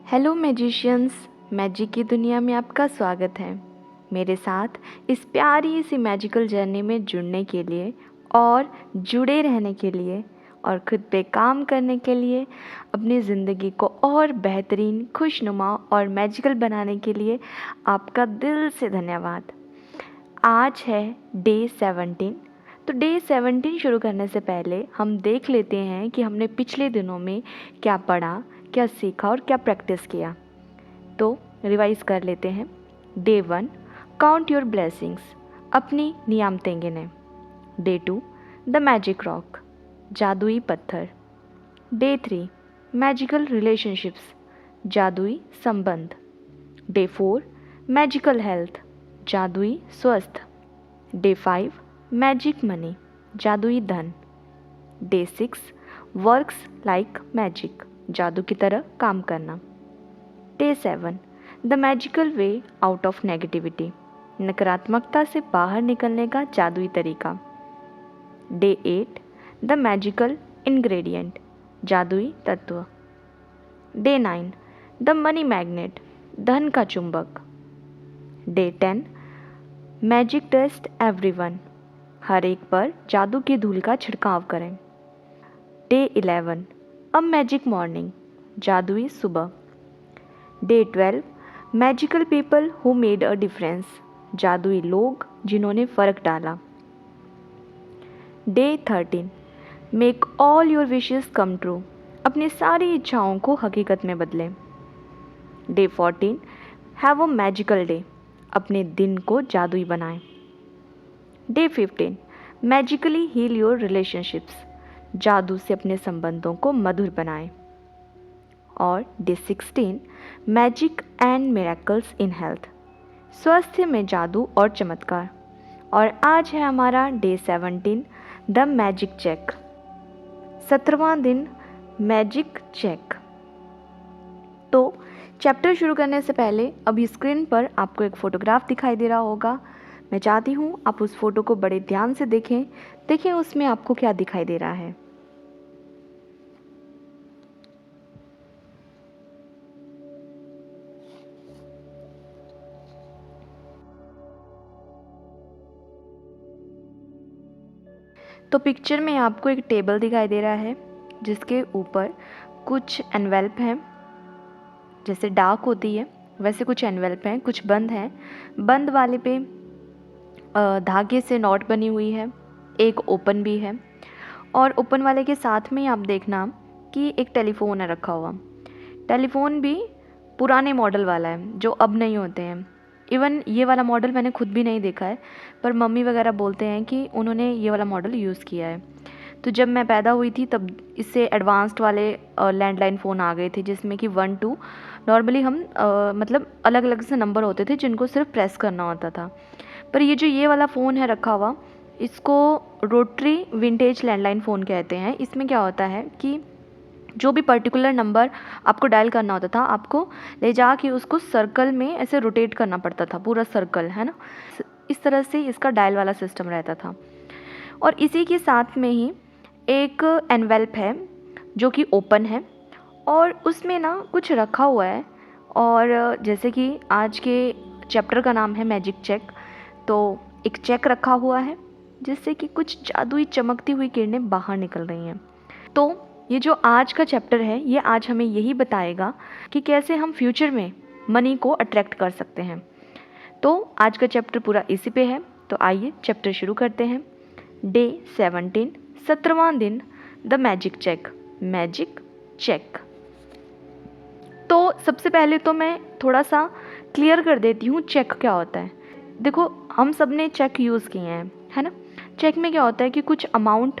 Hello magicians, magic की दुनिया में आपका स्वागत है। मेरे साथ इस प्यारी सी मैजिकल जर्नी में जुड़ने के लिए और जुड़े रहने के लिए और खुद पे काम करने के लिए, अपनी ज़िंदगी को और बेहतरीन, खुशनुमा और मैजिकल बनाने के लिए आपका दिल से धन्यवाद। आज है डे 17। तो डे 17 शुरू करने से पहले हम देख लेते हैं कि हमने पिछले दिनों में क्या पढ़ा, क्या सीखा और क्या प्रैक्टिस किया। तो रिवाइज कर लेते हैं। डे 1, काउंट योर ब्लेसिंग्स, अपनी नियामतें गिने। डे 2, द मैजिक रॉक, जादुई पत्थर। डे 3, मैजिकल रिलेशनशिप्स, जादुई संबंध। डे 4, मैजिकल हेल्थ, जादुई स्वस्थ। डे 5, मैजिक मनी, जादुई धन। डे 6, वर्क्स लाइक मैजिक, जादू की तरह काम करना। Day 7, the magical way out of negativity, नकारात्मकता से बाहर निकलने का जादुई तरीका। डे 8, द मैजिकल इंग्रेडिएंट, जादुई तत्व। डे 9, द मनी मैग्नेट, धन का चुंबक। डे 10, मैजिक टेस्ट एवरीवन, हर एक पर जादू की धूल का छिड़काव करें। डे 11, अ मैजिक मॉर्निंग, जादुई सुबह। Day 12, magical people who made a difference, जादुई लोग जिन्होंने फ़र्क डाला। Day 13, make all your wishes come true, अपनी सारी इच्छाओं को हकीकत में बदलें। Day 14, have a magical day, अपने दिन को जादुई बनाएं। Day 15, magically heal your relationships, जादू से अपने संबंधों को मधुर बनाएं। और day 16, magic and miracles in health, स्वास्थ्य में जादू और चमत्कार। और आज है हमारा डे 17, द मैजिक चेक, 17वां दिन, मैजिक चेक। तो चैप्टर शुरू करने से पहले अभी स्क्रीन पर आपको एक फ़ोटोग्राफ दिखाई दे रहा होगा। मैं चाहती हूँ आप उस फ़ोटो को बड़े ध्यान से देखें उसमें आपको क्या दिखाई दे रहा है। तो पिक्चर में आपको एक टेबल दिखाई दे रहा है जिसके ऊपर कुछ एनवेल्प हैं, जैसे डाक होती है वैसे कुछ एनवेल्प हैं, कुछ बंद हैं। बंद वाले पे धागे से नॉट बनी हुई है, एक ओपन भी है। और ओपन वाले के साथ में आप देखना कि एक टेलीफोन है रखा हुआ। टेलीफोन भी पुराने मॉडल वाला है जो अब नहीं होते हैं। इवन ये वाला मॉडल मैंने खुद भी नहीं देखा है, पर मम्मी वगैरह बोलते हैं कि उन्होंने ये वाला मॉडल यूज़ किया है। तो जब मैं पैदा हुई थी तब इससे एडवांस्ड वाले लैंडलाइन फ़ोन आ गए थे जिसमें कि 1 2 नॉर्मली हम मतलब अलग अलग से नंबर होते थे जिनको सिर्फ प्रेस करना होता था। पर ये वाला फ़ोन है रखा हुआ, इसको रोटरी विंटेज लैंडलाइन फ़ोन कहते हैं। इसमें क्या होता है कि जो भी पर्टिकुलर नंबर आपको डायल करना होता था, आपको ले जाके उसको सर्कल में ऐसे रोटेट करना पड़ता था, पूरा सर्कल, है ना। इस तरह से इसका डायल वाला सिस्टम रहता था। और इसी के साथ में ही एक एनवेल्प है जो कि ओपन है और उसमें ना कुछ रखा हुआ है। और जैसे कि आज के चैप्टर का नाम है मैजिक चेक, तो एक चेक रखा हुआ है जिससे कि कुछ जादुई चमकती हुई किरणें बाहर निकल रही हैं। तो ये जो आज का चैप्टर है ये आज हमें यही बताएगा कि कैसे हम फ्यूचर में मनी को अट्रैक्ट कर सकते हैं। तो आज का चैप्टर पूरा इसी पे है। तो आइए चैप्टर शुरू करते हैं। डे 17, 17वां दिन, the magic check, magic check. तो सबसे पहले तो मैं थोड़ा सा क्लियर कर देती हूँ चेक क्या होता है। देखो हम सब ने चेक यूज़ किए हैं, है ना। चेक में क्या होता है कि कुछ अमाउंट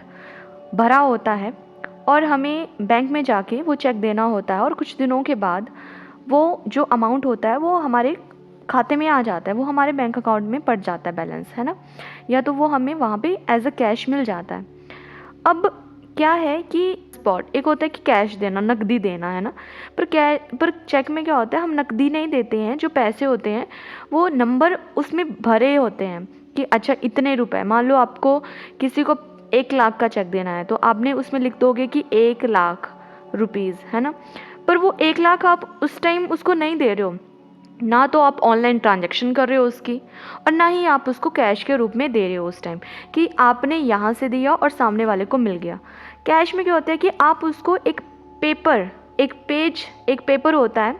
भरा होता है और हमें बैंक में जाके वो चेक देना होता है और कुछ दिनों के बाद वो जो अमाउंट होता है वो हमारे खाते में आ जाता है, वो हमारे बैंक अकाउंट में पड़ जाता है बैलेंस, है ना। या तो वो हमें वहाँ पे एज अ कैश मिल जाता है। अब क्या है कि स्पॉट एक होता है कि कैश देना, नकदी देना, है ना। पर चेक में क्या होता है, हम नकदी नहीं देते हैं। जो पैसे होते हैं वो नंबर उसमें भरे होते हैं कि अच्छा इतने रुपए, मान लो आपको किसी को 1 लाख का चेक देना है तो आपने उसमें लिख दोगे कि 1 लाख रुपीज़, है ना। पर वो 1 लाख आप उस टाइम उसको नहीं दे रहे हो, ना तो आप ऑनलाइन ट्रांजैक्शन कर रहे हो उसकी, और ना ही आप उसको कैश के रूप में दे रहे हो उस टाइम कि आपने यहाँ से दिया और सामने वाले को मिल गया। कैश में क्या होता है कि आप उसको एक पेपर, एक पेपर होता है,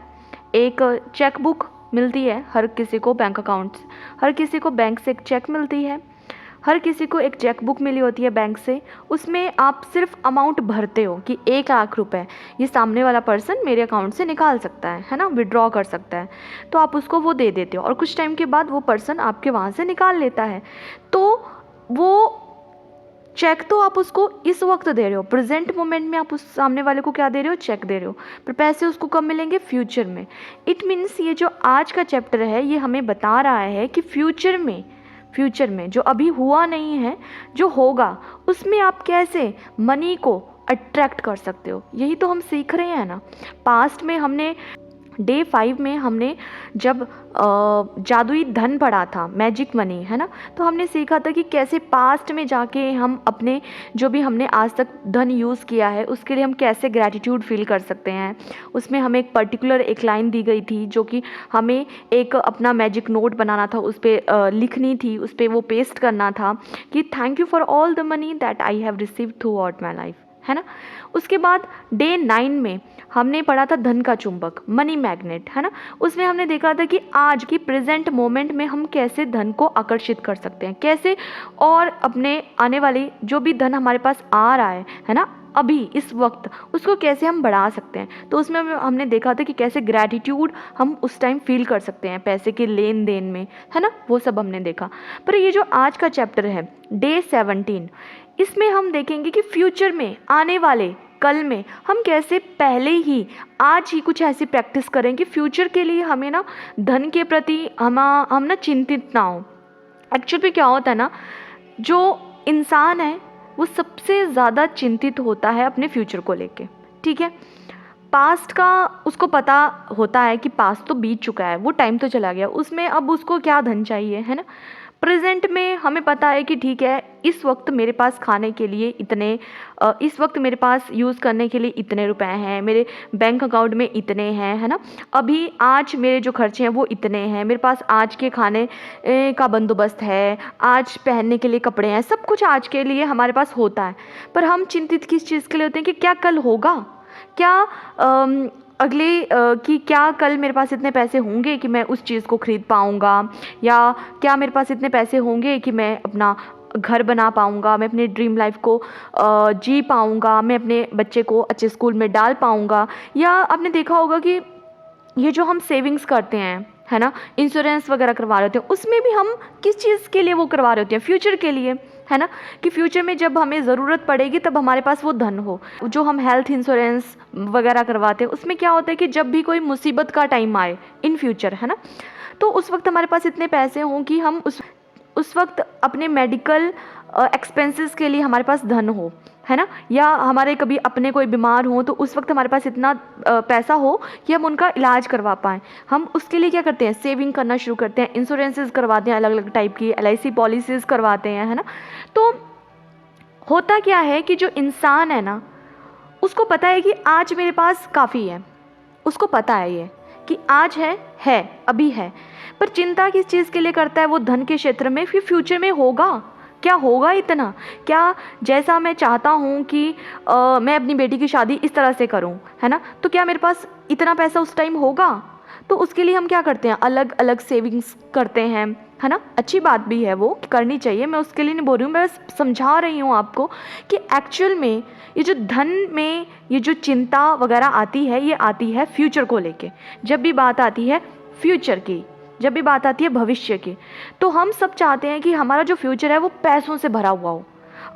एक चेक बुक मिलती है हर किसी को बैंक अकाउंट से, हर किसी को बैंक से एक चेक मिलती है, हर किसी को एक चेक बुक मिली होती है बैंक से। उसमें आप सिर्फ अमाउंट भरते हो कि 1 लाख रुपए ये सामने वाला पर्सन मेरे अकाउंट से निकाल सकता है ना, विड्रॉ कर सकता है। तो आप उसको वो दे देते हो और कुछ टाइम के बाद वो पर्सन आपके वहाँ से निकाल लेता है। तो वो चेक तो आप उसको इस वक्त दे रहे हो, प्रेजेंट मोमेंट में आप उस सामने वाले को क्या दे रहे हो, चेक दे रहे हो, पर पैसे उसको कब मिलेंगे, फ्यूचर में। इट मीन्स ये जो आज का चैप्टर है ये हमें बता रहा है कि फ्यूचर में जो अभी हुआ नहीं है, जो होगा, उसमें आप कैसे मनी को अट्रैक्ट कर सकते हो। यही तो हम सीख रहे हैं ना। पास्ट में हमने डे 5 में हमने जब जादुई धन पढ़ा था, मैजिक मनी, है ना, तो हमने सीखा था कि कैसे पास्ट में जाके हम अपने जो भी हमने आज तक धन यूज़ किया है उसके लिए हम कैसे ग्रैटिट्यूड फील कर सकते हैं। उसमें हमें एक पर्टिकुलर एक लाइन दी गई थी जो कि हमें एक अपना मैजिक नोट बनाना था, उस पर लिखनी थी, उस पर वो पेस्ट करना था कि thank you for all the money that I have received through out my life, है ना। उसके बाद डे 9 में हमने पढ़ा था धन का चुंबक, मनी मैग्नेट, है ना। उसमें हमने देखा था कि आज की प्रेजेंट मोमेंट में हम कैसे धन को आकर्षित कर सकते हैं, कैसे और अपने आने वाली जो भी धन हमारे पास आ रहा है ना, अभी इस वक्त उसको कैसे हम बढ़ा सकते हैं। तो उसमें हमने देखा था कि कैसे ग्रैटिट्यूड हम उस टाइम फील कर सकते हैं पैसे के लेन देन में, है ना, वो सब हमने देखा। पर ये जो आज का चैप्टर है डे 17, इसमें हम देखेंगे कि फ्यूचर में आने वाले कल में हम कैसे पहले ही आज ही कुछ ऐसी प्रैक्टिस करें कि फ्यूचर के लिए हमें ना धन के प्रति हम ना चिंतित ना हो। एक्चुअली में क्या होता है ना, जो इंसान है वो सबसे ज़्यादा चिंतित होता है अपने फ्यूचर को लेके, ठीक है। पास्ट का उसको पता होता है कि पास्ट तो बीत चुका है, वो टाइम तो चला गया, उसमें अब उसको क्या धन चाहिए, है ना। प्रेजेंट में हमें पता है कि ठीक है इस वक्त मेरे पास खाने के लिए इतने इस वक्त मेरे पास यूज़ करने के लिए इतने रुपए हैं, मेरे बैंक अकाउंट में इतने हैं, है ना। अभी आज मेरे जो खर्चे हैं वो इतने हैं, मेरे पास आज के खाने का बंदोबस्त है, आज पहनने के लिए कपड़े हैं, सब कुछ आज के लिए हमारे पास होता है। पर हम चिंतित किस चीज़ के लिए होते हैं कि क्या कल होगा, क्या कि क्या कल मेरे पास इतने पैसे होंगे कि मैं उस चीज़ को ख़रीद पाऊँगा, या क्या मेरे पास इतने पैसे होंगे कि मैं अपना घर बना पाऊँगा, मैं अपने ड्रीम लाइफ को जी पाऊँगा, मैं अपने बच्चे को अच्छे स्कूल में डाल पाऊँगा। या आपने देखा होगा कि ये जो हम सेविंग्स करते हैं, है ना, इंश्योरेंस वगैरह करवा रहे होते हैं, उसमें भी हम किस चीज़ के लिए वो करवा रहे होते हैं, फ्यूचर के लिए, है ना, कि फ्यूचर में जब हमें ज़रूरत पड़ेगी तब हमारे पास वो धन हो। जो हम हेल्थ इंश्योरेंस वगैरह करवाते हैं उसमें क्या होता है कि जब भी कोई मुसीबत का टाइम आए इन फ्यूचर, है ना, तो उस वक्त हमारे पास इतने पैसे हों कि हम उस वक्त अपने मेडिकल एक्सपेंसेस के लिए हमारे पास धन हो, है ना, या हमारे कभी अपने कोई बीमार हो तो उस वक्त हमारे पास इतना पैसा हो कि हम उनका इलाज करवा पाएँ। हम उसके लिए क्या करते हैं, सेविंग करना शुरू करते हैं, इंश्योरेंसेस करवाते हैं, अलग अलग टाइप की LIC पॉलिसीज़ करवाते हैं, है ना। तो होता क्या है कि जो इंसान है ना उसको पता है कि आज मेरे पास काफ़ी है, उसको पता है ये कि आज है अभी है, पर चिंता किस चीज़ के लिए करता है वो धन के क्षेत्र में, फिर फ्यूचर में होगा क्या, होगा इतना क्या जैसा मैं चाहता हूँ कि मैं अपनी बेटी की शादी इस तरह से करूँ, है ना, तो क्या मेरे पास इतना पैसा उस टाइम होगा। तो उसके लिए हम क्या करते हैं, अलग अलग सेविंग्स करते हैं, है ना। अच्छी बात भी है वो करनी चाहिए, मैं उसके लिए नहीं बोल रही हूँ, मैं बस समझा रही हूँ आपको कि एक्चुअल में ये जो धन में ये जो चिंता वगैरह आती है ये आती है फ्यूचर को लेके। जब भी बात आती है फ्यूचर की, जब भी बात आती है भविष्य की, तो हम सब चाहते हैं कि हमारा जो फ्यूचर है वो पैसों से भरा हुआ हो,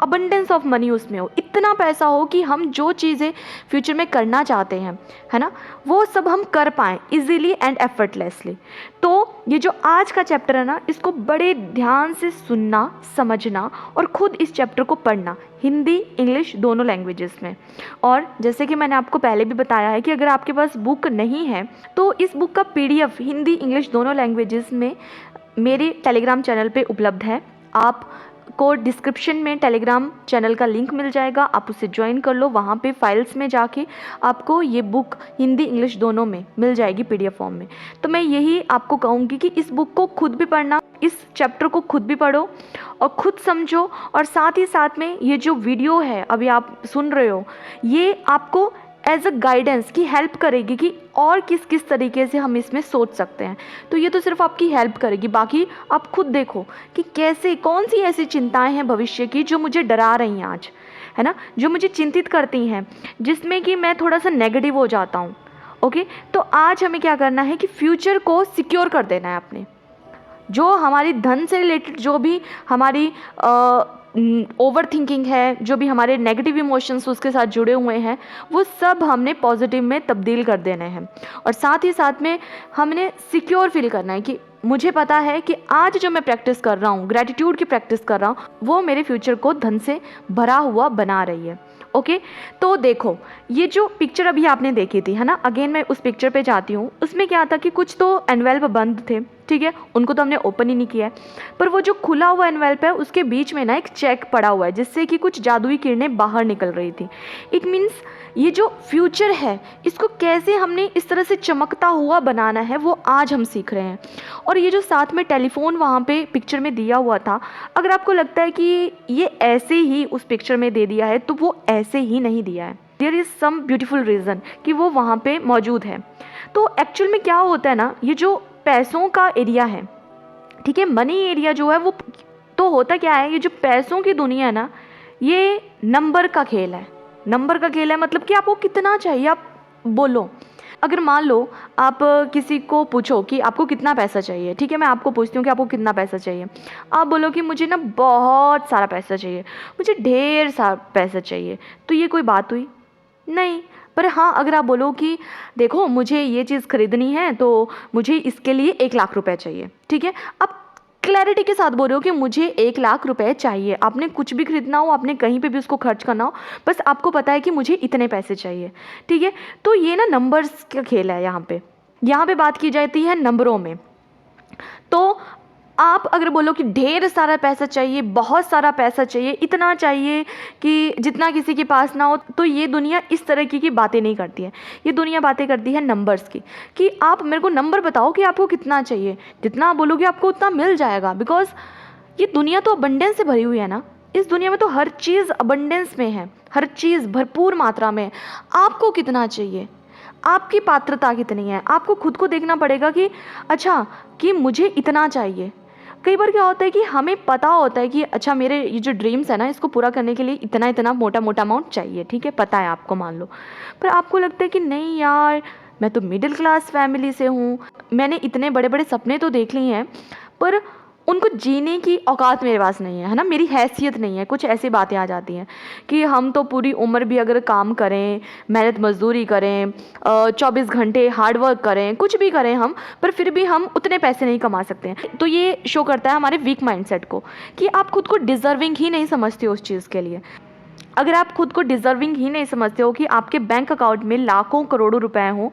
अबंडेंस ऑफ मनी उसमें हो, इतना पैसा हो कि हम जो चीज़ें फ्यूचर में करना चाहते हैं, है ना, वो सब हम कर पाएँ इजीली एंड एफर्टलेसली। तो ये जो आज का चैप्टर है ना इसको बड़े ध्यान से सुनना, समझना और ख़ुद इस चैप्टर को पढ़ना, हिंदी इंग्लिश दोनों लैंग्वेजेस में। और जैसे कि मैंने आपको पहले भी बताया है कि अगर आपके पास बुक नहीं है तो इस बुक का PDF हिंदी इंग्लिश दोनों लैंग्वेजेस में मेरे टेलीग्राम चैनल पे उपलब्ध है। आप आपको डिस्क्रिप्शन में टेलीग्राम चैनल का लिंक मिल जाएगा, आप उसे ज्वाइन कर लो। वहाँ पे फाइल्स में जाके आपको ये बुक हिंदी इंग्लिश दोनों में मिल जाएगी PDF फॉर्म में। तो मैं यही आपको कहूँगी कि इस बुक को खुद भी पढ़ना, इस चैप्टर को खुद भी पढ़ो और खुद समझो, और साथ ही साथ में ये जो वीडियो है अभी आप सुन रहे हो, ये आपको एज अ गाइडेंस की हेल्प करेगी कि और किस किस तरीके से हम इसमें सोच सकते हैं। तो ये तो सिर्फ आपकी हेल्प करेगी, बाकी आप खुद देखो कि कैसे, कौन सी ऐसी चिंताएं हैं भविष्य की जो मुझे डरा रही हैं आज, है ना, जो मुझे चिंतित करती हैं, जिसमें कि मैं थोड़ा सा नेगेटिव हो जाता हूँ। ओके, तो आज हमें क्या करना है कि फ्यूचर को सिक्योर कर देना है अपने, जो हमारी धन से रिलेटेड जो भी हमारी ओवर थिंकिंग है, जो भी हमारे नेगेटिव इमोशंस उसके साथ जुड़े हुए हैं, वो सब हमने पॉजिटिव में तब्दील कर देने हैं। और साथ ही साथ में हमने सिक्योर फील करना है कि मुझे पता है कि आज जो मैं प्रैक्टिस कर रहा हूँ, ग्रैटिट्यूड की प्रैक्टिस कर रहा हूँ, वो मेरे फ्यूचर को धन से भरा हुआ बना रही है। ओके, तो देखो ये जो पिक्चर अभी आपने देखी थी, है ना, अगेन मैं उस पिक्चर पे जाती हूँ। उसमें क्या था कि कुछ तो एनवेल्प बंद थे, ठीक है, उनको तो हमने ओपन ही नहीं किया है, पर वो जो खुला हुआ एनवेल्प है उसके बीच में ना एक चेक पड़ा हुआ है, जिससे कि कुछ जादुई किरणें बाहर निकल रही थी। इट मीन्स ये जो फ्यूचर है इसको कैसे हमने इस तरह से चमकता हुआ बनाना है, वो आज हम सीख रहे हैं। और ये जो साथ में टेलीफोन वहाँ पे पिक्चर में दिया हुआ था, अगर आपको लगता है कि ये ऐसे ही उस पिक्चर में दे दिया है, तो वो ऐसे ही नहीं दिया है। There is some beautiful reason कि वो वहाँ पे मौजूद है। तो एक्चुअल में क्या होता है ना, ये जो पैसों का एरिया है, ठीक है, मनी एरिया जो है, वो तो होता क्या है, ये जो पैसों की दुनिया है ना, ये नंबर का खेल है। नंबर का खेल है मतलब कि आपको कितना चाहिए आप बोलो। अगर मान लो आप किसी को पूछो कि आपको कितना पैसा चाहिए, ठीक है, मैं आपको पूछती हूँ कि आपको कितना पैसा चाहिए, आप बोलो कि मुझे ना बहुत सारा पैसा चाहिए, मुझे ढेर सारा पैसा चाहिए, तो ये कोई बात हुई? नहीं। पर हाँ, अगर आप बोलो कि देखो मुझे ये चीज़ खरीदनी है तो मुझे इसके लिए 1 लाख रुपए चाहिए, ठीक है, आप क्लैरिटी के साथ बोल रहे हो कि मुझे 1 लाख रुपए चाहिए, आपने कुछ भी खरीदना हो, आपने कहीं पे भी उसको खर्च करना हो, बस आपको पता है कि मुझे इतने पैसे चाहिए, ठीक है। तो ये ना नंबर्स का खेल है। यहाँ पे बात की जाती है नंबरों में। तो आप अगर बोलो कि ढेर सारा पैसा चाहिए, बहुत सारा पैसा चाहिए, इतना चाहिए कि जितना किसी के पास ना हो, तो ये दुनिया इस तरह की बातें नहीं करती है। ये दुनिया बातें करती है नंबर्स की, कि आप मेरे को नंबर बताओ कि आपको कितना चाहिए, जितना आप बोलोगे आपको उतना मिल जाएगा। बिकॉज ये दुनिया तो अबंडेंस से भरी हुई है ना, इस दुनिया में तो हर चीज़ अबंडेंस में है, हर चीज़ भरपूर मात्रा में। आपको कितना चाहिए, आपकी पात्रता कितनी है, आपको खुद को देखना पड़ेगा कि अच्छा कि मुझे इतना चाहिए। कई बार क्या होता है कि हमें पता होता है कि अच्छा मेरे ये जो ड्रीम्स है ना, इसको पूरा करने के लिए इतना इतना मोटा मोटा अमाउंट चाहिए, ठीक है, पता है आपको, मान लो। पर आपको लगता है कि नहीं यार, मैं तो मिडिल क्लास फैमिली से हूँ, मैंने इतने बड़े बड़े सपने तो देख लिए हैं, पर उनको जीने की औकात मेरे पास नहीं है ना, मेरी हैसियत नहीं है। कुछ ऐसी बातें आ जाती हैं कि हम तो पूरी उम्र भी अगर काम करें, मेहनत मजदूरी करें, 24 घंटे हार्ड वर्क करें, कुछ भी करें हम, पर फिर भी हम उतने पैसे नहीं कमा सकते हैं। तो ये शो करता है हमारे वीक माइंडसेट को, कि आप खुद को डिज़र्विंग ही नहीं समझते हो उस चीज़ के लिए। अगर आप खुद को डिज़र्विंग ही नहीं समझते हो कि आपके बैंक अकाउंट में लाखों करोड़ों रुपए हों,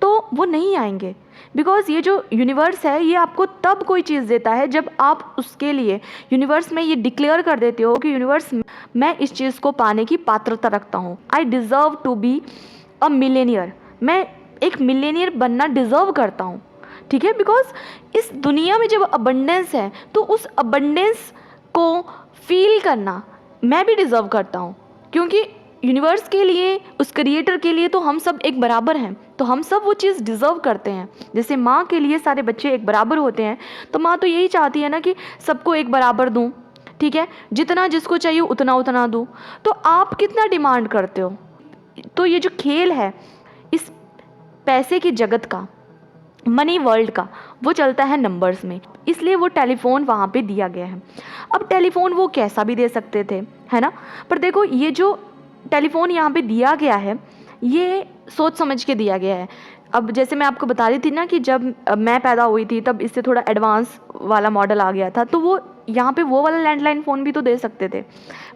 तो वो नहीं आएंगे। बिकॉज ये जो यूनिवर्स है, ये आपको तब कोई चीज़ देता है जब आप उसके लिए यूनिवर्स में ये डिक्लेयर कर देते हो कि यूनिवर्स, मैं इस चीज़ को पाने की पात्रता रखता हूँ, I deserve to be a millionaire, मैं एक मिलेनियर बनना डिज़र्व करता हूँ, ठीक है। बिकॉज इस दुनिया में जब अबंडेंस है, तो उस अबंडेंस को फील करना मैं भी डिज़र्व करता हूँ, क्योंकि यूनिवर्स के लिए, उस क्रिएटर के लिए तो हम सब एक बराबर हैं, तो हम सब वो चीज़ डिज़र्व करते हैं। जैसे माँ के लिए सारे बच्चे एक बराबर होते हैं, तो माँ तो यही चाहती है ना कि सबको एक बराबर दूँ, ठीक है, जितना जिसको चाहिए उतना उतना दूँ। तो आप कितना डिमांड करते हो? तो ये जो खेल है इस पैसे की जगत का, मनी वर्ल्ड का, वो चलता है नंबर्स में, इसलिए वो टेलीफोन वहाँ पे दिया गया है। अब टेलीफोन वो कैसा भी दे सकते थे, है ना, पर देखो ये जो टेलीफोन यहाँ पे दिया गया है, ये सोच समझ के दिया गया है। अब जैसे मैं आपको बता रही थी ना कि जब मैं पैदा हुई थी तब इससे थोड़ा एडवांस वाला मॉडल आ गया था, तो वो यहाँ पे वो वाला लैंडलाइन फ़ोन भी तो दे सकते थे,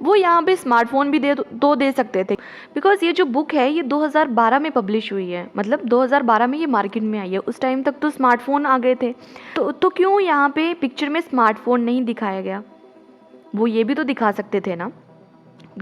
वो यहाँ पे स्मार्टफोन भी दे सकते थे। बिकॉज ये जो बुक है ये 2012 में पब्लिश हुई है, मतलब 2012 में ये मार्केट में आई है। उस टाइम तक तो स्मार्टफोन आ गए थे, तो क्यों यहाँ पे पिक्चर में स्मार्टफोन नहीं दिखाया गया? वो ये भी तो दिखा सकते थे ना।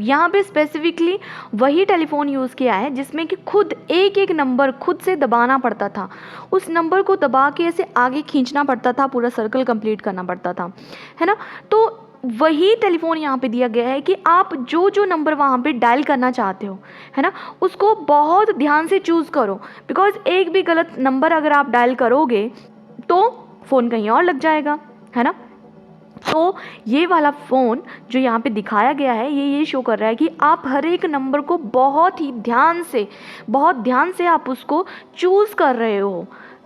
यहाँ पे स्पेसिफिकली वही टेलीफोन यूज़ किया है जिसमें कि खुद एक एक नंबर खुद से दबाना पड़ता था, उस नंबर को दबा के ऐसे आगे खींचना पड़ता था, पूरा सर्कल कंप्लीट करना पड़ता था, है ना। तो वही टेलीफोन यहाँ पे दिया गया है कि आप जो जो नंबर वहाँ पे डायल करना चाहते हो, है ना, उसको बहुत ध्यान से चूज़ करो, बिकॉज एक भी गलत नंबर अगर आप डायल करोगे तो फ़ोन कहीं और लग जाएगा, है ना। तो ये वाला फ़ोन जो यहाँ पे दिखाया गया है ये शो कर रहा है कि आप हर एक नंबर को बहुत ध्यान से आप उसको चूज़ कर रहे हो,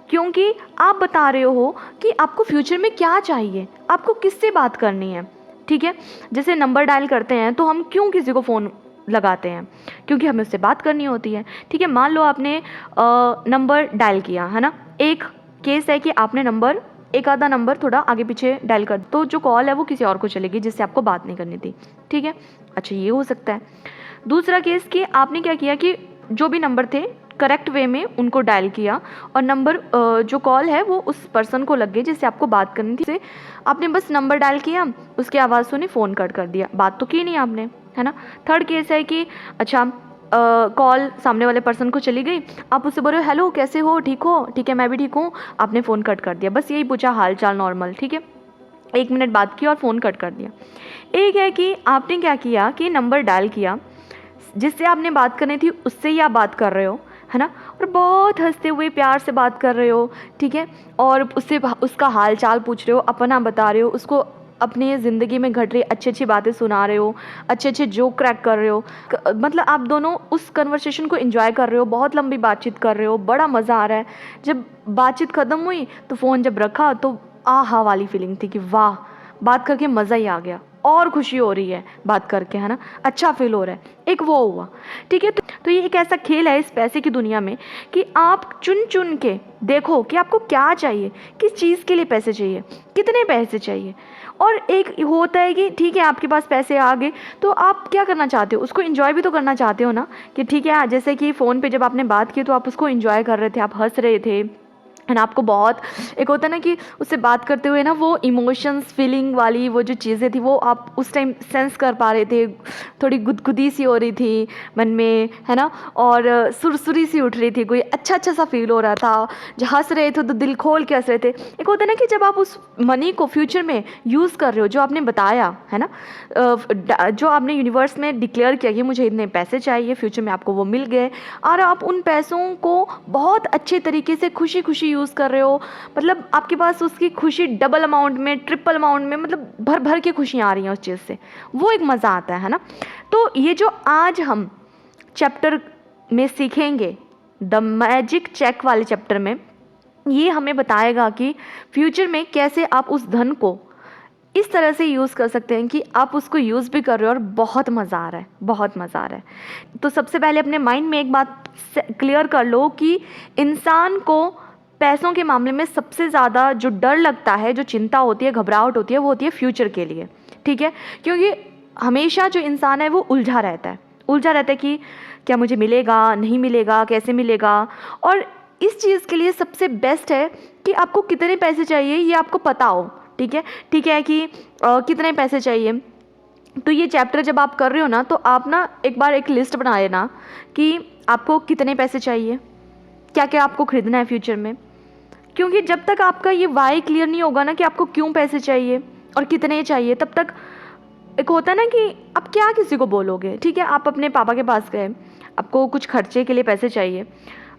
क्योंकि आप बता रहे हो कि आपको फ्यूचर में क्या चाहिए, आपको किससे बात करनी है, ठीक है। जैसे नंबर डायल करते हैं तो हम क्यों किसी को फ़ोन लगाते हैं, क्योंकि हमें उससे बात करनी होती है, ठीक है। मान लो आपने नंबर डायल किया, है ना। एक केस है कि आपने एक आधा नंबर थोड़ा आगे पीछे डायल कर, तो जो कॉल है वो किसी और को चलेगी जिससे आपको बात नहीं करनी थी, ठीक है। अच्छा, ये हो सकता है। दूसरा केस कि आपने क्या किया कि जो भी नंबर थे करेक्ट वे में उनको डायल किया और नंबर जो कॉल है वो उस पर्सन को लग गई जिससे आपको बात करनी थी, से आपने बस नंबर डायल किया, उसकी आवाज़ सुनी, फ़ोन कट कर दिया, बात तो की नहीं आपने, है ना। थर्ड केस है कि अच्छा कॉल सामने वाले पर्सन को चली गई, आप उससे बोल रहे हो हेलो कैसे हो, ठीक हो, ठीक है मैं भी ठीक हूँ, आपने फ़ोन कट कर दिया, बस यही पूछा हाल चाल नॉर्मल, ठीक है, 1 मिनट बात की और फ़ोन कट कर दिया। एक है कि आपने क्या किया कि नंबर डायल किया, जिससे आपने बात करनी थी उससे ही आप बात कर रहे हो, है ना, और बहुत हंसते हुए प्यार से बात कर रहे हो, ठीक है, और उससे उसका हाल चाल पूछ रहे हो, अपना बता रहे हो, उसको अपनी ज़िंदगी में घट रही अच्छी अच्छी बातें सुना रहे हो, अच्छे अच्छे जोक क्रैक कर रहे हो, मतलब आप दोनों उस कन्वर्सेशन को एंजॉय कर रहे हो, बहुत लंबी बातचीत कर रहे हो, बड़ा मज़ा आ रहा है। जब बातचीत ख़त्म हुई तो फ़ोन जब रखा तो आहा वाली फीलिंग थी कि वाह, बात करके मज़ा ही आ गया, और खुशी हो रही है बात करके, है ना, अच्छा फील हो रहा है, एक वो हुआ, ठीक है। तो ये एक ऐसा खेल है इस पैसे की दुनिया में कि आप चुन चुन के देखो कि आपको क्या चाहिए, किस चीज़ के लिए पैसे चाहिए, कितने पैसे चाहिए। और एक होता है कि ठीक है आपके पास पैसे आ गए तो आप क्या करना चाहते हो, उसको एंजॉय भी तो करना चाहते हो ना, कि ठीक है जैसे कि फ़ोन पे जब आपने बात की तो आप उसको एंजॉय कर रहे थे, आप हंस रहे थे, है ना, आपको बहुत एक होता है ना कि उससे बात करते हुए ना वो इमोशंस फीलिंग वाली वो जो चीज़ें थी वो आप उस टाइम सेंस कर पा रहे थे, थोड़ी गुदगुदी सी हो रही थी मन में, है ना, और सुरसुरी सी उठ रही थी, कोई अच्छा अच्छा सा फील हो रहा था, जब हंस रहे थे तो दिल खोल के हंस रहे थे। एक होता है ना कि जब आप उस मनी को फ्यूचर में यूज़ कर रहे हो, जो आपने बताया है ना, जो आपने यूनिवर्स में डिक्लेयर किया कि मुझे इतने पैसे चाहिए, फ्यूचर में आपको वो मिल गए, और आप उन पैसों को बहुत अच्छे तरीके से खुशी खुशी यूज़ कर रहे हो, मतलब आपके पास उसकी खुशी डबल अमाउंट में, ट्रिपल अमाउंट में, मतलब भर भर के खुशियाँ आ रही हैं उस चीज़ से, वो एक मज़ा आता है ना। तो ये जो आज हम चैप्टर में सीखेंगे, द मैजिक चेक वाले चैप्टर में, ये हमें बताएगा कि फ्यूचर में कैसे आप उस धन को इस तरह से यूज़ कर सकते हैं कि आप उसको यूज़ भी कर रहे हो और बहुत मज़ा आ रहा है, बहुत मज़ा आ रहा है। तो सबसे पहले अपने माइंड में एक बात क्लियर कर लो कि इंसान को पैसों के मामले में सबसे ज़्यादा जो डर लगता है, जो चिंता होती है, घबराहट होती है, वो होती है फ्यूचर के लिए, ठीक है। क्योंकि हमेशा जो इंसान है वो उलझा रहता है कि क्या मुझे मिलेगा, नहीं मिलेगा, कैसे मिलेगा। और इस चीज़ के लिए सबसे बेस्ट है कि आपको कितने पैसे चाहिए ये आपको पता हो, ठीक है कि कितने पैसे चाहिए। तो ये चैप्टर जब आप कर रहे हो ना तो आप ना एक बार एक लिस्ट बना लेना कि आपको कितने पैसे चाहिए, क्या क्या आपको ख़रीदना है फ्यूचर में, क्योंकि जब तक आपका ये वाई क्लियर नहीं होगा ना कि आपको क्यों पैसे चाहिए और कितने चाहिए, तब तक एक होता है ना कि आप क्या किसी को बोलोगे। ठीक है, आप अपने पापा के पास गए, आपको कुछ खर्चे के लिए पैसे चाहिए,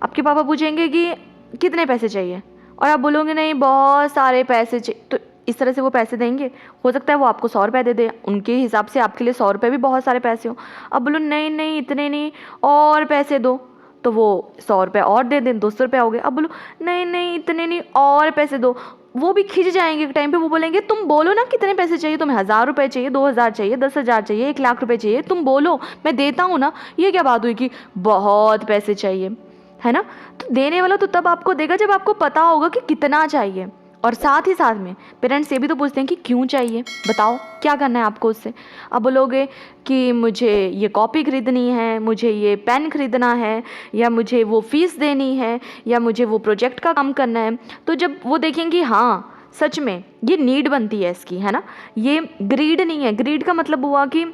आपके पापा पूछेंगे कि कितने पैसे चाहिए, और आप बोलोगे नहीं बहुत सारे पैसे चाहिए, तो इस तरह से वो पैसे देंगे। हो सकता है वो आपको 100 रुपये दे दे, उनके हिसाब से आपके लिए 100 रुपये भी बहुत सारे पैसे हो। अब बोलो नहीं नहीं इतने नहीं और पैसे दो, तो वो 100 रुपये और दे दें, 200 रुपये हो गए। अब बोलो नहीं नहीं इतने नहीं और पैसे दो, वो भी खिंच जाएंगे एक टाइम पे। वो बोलेंगे तुम बोलो ना कितने पैसे चाहिए, तुम्हें 1000 रुपये चाहिए, 2000 चाहिए, 10,000 चाहिए, 1,00,000 रुपये चाहिए, तुम बोलो मैं देता हूँ ना। ये क्या बात हुई कि बहुत पैसे चाहिए, है ना। तो देने वाला तो तब आपको देगा जब आपको पता होगा कि कितना चाहिए। और साथ ही साथ में पेरेंट्स ये भी तो पूछते हैं कि क्यों चाहिए, बताओ क्या करना है आपको उससे। अब बोलोगे कि मुझे ये कॉपी खरीदनी है, मुझे ये पेन खरीदना है, या मुझे वो फ़ीस देनी है, या मुझे वो प्रोजेक्ट का काम करना है। तो जब वो देखेंगे हाँ सच में ये नीड बनती है इसकी, है ना। ये ग्रीड नहीं है। ग्रीड का मतलब हुआ कि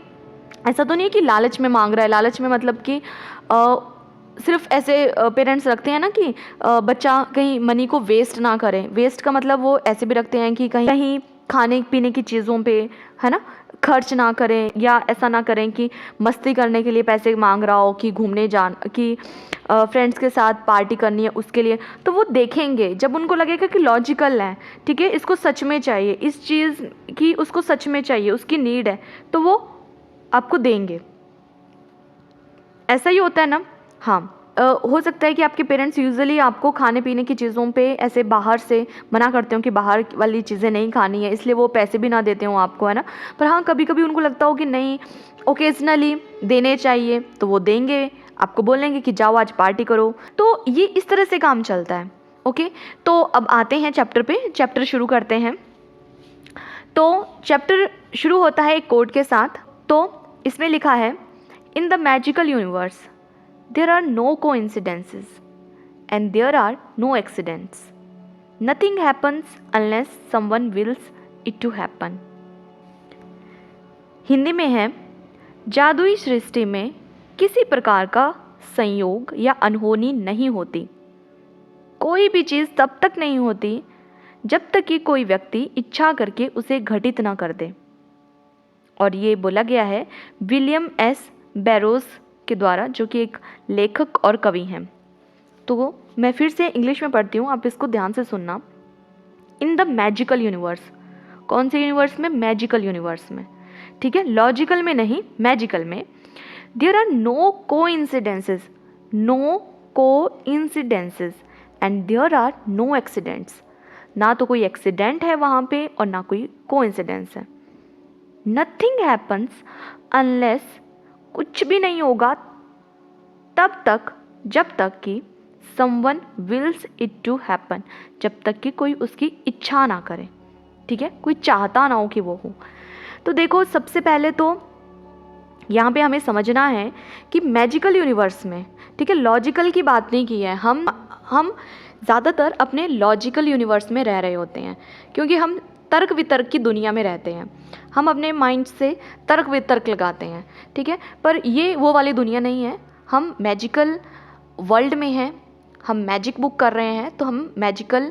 ऐसा तो नहीं है कि लालच में मांग रहा है। लालच में मतलब कि सिर्फ ऐसे पेरेंट्स रखते हैं ना कि बच्चा कहीं मनी को वेस्ट ना करे। वेस्ट का मतलब वो ऐसे भी रखते हैं कि कहीं कहीं खाने पीने की चीज़ों पे, है ना, खर्च ना करें, या ऐसा ना करें कि मस्ती करने के लिए पैसे मांग रहा हो, कि घूमने कि फ्रेंड्स के साथ पार्टी करनी है उसके लिए। तो वो देखेंगे जब उनको लगेगा कि लॉजिकल है, ठीक है, इसको सच में चाहिए, इस चीज़ की उसको सच में चाहिए, उसकी नीड है, तो वो आपको देंगे। ऐसा ही होता है ना। हाँ, हो सकता है कि आपके पेरेंट्स यूजुअली आपको खाने पीने की चीज़ों पे ऐसे बाहर से मना करते हो कि बाहर वाली चीज़ें नहीं खानी है, इसलिए वो पैसे भी ना देते हो आपको, है ना। पर हाँ, कभी कभी उनको लगता हो कि नहीं, ओकेजनली देने चाहिए, तो वो देंगे, आपको बोलेंगे कि जाओ आज पार्टी करो। तो ये इस तरह से काम चलता है। ओके, तो अब आते हैं चैप्टर पे। चैप्टर शुरू करते हैं। तो चैप्टर शुरू होता है एक कोड के साथ। तो इसमें लिखा है, in the magical universe there are no coincidences and there are no accidents. Nothing happens unless someone wills it to happen. Hindi में है, जादुई सृष्टि में किसी प्रकार का संयोग या अनहोनी नहीं होती। कोई भी चीज़ तब तक नहीं होती जब तक कि कोई व्यक्ति इच्छा करके उसे घटित ना कर दे। और ये बोला गया है विलियम एस बैरोज के द्वारा, जो कि एक लेखक और कवि हैं। तो मैं फिर से इंग्लिश में पढ़ती हूँ, आप इसको ध्यान से सुनना। इन द मैजिकल यूनिवर्स, कौन से यूनिवर्स में? मैजिकल यूनिवर्स में, ठीक है, लॉजिकल में नहीं, मैजिकल में। There are no coincidences, no coincidences and there are no accidents. ना तो कोई एक्सीडेंट है वहाँ पे और ना कोई कोइंसिडेंस है। नथिंग हैपन्स अनलेस, कुछ भी नहीं होगा तब तक जब तक कि someone wills it to happen, जब तक कि कोई उसकी इच्छा ना करे, ठीक है, कोई चाहता ना हो कि वो हो। तो देखो, सबसे पहले तो यहाँ पे हमें समझना है कि मैजिकल यूनिवर्स में, ठीक है, लॉजिकल की बात नहीं की है। हम ज़्यादातर अपने लॉजिकल यूनिवर्स में रह रहे होते हैं, क्योंकि हम तर्क वितर्क की दुनिया में रहते हैं। हम अपने माइंड से तर्क वितर्क लगाते हैं, ठीक है, पर ये वो वाली दुनिया नहीं है। हम मैजिकल वर्ल्ड में हैं, हम मैजिक बुक कर रहे हैं, तो हम मैजिकल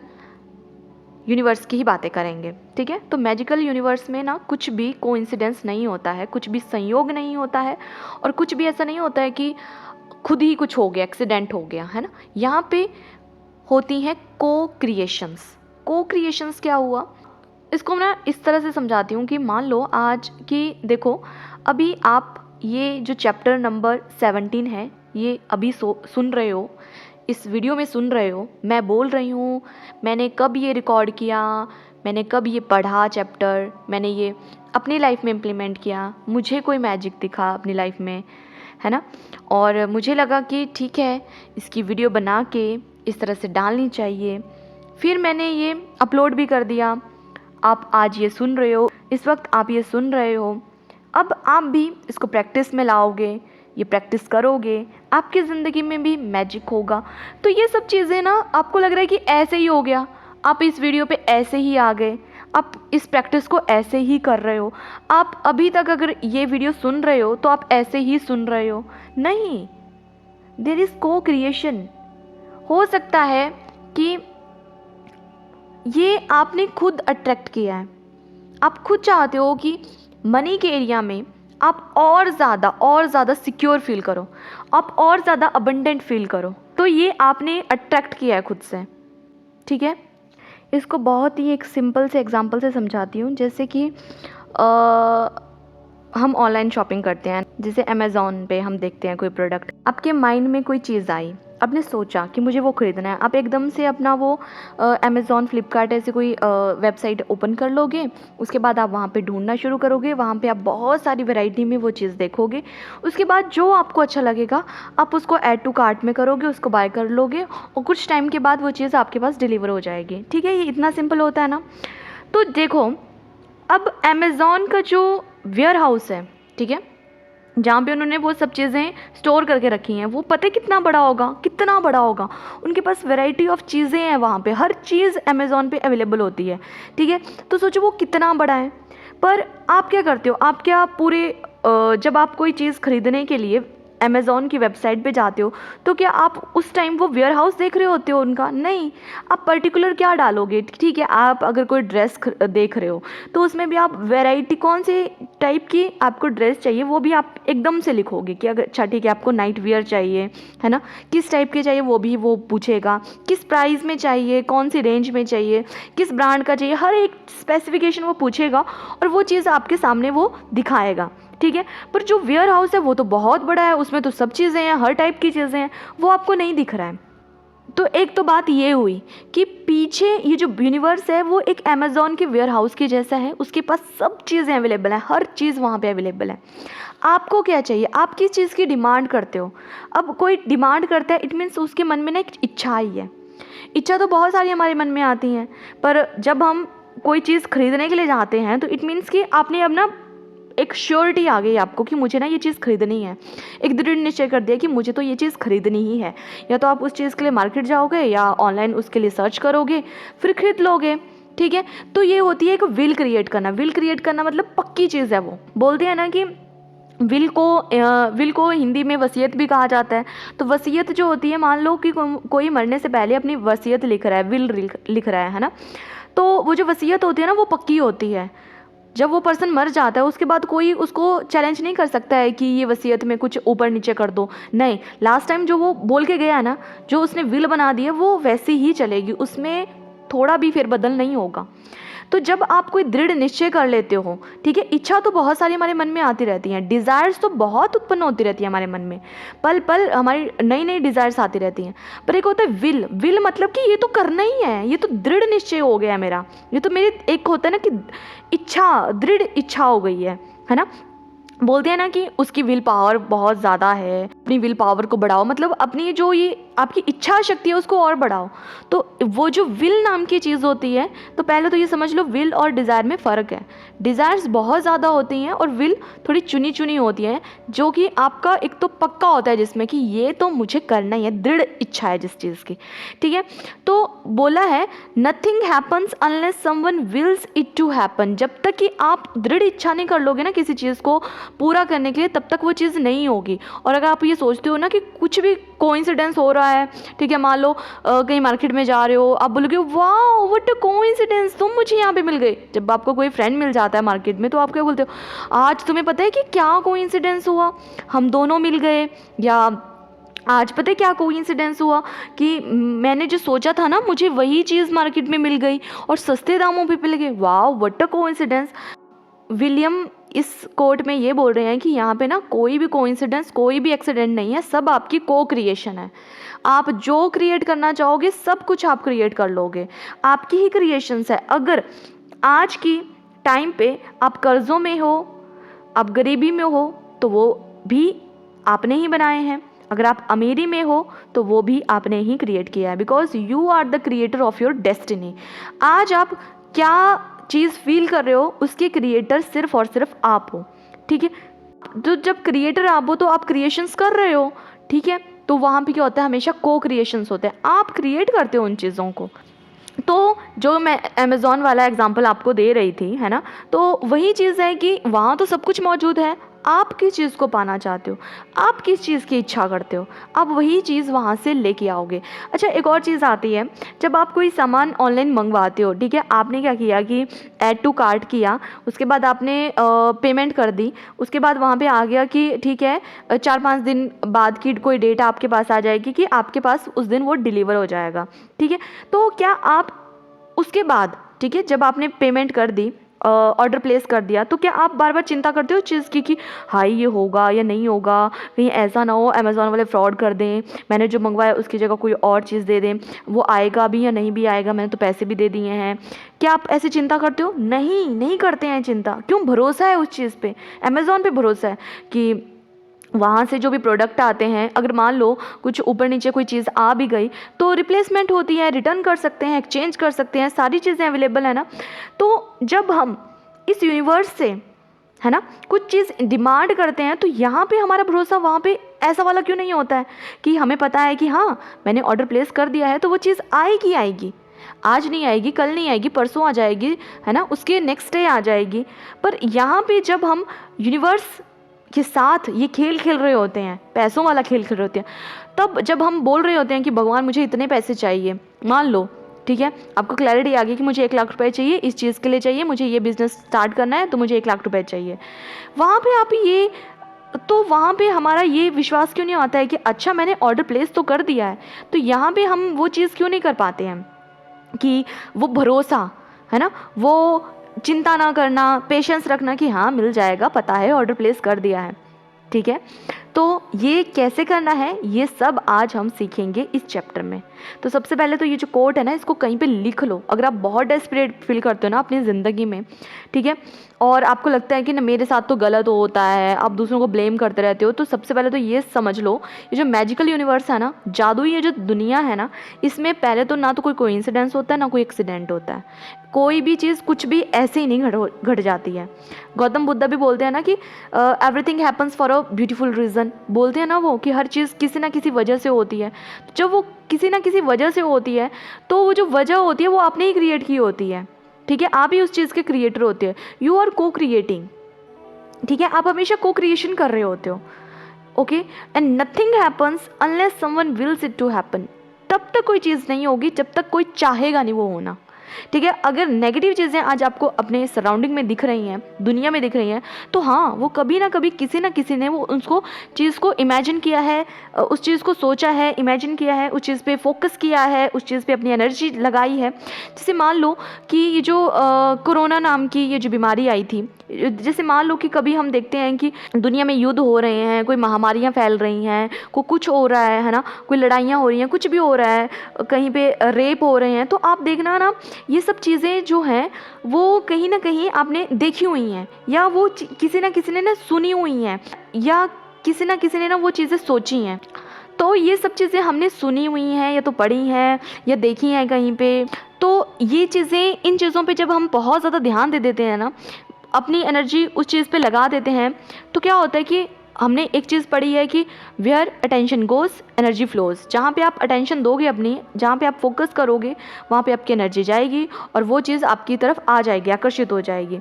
यूनिवर्स की ही बातें करेंगे, ठीक है। तो मैजिकल यूनिवर्स में ना कुछ भी कोइंसिडेंस नहीं होता है, कुछ भी संयोग नहीं होता है, और कुछ भी ऐसा नहीं होता है कि खुद ही कुछ हो गया, एक्सीडेंट हो गया, है ना। यहाँ पे होती हैं को क्रिएशंस। को क्रिएशंस क्या हुआ, इसको मैं इस तरह से समझाती हूँ कि मान लो आज कि देखो, अभी आप ये जो चैप्टर नंबर 17 है, ये अभी सुन रहे हो, इस वीडियो में सुन रहे हो, मैं बोल रही हूँ, मैंने कब ये रिकॉर्ड किया, मैंने कब ये पढ़ा चैप्टर, मैंने ये अपनी लाइफ में इम्प्लीमेंट किया, मुझे कोई मैजिक दिखा अपनी लाइफ में, है ना, और मुझे लगा कि ठीक है, इसकी वीडियो बना के इस तरह से डालनी चाहिए। फिर मैंने ये अपलोड भी कर दिया। आप आज ये सुन रहे हो, इस वक्त आप ये सुन रहे हो। अब आप भी इसको प्रैक्टिस में लाओगे, ये प्रैक्टिस करोगे, आपकी ज़िंदगी में भी मैजिक होगा। तो ये सब चीज़ें ना, आपको लग रहा है कि ऐसे ही हो गया, आप इस वीडियो पे ऐसे ही आ गए, आप इस प्रैक्टिस को ऐसे ही कर रहे हो, आप अभी तक अगर ये वीडियो सुन रहे हो तो आप ऐसे ही सुन रहे हो। नहीं, देयर इज़ को क्रिएशन। हो सकता है कि ये आपने खुद अट्रैक्ट किया है, आप खुद चाहते हो कि मनी के एरिया में आप और ज़्यादा सिक्योर फील करो, आप और ज़्यादा अबंडेंट फील करो, तो ये आपने अट्रैक्ट किया है खुद से, ठीक है। इसको बहुत ही एक सिंपल से एग्जांपल से समझाती हूँ। जैसे कि हम ऑनलाइन शॉपिंग करते हैं, जैसे अमेज़ॉन पे हम देखते हैं कोई प्रोडक्ट, आपके माइंड में कोई चीज़ आई, आपने सोचा कि मुझे वो ख़रीदना है, आप एकदम से अपना वो अमेज़ॉन, फ्लिपकार्ट ऐसे कोई वेबसाइट ओपन कर लोगे। उसके बाद आप वहाँ पे ढूंढना शुरू करोगे, वहाँ पे आप बहुत सारी वैरायटी में वो चीज़ देखोगे। उसके बाद जो आपको अच्छा लगेगा आप उसको ऐड टू कार्ट में करोगे, उसको बाय कर लोगे, और कुछ टाइम के बाद वो चीज़ आपके पास डिलीवर हो जाएगी, ठीक है। ये इतना सिंपल होता है ना। तो देखो, अब अमेज़ॉन का जो वेयर हाउस है, ठीक है, जहाँ पे उन्होंने वो सब चीज़ें स्टोर करके रखी हैं, वो पता है कितना बड़ा होगा, कितना बड़ा होगा। उनके पास वैरायटी ऑफ चीज़ें हैं वहाँ पे, हर चीज़ अमेज़ॉन पे अवेलेबल होती है, ठीक है। तो सोचो वो कितना बड़ा है। पर आप क्या करते हो, आप क्या पूरे जब आप कोई चीज़ खरीदने के लिए अमेज़ॉन की वेबसाइट पे जाते हो, तो क्या आप उस टाइम वो वेयर हाउस देख रहे होते हो उनका? नहीं, आप पर्टिकुलर क्या डालोगे, ठीक है। आप अगर कोई ड्रेस देख रहे हो तो उसमें भी आप वैरायटी कौन से टाइप की आपको ड्रेस चाहिए वो भी आप एकदम से लिखोगे कि अगर अच्छा ठीक है आपको नाइट वियर चाहिए, है ना, किस टाइप के चाहिए वो भी वो पूछेगा, किस प्राइस में चाहिए, कौन सी रेंज में चाहिए, किस ब्रांड का चाहिए, हर एक स्पेसिफिकेशन वो पूछेगा और वो चीज़ आपके सामने वो दिखाएगा, ठीक है। पर जो वेयर हाउस है वो तो बहुत बड़ा है, उसमें तो सब चीज़ें हैं, हर टाइप की चीज़ें हैं, वो आपको नहीं दिख रहा है। तो एक तो बात ये हुई कि पीछे ये जो यूनिवर्स है वो एक अमेज़ॉन के वेयर हाउस के जैसा है, उसके पास सब चीज़ें अवेलेबल हैं, हर चीज़ वहाँ पे अवेलेबल है। आपको क्या चाहिए, आप किस चीज़ की डिमांड करते हो। अब कोई डिमांड करता है, इट मीन्स उसके मन में ना एक इच्छा ही है। इच्छा तो बहुत सारी हमारे मन में आती हैं, पर जब हम कोई चीज़ खरीदने के लिए जाते हैं तो इट मीन्स कि आपने अब ना एक श्योरिटी आ गई आपको कि मुझे ना ये चीज़ खरीदनी है, एक दृढ़ निश्चय कर दिया कि मुझे तो ये चीज़ खरीदनी ही है। या तो आप उस चीज़ के लिए मार्केट जाओगे या ऑनलाइन उसके लिए सर्च करोगे, फिर खरीद लोगे, ठीक है। तो ये होती है एक विल क्रिएट करना। विल क्रिएट करना मतलब पक्की चीज़ है। वो बोलते हैं ना कि विल को हिंदी में वसीयत भी कहा जाता है। तो वसीयत जो होती है, मान लो कि कोई मरने से पहले अपनी वसीयत लिख रहा है, विल लिख रहा है ना, तो वो जो वसीयत होती है ना वो पक्की होती है। जब वो पर्सन मर जाता है उसके बाद कोई उसको चैलेंज नहीं कर सकता है कि ये वसीयत में कुछ ऊपर नीचे कर दो, नहीं। लास्ट टाइम जो वो बोल के गया है ना, जो उसने विल बना दी है वो वैसी ही चलेगी, उसमें थोड़ा भी फेरबदल नहीं होगा। तो जब आप कोई दृढ़ निश्चय कर लेते हो, ठीक है, इच्छा तो बहुत सारी हमारे मन में आती रहती हैं, डिज़ायर्स तो बहुत उत्पन्न होती रहती है हमारे मन में, पल पल हमारी नई नई डिज़ायर्स आती रहती हैं। पर एक होता है विल। विल मतलब कि ये तो करना ही है, ये तो दृढ़ निश्चय हो गया मेरा, ये तो मेरी एक होता है ना कि इच्छा, दृढ़ इच्छा हो गई है ना। बोलते हैं ना कि उसकी विल पावर बहुत ज़्यादा है, अपनी विल पावर को बढ़ाओ, मतलब अपनी जो ये आपकी इच्छा शक्ति है उसको और बढ़ाओ। तो वो जो विल नाम की चीज़ होती है, तो पहले तो ये समझ लो विल और डिज़ायर में फ़र्क है। डिज़ायर्स बहुत ज़्यादा होती हैं और विल थोड़ी चुनी चुनी होती है, जो कि आपका एक तो पक्का होता है जिसमें कि ये तो मुझे करना ही है, दृढ़ इच्छा है जिस चीज़ की, ठीक है। तो बोला है nothing happens unless someone wills it to happen. जब तक कि आप दृढ़ इच्छा नहीं कर लोगे ना किसी चीज़ को पूरा करने के लिए, तब तक वो चीज़ नहीं होगी। और अगर आप ये सोचते हो ना कि कुछ भी कोइंसिडेंस हो रहा है, ठीक है, मान लो कहीं मार्केट में जा रहे हो, आप बोलोगे वाह व्हाट अ कोइंसिडेंस, तुम मुझे यहाँ पे मिल गए। जब आपको कोई फ्रेंड मिल जाता है मार्केट में तो आप क्या बोलते हो, आज तुम्हें पता है कि क्या कोइंसिडेंस हुआ, हम दोनों मिल गए। या आज पता है क्या कोइंसिडेंस हुआ कि मैंने जो सोचा था ना मुझे वही चीज़ मार्केट में मिल गई और सस्ते दामों पे मिल गई, वाह व्हाट अ कोइंसिडेंस। विलियम इस कोट में ये बोल रहे हैं कि यहाँ पे ना कोई भी कोइंसिडेंस, कोई भी एक्सीडेंट नहीं है, सब आपकी को क्रिएशन है। आप जो क्रिएट करना चाहोगे सब कुछ आप क्रिएट कर लोगे, आपकी ही क्रिएशंस है। अगर आज की टाइम पे आप कर्ज़ों में हो, आप गरीबी में हो, तो वो भी आपने ही बनाए हैं। अगर आप अमीरी में हो तो वो भी आपने ही क्रिएट किया है, because you are the creator of your destiny. आज आप क्या चीज़ फील कर रहे हो उसके क्रिएटर सिर्फ और सिर्फ आप हो, ठीक है। तो जब क्रिएटर आप हो तो आप क्रिएशंस कर रहे हो, ठीक है। तो वहाँ पे क्या होता है, हमेशा को क्रिएशंस होते हैं, आप क्रिएट करते हो उन चीज़ों को। तो जो मैं अमेज़ॉन वाला एग्जांपल आपको दे रही थी, है ना, तो वही चीज़ है कि वहाँ तो सब कुछ मौजूद है, आप किस चीज़ को पाना चाहते हो, आप किस चीज़ की इच्छा करते हो, आप वही चीज़ वहाँ से लेके आओगे। अच्छा, एक और चीज़ आती है, जब आप कोई सामान ऑनलाइन मंगवाते हो, ठीक है, आपने क्या किया कि ऐड टू कार्ट किया, उसके बाद आपने पेमेंट कर दी, उसके बाद वहाँ पे आ गया कि ठीक है 4-5 दिन बाद की कोई डेट आपके पास आ जाएगी कि आपके पास उस दिन वो डिलीवर हो जाएगा, ठीक है। तो क्या आप उसके बाद, ठीक है, जब आपने पेमेंट कर दी, ऑर्डर प्लेस कर दिया, तो क्या आप बार बार चिंता करते हो चीज़ की कि हाई ये होगा या नहीं होगा, कहीं ऐसा ना हो अमेज़ॉन वाले फ्रॉड कर दें, मैंने जो मंगवाया उसकी जगह कोई और चीज़ दे दें, वो आएगा भी या नहीं भी आएगा, मैंने तो पैसे भी दे दिए हैं। क्या आप ऐसे चिंता करते हो? नहीं, नहीं करते हैं चिंता। क्यों? भरोसा है उस चीज़ पे, अमेज़ॉन पे भरोसा है कि वहाँ से जो भी प्रोडक्ट आते हैं, अगर मान लो कुछ ऊपर नीचे कोई चीज़ आ भी गई तो रिप्लेसमेंट होती है, रिटर्न कर सकते हैं, एक्सचेंज कर सकते हैं, सारी चीज़ें अवेलेबल है ना। तो जब हम इस यूनिवर्स से, है ना, कुछ चीज़ डिमांड करते हैं तो यहाँ पे हमारा भरोसा वहाँ पे ऐसा वाला क्यों नहीं होता है कि हमें पता है कि हाँ मैंने ऑर्डर प्लेस कर दिया है तो वो चीज़ आएगी आएगी, आज नहीं आएगी, कल नहीं आएगी, परसों आ जाएगी, है ना, उसके नेक्स्ट डे आ जाएगी। पर यहाँ पे जब हम यूनिवर्स के साथ ये खेल खेल रहे होते हैं, पैसों वाला खेल खेल रहे होते हैं, तब जब हम बोल रहे होते हैं कि भगवान मुझे इतने पैसे चाहिए, मान लो ठीक है आपको क्लैरिटी आ गई कि मुझे 1 लाख रुपए चाहिए, इस चीज़ के लिए चाहिए, मुझे ये बिज़नेस स्टार्ट करना है तो मुझे 1 लाख रुपए चाहिए। वहाँ पे आप ये, तो वहाँ पे हमारा ये विश्वास क्यों नहीं आता है कि अच्छा मैंने ऑर्डर प्लेस तो कर दिया है, तो यहाँ पे हम वो चीज़ क्यों नहीं कर पाते हैं कि वो भरोसा, है ना, वो चिंता ना करना, पेशेंस रखना कि हाँ मिल जाएगा, पता है ऑर्डर प्लेस कर दिया है, ठीक है। तो ये कैसे करना है ये सब आज हम सीखेंगे इस चैप्टर में। तो सबसे पहले तो ये जो कोट है ना इसको कहीं पे लिख लो। अगर आप बहुत डेस्परेट फील करते हो ना अपनी ज़िंदगी में, ठीक है, और आपको लगता है कि ना मेरे साथ तो गलत होता है, आप दूसरों को ब्लेम करते रहते हो, तो सबसे पहले तो ये समझ लो ये जो मैजिकल यूनिवर्स है ना, जादुई ये जो दुनिया है ना, इसमें पहले तो ना तो कोई कोइंसिडेंस होता है ना कोई एक्सीडेंट होता है, कोई भी चीज़ कुछ भी ऐसे ही नहीं घट जाती है। गौतम बुद्ध भी बोलते हैं ना कि everything happens for a beautiful reason, बोलते हैं ना वो कि हर चीज़ किसी ना किसी वजह से होती है। जब वो किसी ना किसी वजह से होती है तो वो जो वजह होती है वो आपने ही क्रिएट की होती है, ठीक है, आप ही उस चीज़ के क्रिएटर होते हैं, यू आर को क्रिएटिंग, ठीक है, आप हमेशा को क्रिएशन कर रहे होते हो, okay. And nothing happens unless someone wills it to happen, तब तक कोई चीज़ नहीं होगी जब तक कोई चाहेगा नहीं वो होना, ठीक है। अगर नेगेटिव चीज़ें आज आपको अपने सराउंडिंग में दिख रही हैं, दुनिया में दिख रही हैं, तो हाँ वो कभी ना कभी किसी ना किसी ने वो उसको चीज़ को इमेजिन किया है, उस चीज़ को सोचा है, इमेजिन किया है, उस चीज़ पे फोकस किया है, उस चीज़ पे अपनी एनर्जी लगाई है। जैसे मान लो कि ये जो कोरोना नाम की ये जो बीमारी आई थी, जैसे मान लो कि कभी हम देखते हैं कि दुनिया में युद्ध हो रहे हैं, कोई महामारियाँ फैल रही हैं, कुछ हो रहा है ना, कोई लड़ाइयाँ हो रही हैं, कुछ भी हो रहा है, कहीं पे रेप हो रहे हैं, तो आप देखना ना ये सब चीज़ें जो हैं वो कहीं ना कहीं आपने देखी हुई हैं, या वो किसी ना किसी ने ना सुनी हुई हैं, या किसी ना किसी ने ना वो चीज़ें सोची हैं। तो ये सब चीज़ें हमने सुनी हुई हैं या तो पढ़ी हैं या देखी हैं कहीं पे। तो ये चीज़ें, इन चीज़ों पे जब हम बहुत ज़्यादा ध्यान दे देते हैं ना, अपनी एनर्जी उस चीज़ पे लगा देते हैं, तो क्या होता है कि हमने एक चीज़ पढ़ी है कि where attention goes energy flows, जहाँ पे आप अटेंशन दोगे अपनी, जहाँ पे आप फोकस करोगे वहाँ पे आपकी एनर्जी जाएगी और वो चीज़ आपकी तरफ आ जाएगी, आकर्षित हो जाएगी।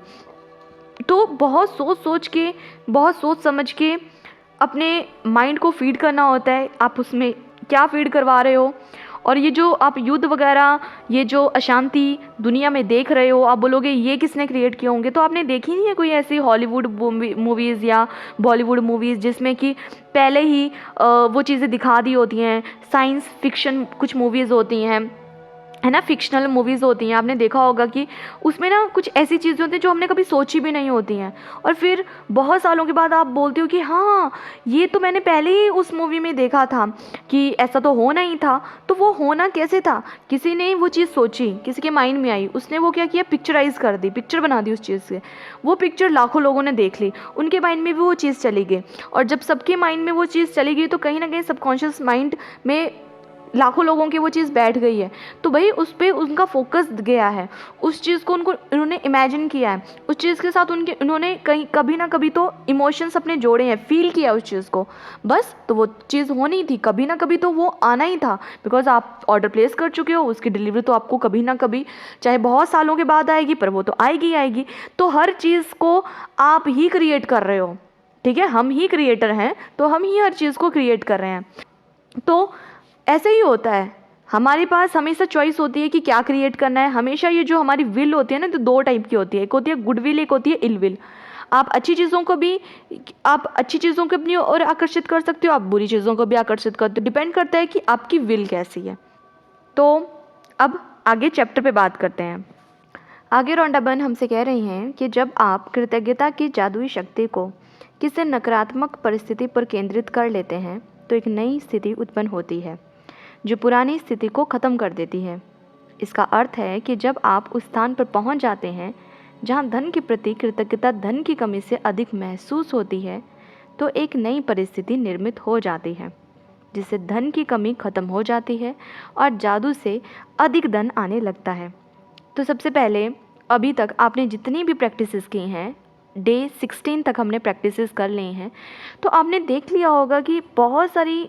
तो बहुत सोच के, बहुत सोच समझ के अपने माइंड को फीड करना होता है, आप उसमें क्या फीड करवा रहे हो। और ये जो आप युद्ध वगैरह, ये जो अशांति दुनिया में देख रहे हो, आप बोलोगे ये किसने क्रिएट किए होंगे, तो आपने देखी नहीं है कोई ऐसी हॉलीवुड मूवीज़ या बॉलीवुड मूवीज़ जिसमें कि पहले ही वो चीज़ें दिखा दी होती हैं। साइंस फिक्शन कुछ मूवीज़ होती हैं, है ना, फिक्शनल मूवीज़ होती हैं, आपने देखा होगा कि उसमें ना कुछ ऐसी चीज़ें होती हैं जो हमने कभी सोची भी नहीं होती हैं, और फिर बहुत सालों के बाद आप बोलते हो कि हाँ ये तो मैंने पहले ही उस मूवी में देखा था कि ऐसा तो होना ही था। तो वो होना कैसे था, किसी ने वो चीज़ सोची, किसी के माइंड में आई, उसने वो क्या किया, पिक्चराइज़ कर दी, पिक्चर बना दी उस चीज़ से, वो पिक्चर लाखों लोगों ने देख ली, उनके माइंड में भी वो चीज़ चली गई, और जब सबके माइंड में वो चीज़ चली गई तो कहीं ना कहीं सबकॉन्शियस माइंड में लाखों लोगों की वो चीज़ बैठ गई है, तो भाई उस पर उनका फोकस गया है, उस चीज़ को उन्होंने इमेजिन किया है, उस चीज़ के साथ उन्होंने कहीं कभी ना कभी तो इमोशंस अपने जोड़े हैं, फील किया उस चीज़ को, बस तो वो चीज़ होनी थी, कभी ना कभी तो वो आना ही था, बिकॉज आप ऑर्डर प्लेस कर चुके हो, उसकी डिलीवरी तो आपको कभी ना कभी, चाहे बहुत सालों के बाद आएगी, पर वो तो आएगी आएगी। तो हर चीज़ को आप ही क्रिएट कर रहे हो, ठीक है, हम ही क्रिएटर हैं, तो हम ही हर चीज़ को क्रिएट कर रहे हैं। तो ऐसे ही होता है, हमारे पास हमेशा चॉइस होती है कि क्या क्रिएट करना है। हमेशा ये जो हमारी विल होती है ना, तो 2 टाइप की होती है, एक होती है गुड विल, एक होती है इल विल। आप अच्छी चीज़ों को अपनी ओर आकर्षित कर सकते हो, आप बुरी चीज़ों को भी आकर्षित करते हो, डिपेंड करता है कि आपकी विल कैसी है। तो अब आगे चैप्टर पे बात करते हैं। आगे रोंडा बर्न हमसे कह रही हैं कि जब आप कृतज्ञता की जादुई शक्ति को किसी नकारात्मक परिस्थिति पर केंद्रित कर लेते हैं तो एक नई स्थिति उत्पन्न होती है जो पुरानी स्थिति को ख़त्म कर देती है। इसका अर्थ है कि जब आप उस स्थान पर पहुंच जाते हैं जहां धन के प्रति कृतज्ञता धन की कमी से अधिक महसूस होती है, तो एक नई परिस्थिति निर्मित हो जाती है जिससे धन की कमी ख़त्म हो जाती है और जादू से अधिक धन आने लगता है। तो सबसे पहले अभी तक आपने जितनी भी प्रैक्टिसेस की हैं, डे 16 तक हमने प्रैक्टिसेस कर लिए हैं, तो आपने देख लिया होगा कि बहुत सारी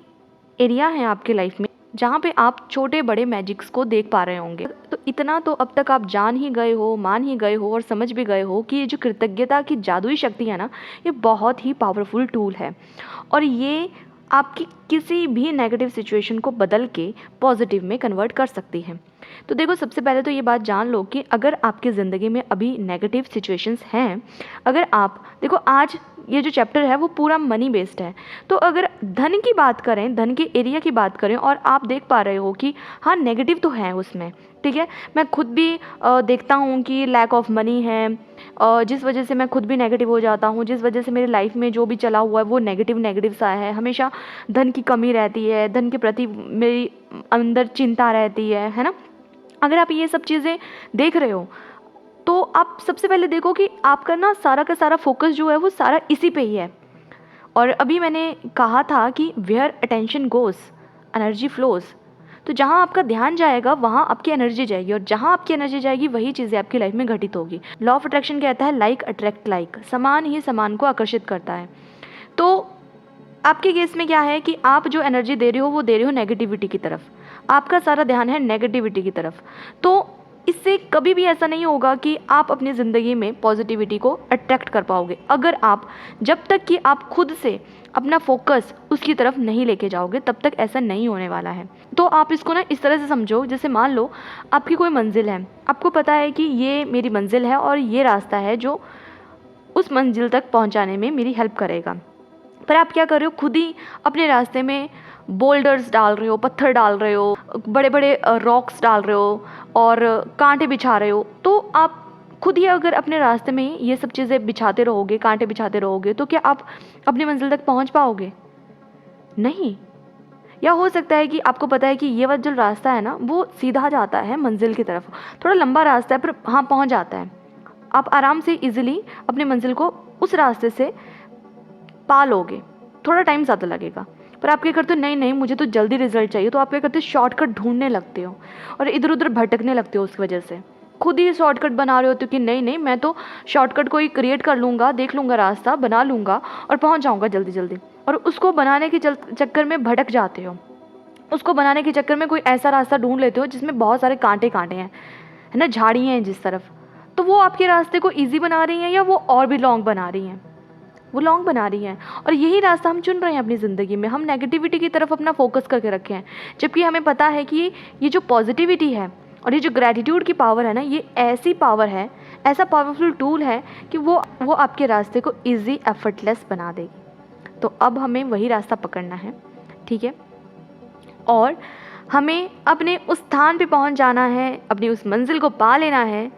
एरिया हैं आपके लाइफ में जहाँ पे आप छोटे बड़े मैजिक्स को देख पा रहे होंगे। तो इतना तो अब तक आप जान ही गए हो, मान ही गए हो और समझ भी गए हो कि ये जो कृतज्ञता की जादुई शक्ति है ना, ये बहुत ही पावरफुल टूल है और ये आपकी किसी भी नेगेटिव सिचुएशन को बदल के पॉजिटिव में कन्वर्ट कर सकती है। तो देखो, सबसे पहले तो ये बात जान लो कि अगर आपकी ज़िंदगी में अभी नेगेटिव सिचुएशंस हैं, अगर आप देखो, आज ये जो चैप्टर है वो पूरा मनी बेस्ड है, तो अगर धन की बात करें, धन के एरिया की बात करें और आप देख पा रहे हो कि हाँ नेगेटिव तो है उसमें, ठीक है। मैं खुद भी देखता हूँ कि लैक ऑफ मनी है, जिस वजह से मैं खुद भी नेगेटिव हो जाता हूँ, जिस वजह से मेरी लाइफ में जो भी चला हुआ है वो नेगेटिव सा है, हमेशा धन की कमी रहती है, धन के प्रति मेरी अंदर चिंता रहती है ना। अगर आप ये सब चीज़ें देख रहे हो तो आप सबसे पहले देखो कि आपका ना सारा का सारा फोकस जो है वो सारा इसी पे ही है। और अभी मैंने कहा था कि where attention goes energy flows, तो जहाँ आपका ध्यान जाएगा वहाँ आपकी एनर्जी जाएगी और जहाँ आपकी एनर्जी जाएगी वही चीज़ें आपकी लाइफ में घटित होगी। लॉ ऑफ अट्रैक्शन कहता है लाइक अट्रैक्ट लाइक, समान ही समान को आकर्षित करता है। तो आपके केस में क्या है कि आप जो एनर्जी दे रहे हो वो दे रहे हो नेगेटिविटी की तरफ, आपका सारा ध्यान है नेगेटिविटी की तरफ। तो इससे कभी भी ऐसा नहीं होगा कि आप अपनी ज़िंदगी में पॉजिटिविटी को अट्रैक्ट कर पाओगे, अगर आप जब तक कि आप खुद से अपना फोकस उसकी तरफ नहीं लेके जाओगे तब तक ऐसा नहीं होने वाला है। तो आप इसको ना इस तरह से समझो, जैसे मान लो आपकी कोई मंजिल है, आपको पता है कि ये मेरी मंजिल है और ये रास्ता है जो उस मंजिल तक पहुंचाने में मेरी हेल्प करेगा, पर आप क्या कर रहे हो, खुद ही अपने रास्ते में बोल्डर्स डाल रहे हो, पत्थर डाल रहे हो, बड़े बड़े रॉक्स डाल रहे हो और कांटे बिछा रहे हो। तो आप खुद ही अगर अपने रास्ते में ये सब चीज़ें बिछाते रहोगे, कांटे बिछाते रहोगे, तो क्या आप अपनी मंजिल तक पहुंच पाओगे? नहीं। या हो सकता है कि आपको पता है कि ये वाला जो रास्ता है ना वो सीधा जाता है मंजिल की तरफ, थोड़ा लंबा रास्ता है पर हाँ पहुँच जाता है, आप आराम से ईजिली अपनी मंजिल को उस रास्ते से पा लोगे, थोड़ा टाइम ज़्यादा लगेगा। पर आप क्या करते हो, नहीं नहीं मुझे तो जल्दी रिजल्ट चाहिए, तो आप क्या करते हो, शॉर्टकट ढूंढने लगते हो और इधर उधर भटकने लगते हो। उस वजह से खुद ही शॉर्टकट बना रहे होते हो कि नहीं नहीं मैं तो शॉर्टकट को ही क्रिएट कर लूँगा, देख लूँगा रास्ता, बना लूँगा और पहुँच जाऊँगा जल्दी जल्दी, और उसको बनाने के चक्कर में भटक जाते हो। उसको बनाने के चक्कर में कोई ऐसा रास्ता ढूंढ लेते हो जिसमें बहुत सारे कांटे कांटे हैं, है ना, झाड़ियाँ हैं जिस तरफ, तो वो आपके रास्ते को ईजी बना रही हैं या वो और भी लॉन्ग बना रही हैं? वो लॉन्ग बना रही हैं। और यही रास्ता हम चुन रहे हैं अपनी ज़िंदगी में, हम नेगेटिविटी की तरफ अपना फोकस करके रखे हैं, जबकि हमें पता है कि ये जो पॉजिटिविटी है और ये जो ग्रैटिट्यूड की पावर है ना, ये ऐसी पावर है, ऐसा पावरफुल टूल है कि वो आपके रास्ते को ईजी एफर्टलेस बना देगी। तो अब हमें वही रास्ता पकड़ना है, ठीक है, और हमें अपने उस स्थान पे पहुंच जाना है, अपनी उस मंजिल को पा लेना है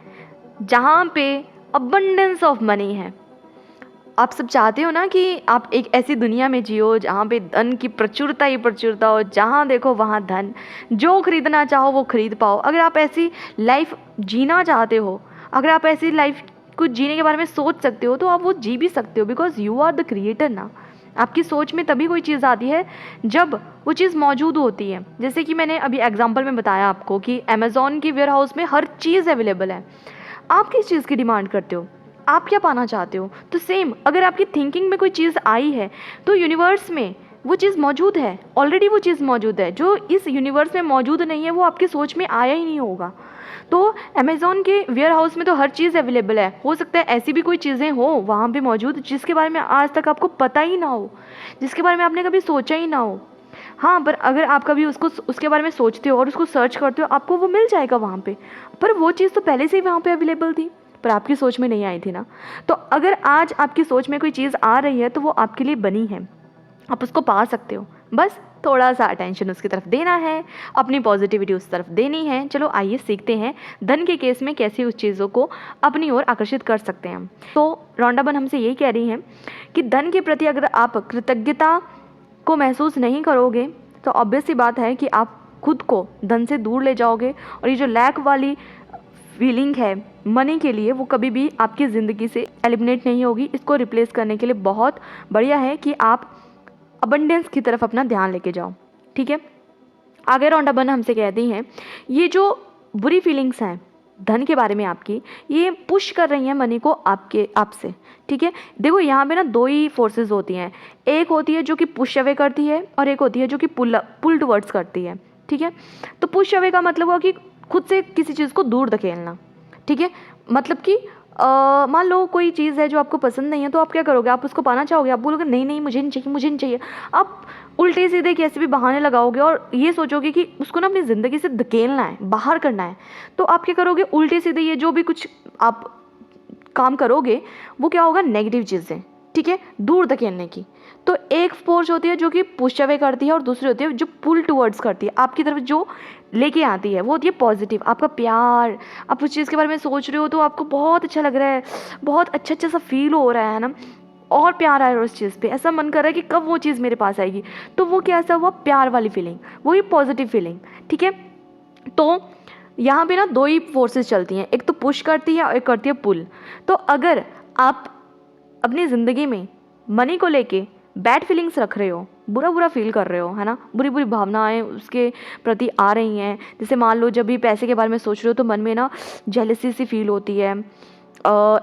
जहाँ पे अबंडेंस ऑफ मनी है। आप सब चाहते हो ना कि आप एक ऐसी दुनिया में जियो जहाँ पे धन की प्रचुरता ही प्रचुरता हो, जहाँ देखो वहाँ धन, जो खरीदना चाहो वो खरीद पाओ। अगर आप ऐसी लाइफ जीना चाहते हो, अगर आप ऐसी लाइफ को जीने के बारे में सोच सकते हो, तो आप वो जी भी सकते हो, because you are the creator ना। आपकी सोच में तभी कोई चीज़ आती है जब वो चीज़ मौजूद होती है। जैसे कि मैंने अभी एग्जाम्पल में बताया आपको कि अमेज़ॉन की वेयर हाउस में हर चीज़ अवेलेबल है। आप किस चीज़ की डिमांड करते हो, आप क्या पाना चाहते हो? तो सेम, अगर आपकी थिंकिंग में कोई चीज़ आई है तो यूनिवर्स में वो चीज़ मौजूद है, ऑलरेडी वो चीज़ मौजूद है। जो इस यूनिवर्स में मौजूद नहीं है वो आपकी सोच में आया ही नहीं होगा। तो अमेज़ॉन के वेयर हाउस में तो हर चीज़ अवेलेबल है। हो सकता है ऐसी भी कोई चीज़ें हो वहाँ पे मौजूद जिसके बारे में आज तक आपको पता ही ना हो, जिसके बारे में आपने कभी सोचा ही ना हो। हाँ, पर अगर आप कभी उसके बारे में सोचते हो और उसको सर्च करते हो, आपको वो मिल जाएगा वहाँ पे। पर वो चीज़ तो पहले से ही वहाँ पे अवेलेबल थी, पर आपकी सोच में नहीं आई थी ना। तो अगर आज आपकी सोच में कोई चीज़ आ रही है तो वो आपके लिए बनी है, आप उसको पा सकते हो। बस थोड़ा सा अटेंशन उसकी तरफ देना है, अपनी पॉजिटिविटी उस तरफ देनी है। चलो आइए सीखते हैं धन के केस में कैसे उस चीज़ों को अपनी ओर आकर्षित कर सकते हैं हम। तो रॉन्डा बर्न हमसे यही कह रही हैं कि धन के प्रति अगर आप कृतज्ञता को महसूस नहीं करोगे तो ऑब्वियस सी बात है कि आप खुद को धन से दूर ले जाओगे, और ये जो लैक वाली फीलिंग है मनी के लिए वो कभी भी आपकी ज़िंदगी से एलिमिनेट नहीं होगी। इसको रिप्लेस करने के लिए बहुत बढ़िया है कि आप अबंडेंस की तरफ अपना ध्यान लेके जाओ, ठीक है। आगे रॉन्डा बर्न हमसे कहती हैं ये जो बुरी फीलिंग्स हैं धन के बारे में आपकी, ये पुश कर रही हैं मनी को आपसे, ठीक है। देखो यहाँ पे ना दो ही फोर्सेस होती हैं, एक होती है जो कि पुश अवे करती है और एक होती है जो कि पुल टुवर्ड्स करती है, ठीक है। तो पुश अवे का मतलब हुआ कि खुद से किसी चीज़ को दूर धकेलना, ठीक है। मतलब कि मान लो कोई चीज़ है जो आपको पसंद नहीं है, तो आप क्या करोगे, आप उसको पाना चाहोगे, आप बोलोगे नहीं नहीं मुझे नहीं चाहिए, मुझे नहीं चाहिए। आप उल्टे सीधे कैसे भी बहाने लगाओगे और ये सोचोगे कि उसको ना अपनी ज़िंदगी से धकेलना है, बाहर करना है। तो आप क्या करोगे, उल्टे सीधे ये जो भी कुछ आप काम करोगे वो क्या होगा, नेगेटिव चीज़ें, ठीक है, दूर धकेलने की। तो एक फोर्स होती है जो कि पुश अवे करती है और दूसरी होती है जो पुल टुवर्ड्स करती है, आपकी तरफ जो लेके आती है, वो होती है पॉजिटिव, आपका प्यार। आप उस चीज़ के बारे में सोच रहे हो तो आपको बहुत अच्छा लग रहा है, बहुत अच्छा अच्छा सा फील हो रहा है ना, और प्यार आ रहा है उस चीज़ पे, ऐसा मन कर रहा है कि कब वो चीज़ मेरे पास आएगी। तो वो कैसा हुआ, प्यार वाली फीलिंग, वही पॉजिटिव फीलिंग, ठीक है। तो यहाँ पे ना दो ही फोर्सेस चलती हैं, एक तो पुश करती है और एक करती है पुल। तो अगर आप अपनी ज़िंदगी में मनी को लेके बैड फीलिंग्स रख रहे हो, बुरा बुरा फील कर रहे हो, है ना, बुरी बुरी भावनाएं उसके प्रति आ रही हैं, जैसे मान लो जब भी पैसे के बारे में सोच रहे हो तो मन में ना जेलसी सी फील होती है,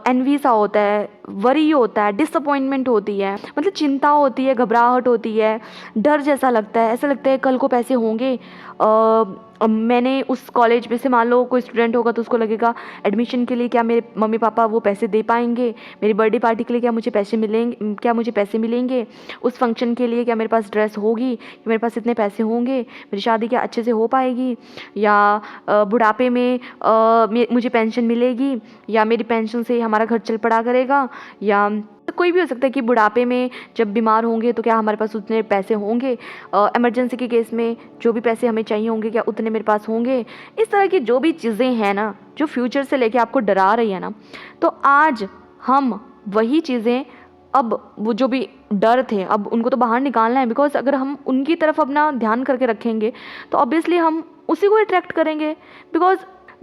एनवी सा होता है, वरी होता है, डिसअपॉइंटमेंट होती है, मतलब चिंता होती है, घबराहट होती है, डर जैसा लगता है, ऐसा लगता है कल को पैसे होंगे। मैंने उस कॉलेज में से मान लो कोई स्टूडेंट होगा तो उसको लगेगा एडमिशन के लिए क्या मेरे मम्मी पापा वो पैसे दे पाएंगे, मेरी बर्थडे पार्टी के लिए क्या मुझे पैसे मिलेंगे, उस फंक्शन के लिए क्या मेरे पास ड्रेस होगी, क्या मेरे पास इतने पैसे होंगे, मेरी शादी क्या अच्छे से हो पाएगी, या बुढ़ापे में मुझे पेंशन मिलेगी, या मेरी पेंशन से हमारा घर चल पड़ा करेगा, या कोई भी हो सकता है कि बुढ़ापे में जब बीमार होंगे तो क्या हमारे पास उतने पैसे होंगे, इमरजेंसी के केस में जो भी पैसे हमें चाहिए होंगे क्या उतने मेरे पास होंगे। इस तरह की जो भी चीज़ें हैं ना जो फ्यूचर से लेके आपको डरा रही है ना, तो आज हम वही चीज़ें, अब वो जो भी डर थे अब उनको तो बाहर निकालना है, बिकॉज अगर हम उनकी तरफ अपना ध्यान करके रखेंगे तो ऑब्वियसली हम उसी को अट्रैक्ट करेंगे। बिकॉज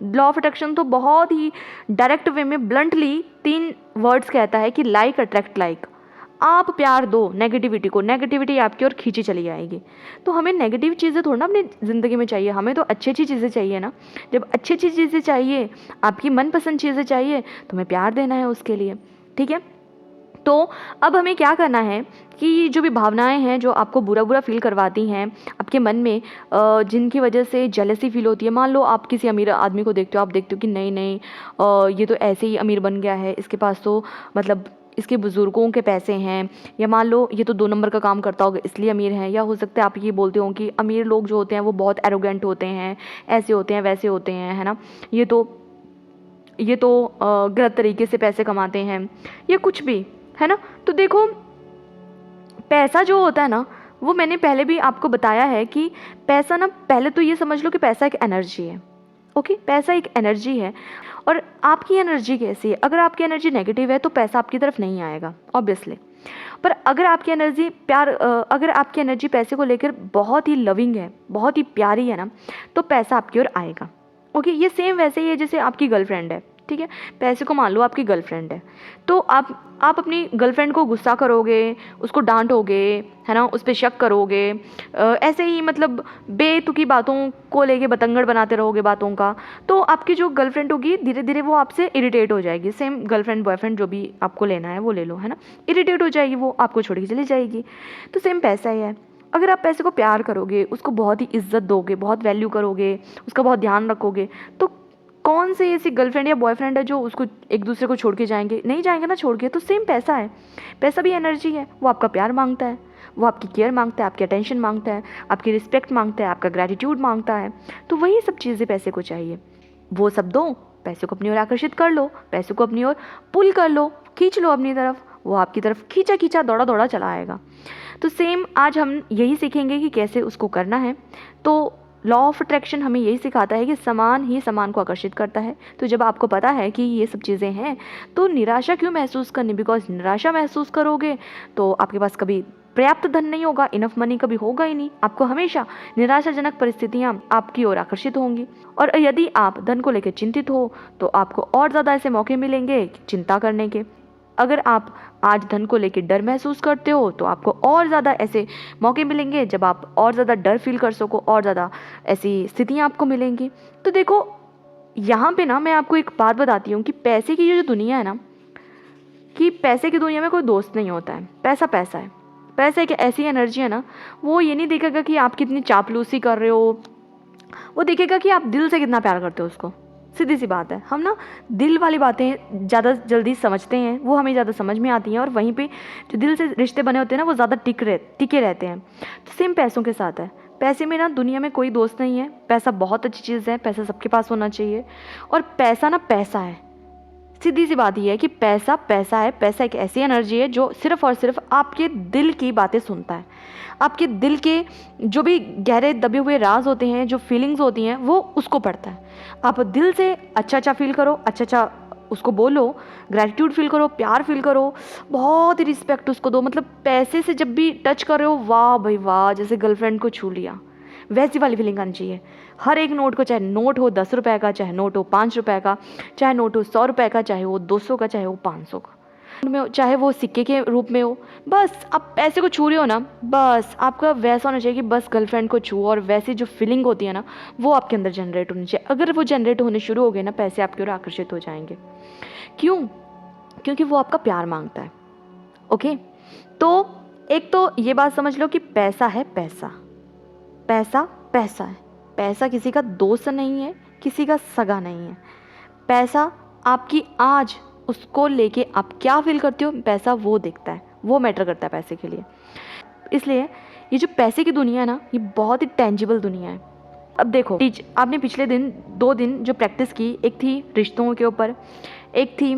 लॉ ऑफ अट्रैक्शन तो बहुत ही डायरेक्ट वे में ब्लंटली 3 वर्ड्स कहता है कि लाइक अट्रैक्ट लाइक। आप प्यार दो नेगेटिविटी को, नेगेटिविटी आपकी ओर खींची चली जाएगी। तो हमें नेगेटिव चीज़ें थोड़ा ना अपनी ज़िंदगी में चाहिए, हमें तो अच्छी अच्छी चीज़ें चाहिए ना। जब अच्छी अच्छी चीज़ें चाहिए, आपकी मनपसंद चीज़ें चाहिए, तो हमें प्यार देना है उसके लिए, ठीक है। तो अब हमें क्या करना है कि जो भी भावनाएं हैं जो आपको बुरा बुरा फील करवाती हैं आपके मन में, जिनकी वजह से जेलसी फील होती है। मान लो आप किसी अमीर आदमी को देखते हो, आप देखते हो कि नहीं नहीं ये तो ऐसे ही अमीर बन गया है, इसके पास तो मतलब इसके बुज़ुर्गों के पैसे हैं, या मान लो ये तो 2 नंबर का काम करता होगा इसलिए अमीर है, या हो सकता है आप ये बोलते हो कि अमीर लोग जो होते हैं वो बहुत एरोगेंट होते हैं, ऐसे होते हैं वैसे होते हैं, है ना, ये तो गलत तरीके से पैसे कमाते हैं, या कुछ भी, है ना। तो देखो पैसा जो होता है ना, वो मैंने पहले भी आपको बताया है कि पैसा ना, पहले तो ये समझ लो कि पैसा एक एनर्जी है, ओके। पैसा एक एनर्जी है और आपकी एनर्जी कैसी है, अगर आपकी एनर्जी नेगेटिव है तो पैसा आपकी तरफ नहीं आएगा ऑब्वियसली। पर अगर आपकी एनर्जी अगर आपकी एनर्जी पैसे को लेकर बहुत ही लविंग है, बहुत ही प्यारी है ना, तो पैसा आपकी ओर आएगा, ओके। ये सेम वैसे ही है जैसे आपकी गर्लफ्रेंड है, ठीक है। पैसे को मान लो आपकी गर्लफ्रेंड है, तो आप अपनी गर्लफ्रेंड को गुस्सा करोगे, उसको डांटोगे, है ना, उस पर शक करोगे, ऐसे ही मतलब बेतुकी बातों को लेके बतंगड़ बनाते रहोगे बातों का, तो आपकी जो गर्लफ्रेंड होगी धीरे धीरे वो आपसे इरिटेट हो जाएगी। सेम गर्लफ्रेंड बॉयफ्रेंड जो भी आपको लेना है वो ले लो, है ना, इरिटेट हो जाएगी, वो आपको छोड़ के चली जाएगी। तो सेम पैसा ही है, अगर आप पैसे को प्यार करोगे, उसको बहुत ही इज्जत दोगे, बहुत वैल्यू करोगे, उसका बहुत ध्यान रखोगे, तो कौन से ऐसी गर्लफ्रेंड या बॉयफ्रेंड है जो उसको एक दूसरे को छोड़ के जाएंगे, नहीं जाएंगे ना छोड़ के। तो सेम पैसा है, पैसा भी एनर्जी है, वो आपका प्यार मांगता है, वो आपकी केयर मांगता है, आपकी अटेंशन मांगता है, आपकी रिस्पेक्ट मांगता है, आपका ग्रैटिट्यूड मांगता है। तो वही सब चीज़ें पैसे को चाहिए, वो सब दो, पैसे को अपनी ओर आकर्षित कर लो, पैसे को अपनी ओर पुल कर लो, खींच लो अपनी तरफ, वो आपकी तरफ खींचा खींचा दौड़ा दौड़ा चला आएगा। तो सेम आज हम यही सीखेंगे कि कैसे उसको करना है। तो लॉ ऑफ अट्रैक्शन हमें यही सिखाता है कि समान ही समान को आकर्षित करता है। तो जब आपको पता है कि ये सब चीज़ें हैं तो निराशा क्यों महसूस करनी, बिकॉज निराशा महसूस करोगे तो आपके पास कभी पर्याप्त धन नहीं होगा, इनफ मनी कभी होगा ही नहीं, आपको हमेशा निराशाजनक परिस्थितियां आपकी ओर आकर्षित होंगी। और यदि आप धन को लेकर चिंतित हो तो आपको और ज़्यादा ऐसे मौके मिलेंगे चिंता करने के। अगर आप आज धन को लेकर डर महसूस करते हो तो आपको और ज़्यादा ऐसे मौके मिलेंगे जब आप और ज़्यादा डर फील कर सको, और ज़्यादा ऐसी स्थितियाँ आपको मिलेंगी। तो देखो यहाँ पे ना मैं आपको एक बात बताती हूँ कि पैसे की ये जो दुनिया है ना, कि पैसे की दुनिया में कोई दोस्त नहीं होता है। पैसा पैसा है। पैसा एक ऐसी एनर्जी है ना, वो ये नहीं देखेगा कि आप कितनी चापलूसी कर रहे हो, वो देखेगा कि आप दिल से कितना प्यार करते हो उसको। सीधी सी बात है, हम ना दिल वाली बातें ज़्यादा जल्दी समझते हैं, वो हमें ज़्यादा समझ में आती हैं, और वहीं पे जो दिल से रिश्ते बने होते हैं ना, वो ज़्यादा टिके रहते हैं। तो सेम पैसों के साथ है। पैसे में ना दुनिया में कोई दोस्त नहीं है। पैसा बहुत अच्छी चीज़ है, पैसा सबके पास होना चाहिए। और पैसा ना पैसा है। सीधी सी बात यह है कि पैसा पैसा है। पैसा एक ऐसी एनर्जी है जो सिर्फ और सिर्फ आपके दिल की बातें सुनता है। आपके दिल के जो भी गहरे दबे हुए राज होते हैं, जो फीलिंग्स होती हैं, वो उसको पढ़ता है। आप दिल से अच्छा अच्छा फील करो, अच्छा अच्छा उसको बोलो, ग्रैटिट्यूड फील करो, प्यार फील करो, बहुत ही रिस्पेक्ट उसको दो। मतलब पैसे से जब भी टच कर रहे हो, वाह भाई वाह, जैसे गर्लफ्रेंड को छू लिया, वैसी वाली फीलिंग आनी चाहिए। हर एक नोट को, चाहे नोट हो 10 रुपए का, चाहे नोट हो 5 रुपए का, चाहे नोट हो 100 रुपए का, चाहे वो 200 का, चाहे वो 500 का में हो, चाहे वो सिक्के के रूप में हो, बस आप पैसे को छू रहे हो ना, बस आपका वैसा होना चाहिए कि बस गर्लफ्रेंड को छू, और वैसी जो फीलिंग होती है ना, वो आपके अंदर जनरेट होनी चाहिए। अगर वो जनरेट होने शुरू हो गए ना, पैसे आपकी ओर आकर्षित हो जाएंगे। क्यों? क्योंकि वो आपका प्यार मांगता है। ओके, तो एक तो ये बात समझ लो कि पैसा है पैसा, पैसा पैसा है। पैसा किसी का दोस्त नहीं है, किसी का सगा नहीं है। पैसा आपकी आज उसको लेके आप क्या फील करते हो, पैसा वो देखता है, वो मैटर करता है पैसे के लिए। इसलिए ये जो पैसे की दुनिया है ना, ये बहुत ही टेंजिबल दुनिया है। अब देखो, आपने पिछले 2 दिन जो प्रैक्टिस की, एक थी रिश्तों के ऊपर, एक थी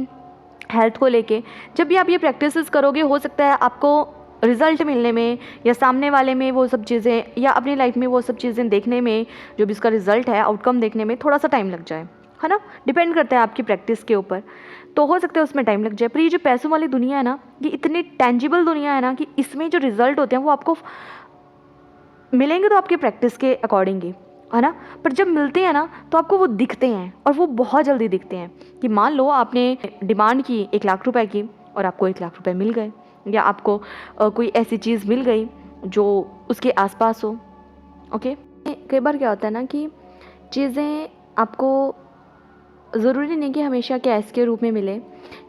हेल्थ को लेके। जब भी आप ये प्रैक्टिसेस करोगे, हो सकता है आपको रिज़ल्ट मिलने में, या सामने वाले में वो सब चीज़ें, या अपनी लाइफ में वो सब चीज़ें देखने में, जो भी इसका रिज़ल्ट है, आउटकम देखने में थोड़ा सा टाइम लग जाए, है ना। डिपेंड करता है आपकी प्रैक्टिस के ऊपर, तो हो सकता है उसमें टाइम लग जाए। पर ये जो पैसों वाली दुनिया है ना, ये इतनी टेंजिबल दुनिया है ना, कि इसमें जो रिज़ल्ट होते हैं वो आपको मिलेंगे तो आपकी प्रैक्टिस के अकॉर्डिंग ही, है ना। पर जब मिलते हैं ना, तो आपको वो दिखते हैं, और वो बहुत जल्दी दिखते हैं। कि मान लो आपने डिमांड की 1 लाख रुपए की, और आपको 1 लाख रुपए मिल गए, या आपको कोई ऐसी चीज़ मिल गई जो उसके आसपास हो। ओके, कई बार क्या होता है ना कि चीज़ें आपको ज़रूरी नहीं कि हमेशा कैश के रूप में मिले,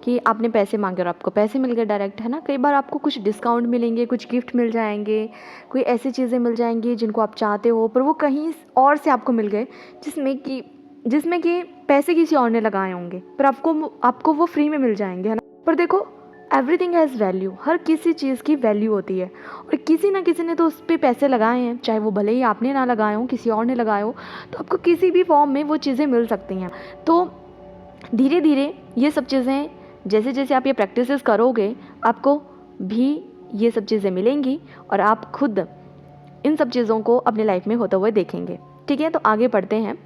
कि आपने पैसे मांगे और आपको पैसे मिल गए डायरेक्ट, है ना। कई बार आपको कुछ डिस्काउंट मिलेंगे, कुछ गिफ्ट मिल जाएंगे, कोई ऐसी चीज़ें मिल जाएंगी जिनको आप चाहते हो, पर वो कहीं और से आपको मिल गए, जिसमें कि पैसे किसी और ने लगाए होंगे, पर आपको वो फ्री में मिल जाएंगे, है ना। पर देखो, एवरीथिंग हैज़ वैल्यू। हर किसी चीज़ की वैल्यू होती है, और किसी ना किसी ने तो उस पर पैसे लगाए हैं, चाहे वो भले ही आपने ना लगाए हो, किसी और ने लगाए हो, तो आपको किसी भी फॉर्म में वो चीज़ें मिल सकती हैं। तो धीरे धीरे ये सब चीज़ें, जैसे जैसे आप ये प्रैक्टिसेस करोगे, आपको भी ये सब चीज़ें मिलेंगी, और आप खुद इन सब चीज़ों को अपनी लाइफ में होते हुए देखेंगे। ठीक है, तो आगे बढ़ते हैं।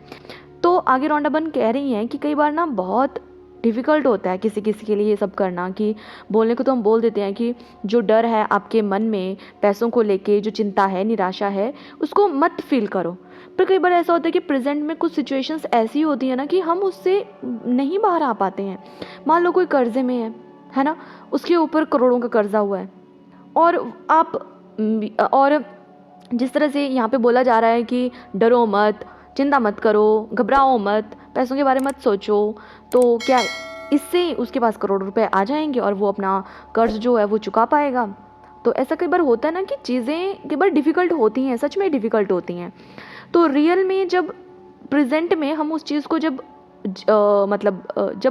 तो आगे रौंडा बन कह रही हैं कि कई बार ना बहुत डिफ़िकल्ट होता है किसी किसी के लिए ये सब करना, कि बोलने को तो हम बोल देते हैं कि जो डर है आपके मन में पैसों को लेके, जो चिंता है, निराशा है, उसको मत फील करो। पर कई बार ऐसा होता है कि प्रेजेंट में कुछ सिचुएशंस ऐसी होती है ना, कि हम उससे नहीं बाहर आ पाते हैं। मान लो कोई कर्जे में है ना, उसके ऊपर करोड़ों का कर्जा हुआ है, और जिस तरह से यहाँ पे बोला जा रहा है कि डरो मत, चिंता मत करो, घबराओ मत, पैसों के बारे में मत सोचो, तो क्या इससे उसके पास करोड़ों रुपए आ जाएंगे और वो अपना कर्ज जो है वो चुका पाएगा। तो ऐसा कई बार होता है ना कि चीज़ें कई बार डिफ़िकल्ट होती हैं, सच में डिफ़िकल्ट होती हैं। तो रियल में जब प्रेजेंट में हम उस चीज़ को जब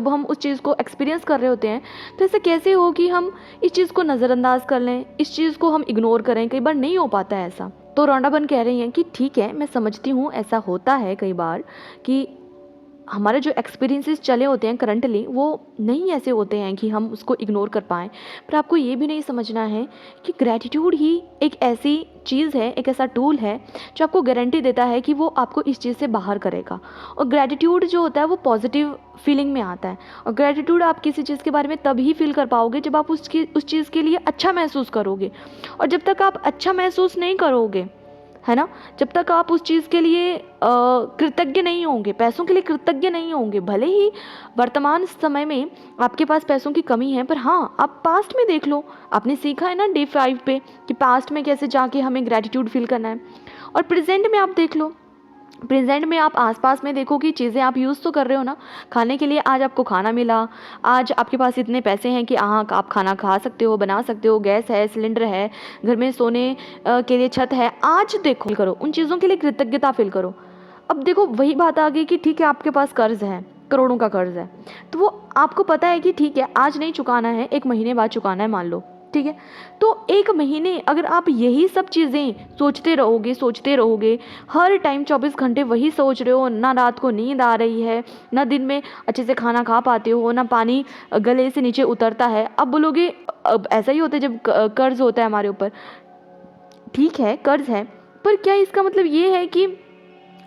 हम उस चीज़ को एक्सपीरियंस कर रहे होते हैं, तो ऐसा कैसे हो कि हम इस चीज़ को नज़रअंदाज कर लें, इस चीज़ को हम इग्नोर करें। कई बार नहीं हो पाता है ऐसा। तो रौंडा बन कह रही हैं कि ठीक है, मैं समझती हूँ, ऐसा होता है कई बार कि हमारे जो एक्सपीरियंसेस चले होते हैं करंटली, वो नहीं ऐसे होते हैं कि हम उसको इग्नोर कर पाएँ। पर आपको ये भी नहीं समझना है कि ग्रैटिट्यूड ही एक ऐसी चीज़ है, एक ऐसा टूल है जो आपको गारंटी देता है कि वो आपको इस चीज़ से बाहर करेगा। और ग्रैटिट्यूड जो होता है वो पॉजिटिव फीलिंग में आता है, और ग्रैटिट्यूड आप किसी चीज़ के बारे में तभी फील कर पाओगे जब आप उस चीज़ के लिए अच्छा महसूस करोगे। और जब तक आप अच्छा महसूस नहीं करोगे, है ना, जब तक आप उस चीज़ के लिए कृतज्ञ नहीं होंगे, पैसों के लिए कृतज्ञ नहीं होंगे, भले ही वर्तमान समय में आपके पास पैसों की कमी है, पर हाँ, आप पास्ट में देख लो। आपने सीखा है ना डे 5 पे कि पास्ट में कैसे जाके हमें ग्रैटिट्यूड फील करना है, और प्रेजेंट में आप देख लो प्रेजेंट में आप आसपास में देखो कि चीज़ें आप यूज़ तो कर रहे हो ना खाने के लिए। आज आपको खाना मिला, आज आपके पास इतने पैसे हैं कि हाँ आप खाना खा सकते हो, बना सकते हो, गैस है, सिलेंडर है, घर में सोने के लिए छत है। आज देखो करो, उन चीज़ों के लिए कृतज्ञता फील करो। अब देखो वही बात आ गई कि ठीक है आपके पास कर्ज है, करोड़ों का कर्ज है, तो वो आपको पता है कि ठीक है आज नहीं चुकाना है, 1 महीने बाद चुकाना है मान लो, ठीक है। तो 1 महीने अगर आप यही सब चीज़ें सोचते रहोगे, हर टाइम 24 घंटे वही सोच रहे हो, ना रात को नींद आ रही है, ना दिन में अच्छे से खाना खा पाते हो, ना पानी गले से नीचे उतरता है। अब बोलोगे अब ऐसा ही होता है जब कर्ज होता है हमारे ऊपर। ठीक है कर्ज है, पर क्या इसका मतलब ये है कि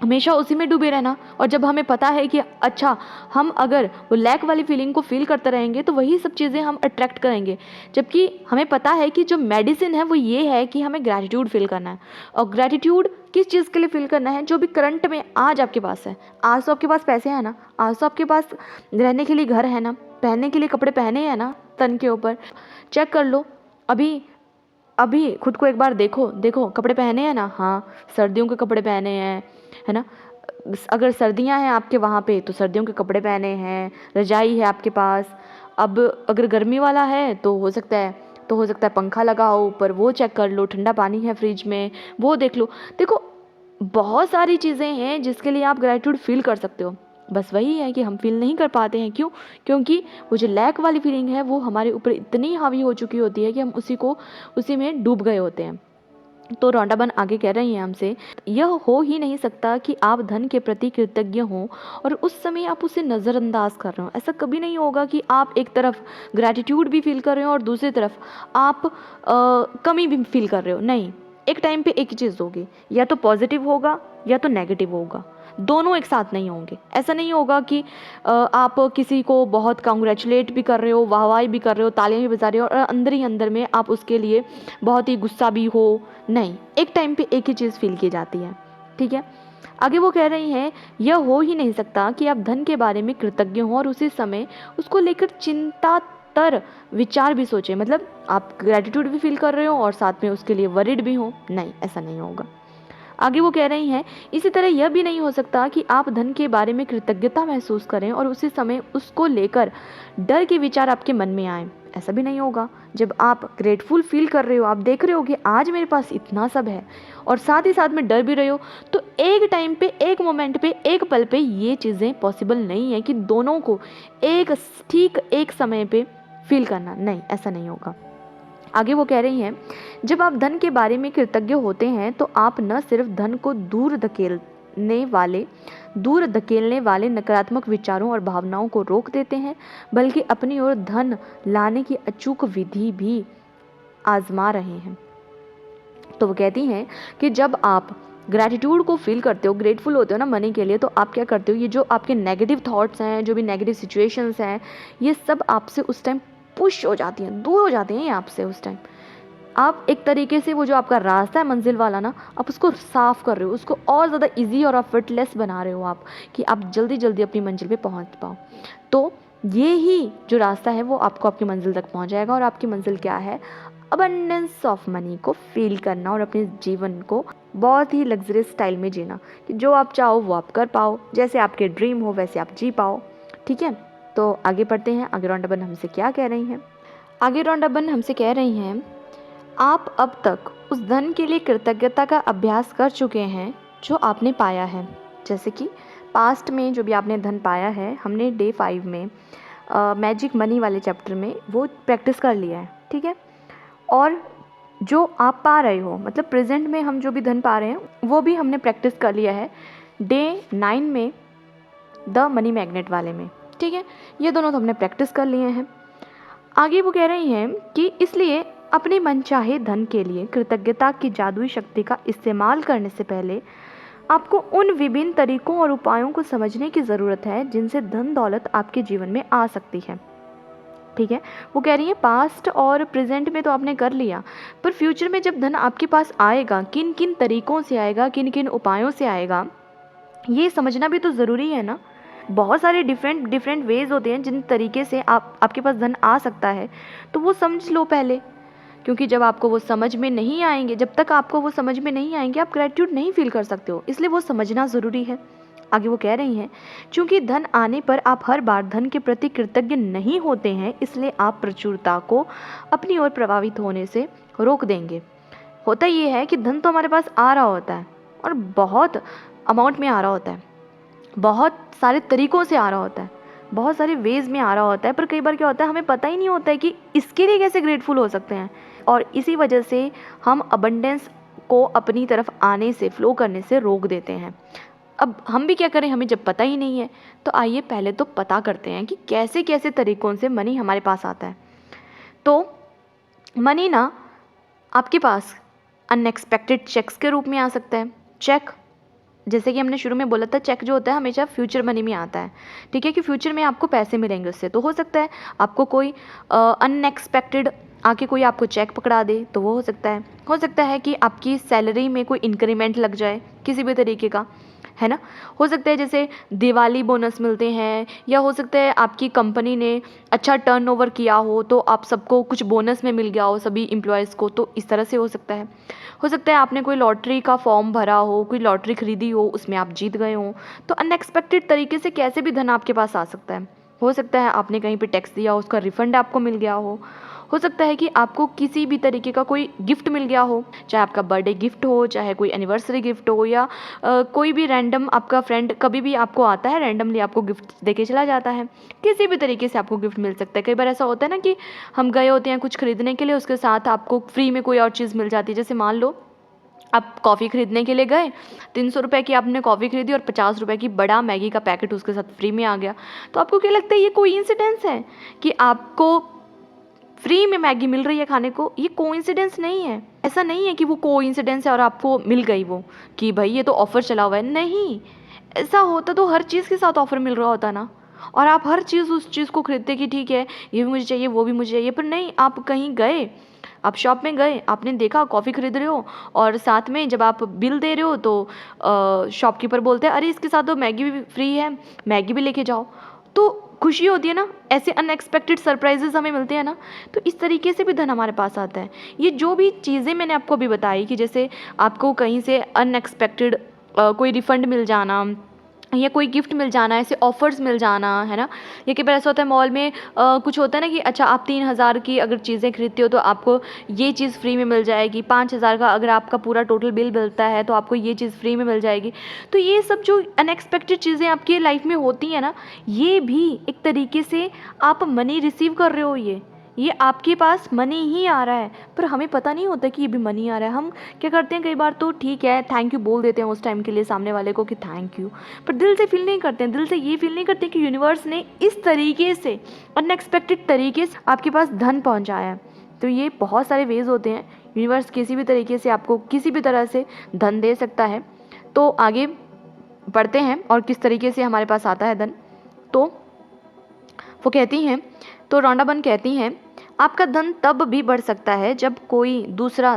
हमेशा उसी में डूबे रहना? और जब हमें पता है कि अच्छा हम अगर वो लैक वाली फीलिंग को फील करते रहेंगे तो वही सब चीज़ें हम अट्रैक्ट करेंगे, जबकि हमें पता है कि जो मेडिसिन है वो ये है कि हमें ग्रैटिट्यूड फील करना है। और ग्रैटिट्यूड किस चीज़ के लिए फील करना है? जो भी करंट में आज आपके पास है। आज तो आपके पास पैसे हैं ना, आज तो आपके पास रहने के लिए घर है ना, पहनने के लिए कपड़े पहने हैं ना तन के ऊपर। चेक कर लो, अभी अभी खुद को एक बार देखो कपड़े पहने हैं ना, हाँ सर्दियों के कपड़े पहने हैं, है ना। अगर सर्दियां हैं आपके वहाँ पे तो सर्दियों के कपड़े पहने हैं, रजाई है आपके पास। अब अगर गर्मी वाला है तो हो सकता है पंखा लगा हो ऊपर, वो चेक कर लो, ठंडा पानी है फ्रिज में वो देख लो। देखो बहुत सारी चीज़ें हैं जिसके लिए आप ग्रैटिट्यूड फील कर सकते हो। बस वही है कि हम फील नहीं कर पाते हैं। क्यों? क्योंकि वो जो लैक वाली फीलिंग है वो हमारे ऊपर इतनी हावी हो चुकी होती है कि हम उसी में डूब गए होते हैं। तो रौंडाबन आगे कह रही हैं हमसे, यह हो ही नहीं सकता कि आप धन के प्रति कृतज्ञ हों और उस समय आप उसे नज़रअंदाज कर रहे हो। ऐसा कभी नहीं होगा कि आप एक तरफ ग्रैटिट्यूड भी फील कर रहे हो और दूसरी तरफ आप कमी भी फील कर रहे हो। नहीं, एक टाइम पे एक ही चीज़ होगी, या तो पॉजिटिव होगा या तो नेगेटिव होगा, दोनों एक साथ नहीं होंगे। ऐसा नहीं होगा कि आप किसी को बहुत कॉन्ग्रेचुलेट भी कर रहे हो, वाहवाही भी कर रहे हो, तालियां भी बजा रहे हो और अंदर ही अंदर में आप उसके लिए बहुत ही गुस्सा भी हो। नहीं, एक टाइम पे एक ही चीज़ फील की जाती है, ठीक है। आगे वो कह रही हैं, यह हो ही नहीं सकता कि आप धन के बारे में कृतज्ञ हों और उसी समय उसको लेकर चिंतातर विचार भी सोचें। मतलब आप ग्रैटिट्यूड भी फील कर रहे हो और साथ में उसके लिए वरिड भी हो। नहीं, ऐसा नहीं होगा। आगे वो कह रही हैं, इसी तरह यह भी नहीं हो सकता कि आप धन के बारे में कृतज्ञता महसूस करें और उसी समय उसको लेकर डर के विचार आपके मन में आए। ऐसा भी नहीं होगा। जब आप ग्रेटफुल फील कर रहे हो, आप देख रहे हो कि आज मेरे पास इतना सब है और साथ ही साथ में डर भी रहे हो, तो एक टाइम पे, एक मोमेंट पे, एक पल पे ये चीज़ें पॉसिबल नहीं है कि दोनों को ठीक एक समय पे फील करना। नहीं, ऐसा नहीं होगा। आगे वो कह रही हैं, जब आप धन के बारे में कृतज्ञ होते हैं तो आप न सिर्फ धन को दूर धकेलने वाले नकारात्मक विचारों और भावनाओं को रोक देते हैं, बल्कि अपनी ओर धन लाने की अचूक विधि भी आजमा रहे हैं। तो वो कहती हैं कि जब आप ग्रैटिट्यूड को फील करते हो, ग्रेटफुल होते हो ना मनी के लिए, तो आप क्या करते हो, ये जो आपके नेगेटिव थॉट्स हैं, जो भी नेगेटिव सिचुएशंस हैं, ये सब आपसे उस टाइम पुश हो जाती हैं, दूर हो जाते हैं आपसे। उस टाइम आप एक तरीके से वो जो आपका रास्ता है मंजिल वाला ना, आप उसको साफ कर रहे हो, उसको और ज़्यादा इजी और एफर्टलेस बना रहे हो आप, कि आप जल्दी जल्दी अपनी मंजिल पे पहुंच पाओ। तो ये ही जो रास्ता है वो आपको आपकी मंजिल तक पहुंच जाएगा। और आपकी मंजिल क्या है? अबंडेंस ऑफ मनी को फील करना और अपने जीवन को बहुत ही लग्जरियस स्टाइल में जीना, कि जो आप चाहो वो आप कर पाओ, जैसे आपके ड्रीम हो वैसे आप जी पाओ, ठीक है। तो आगे पढ़ते हैं, आगे रौंडाबन हमसे क्या कह रही हैं। आगे रौंडाबन हमसे कह रही हैं, आप अब तक उस धन के लिए कृतज्ञता का अभ्यास कर चुके हैं जो आपने पाया है। जैसे कि पास्ट में जो भी आपने धन पाया है, हमने डे 5 में मैजिक मनी वाले चैप्टर में वो प्रैक्टिस कर लिया है, ठीक है। और जो आप पा रहे हो, मतलब प्रेजेंट में हम जो भी धन पा रहे हैं वो भी हमने प्रैक्टिस कर लिया है डे 9 में, द मनी मैग्नेट वाले में, ठीक है। ये दोनों तो हमने प्रैक्टिस कर लिए हैं। आगे वो कह रही हैं कि इसलिए अपने मनचाहे धन के लिए कृतज्ञता की जादुई शक्ति का इस्तेमाल करने से पहले आपको उन विभिन्न तरीकों और उपायों को समझने की ज़रूरत है जिनसे धन दौलत आपके जीवन में आ सकती है, ठीक है। वो कह रही है पास्ट और प्रेजेंट में तो आपने कर लिया, पर फ्यूचर में जब धन आपके पास आएगा, किन किन तरीकों से आएगा, किन किन उपायों से आएगा, ये समझना भी तो ज़रूरी है ना। बहुत सारे डिफरेंट वेज होते हैं जिन तरीके से आपके पास धन आ सकता है, तो वो समझ लो पहले, क्योंकि जब आपको वो समझ में नहीं आएंगे, जब तक आपको वो समझ में नहीं आएंगे आप ग्रेटिट्यूड नहीं फील कर सकते हो, इसलिए वो समझना ज़रूरी है। आगे वो कह रही हैं, क्योंकि धन आने पर आप हर बार धन के प्रति कृतज्ञ नहीं होते हैं, इसलिए आप प्रचुरता को अपनी ओर प्रभावित होने से रोक देंगे। होता ये है कि धन तो हमारे पास आ रहा होता है और बहुत अमाउंट में आ रहा होता है, बहुत सारे तरीक़ों से आ रहा होता है, बहुत सारे वेज़ में आ रहा होता है, पर कई बार क्या होता है हमें पता ही नहीं होता है कि इसके लिए कैसे ग्रेटफुल हो सकते हैं, और इसी वजह से हम अबंडेंस को अपनी तरफ आने से, फ्लो करने से रोक देते हैं। अब हम भी क्या करें, हमें जब पता ही नहीं है तो आइए पहले तो पता करते हैं कि कैसे कैसे तरीक़ों से मनी हमारे पास आता है। तो मनी ना आपके पास अनएक्सपेक्टेड चेक्स के रूप में आ सकता है। चेक, जैसे कि हमने शुरू में बोला था, चेक जो होता है हमेशा फ्यूचर मनी में आता है, ठीक है, कि फ्यूचर में आपको पैसे मिलेंगे उससे। तो हो सकता है आपको कोई अनएक्सपेक्टेड आके कोई आपको चेक पकड़ा दे, तो वो हो सकता है कि आपकी सैलरी में कोई इंक्रीमेंट लग जाए किसी भी तरीके का, है ना। हो सकता है जैसे दिवाली बोनस मिलते हैं, या हो सकता है आपकी कंपनी ने अच्छा टर्नओवर किया हो तो आप सबको कुछ बोनस में मिल गया हो सभी एम्प्लॉयज़ को, तो इस तरह से हो सकता है। हो सकता है आपने कोई लॉटरी का फॉर्म भरा हो, कोई लॉटरी खरीदी हो, उसमें आप जीत गए हो, तो अनएक्सपेक्टेड तरीके से कैसे भी धन आपके पास आ सकता है। हो सकता है आपने कहीं पे टैक्स दिया हो, उसका रिफंड आपको मिल गया हो सकता है कि आपको किसी भी तरीके का कोई गिफ्ट मिल गया हो, चाहे आपका बर्थडे गिफ्ट हो, चाहे कोई एनिवर्सरी गिफ्ट हो, या कोई भी रैंडम आपका फ्रेंड कभी भी आपको आता है रैंडमली आपको गिफ्ट देके चला जाता है, किसी भी तरीके से आपको गिफ्ट मिल सकता है। कई बार ऐसा होता है ना कि हम गए होते हैं कुछ खरीदने के लिए, उसके साथ आपको फ्री में कोई और चीज़ मिल जाती है। जैसे मान लो आप कॉफ़ी खरीदने के लिए गए, 300 रुपये की आपने कॉफ़ी खरीदी और 50 रुपये की बड़ा मैगी का पैकेट उसके साथ फ्री में आ गया, तो आपको क्या लगता है ये कोइंसिडेंस है कि आपको फ्री में मैगी मिल रही है खाने को? ये कोइंसिडेंस नहीं है। ऐसा नहीं है कि वो कोइंसिडेंस है और आपको मिल गई वो, कि भाई ये तो ऑफ़र चला हुआ है। नहीं, ऐसा होता तो हर चीज़ के साथ ऑफ़र मिल रहा होता ना, और आप हर चीज़ उस चीज़ को खरीदते कि ठीक है ये भी मुझे चाहिए, वो भी मुझे चाहिए। पर नहीं, आप कहीं गए, आप शॉप में गए, आपने देखा कॉफ़ी खरीद रहे हो और साथ में जब आप बिल दे रहे हो तो शॉपकीपर बोलते हैं अरे इसके साथ तो मैगी भी फ्री है, मैगी भी लेके जाओ। तो खुशी होती है ना, ऐसे अनएक्सपेक्टेड सरप्राइजेस हमें मिलते हैं ना। तो इस तरीके से भी धन हमारे पास आता है। ये जो भी चीज़ें मैंने आपको अभी बताई कि जैसे आपको कहीं से अनएक्सपेक्टेड कोई रिफंड मिल जाना, या कोई गिफ्ट मिल जाना, ऐसे ऑफ़र्स मिल जाना, है ना। या कई बार ऐसा होता है मॉल में कुछ होता है ना कि अच्छा आप 3000 की अगर चीज़ें खरीदते हो तो आपको ये चीज़ फ्री में मिल जाएगी, 5000 का अगर आपका पूरा टोटल बिल मिलता है तो आपको ये चीज़ फ्री में मिल जाएगी। तो ये सब जो अनएक्सपेक्टेड चीज़ें आपकी लाइफ में होती हैं ना, ये भी एक तरीके से आप मनी रिसीव कर रहे हो। ये आपके पास मनी ही आ रहा है, पर हमें पता नहीं होता कि ये भी मनी आ रहा है। हम क्या करते हैं, कई बार तो ठीक है थैंक यू बोल देते हैं उस टाइम के लिए सामने वाले को कि थैंक यू, पर दिल से फील नहीं करते हैं, दिल से ये फील नहीं करते कि यूनिवर्स ने इस तरीके से अनएक्सपेक्टेड तरीके से आपके पास धन पहुँचाया है। तो ये बहुत सारे वेज़ होते हैं, यूनिवर्स किसी भी तरीके से आपको किसी भी तरह से धन दे सकता है। तो आगे बढ़ते हैं और किस तरीके से हमारे पास आता है धन। तो वो कहती हैं, तो रॉन्डाबन कहती हैं, आपका धन तब भी बढ़ सकता है जब कोई दूसरा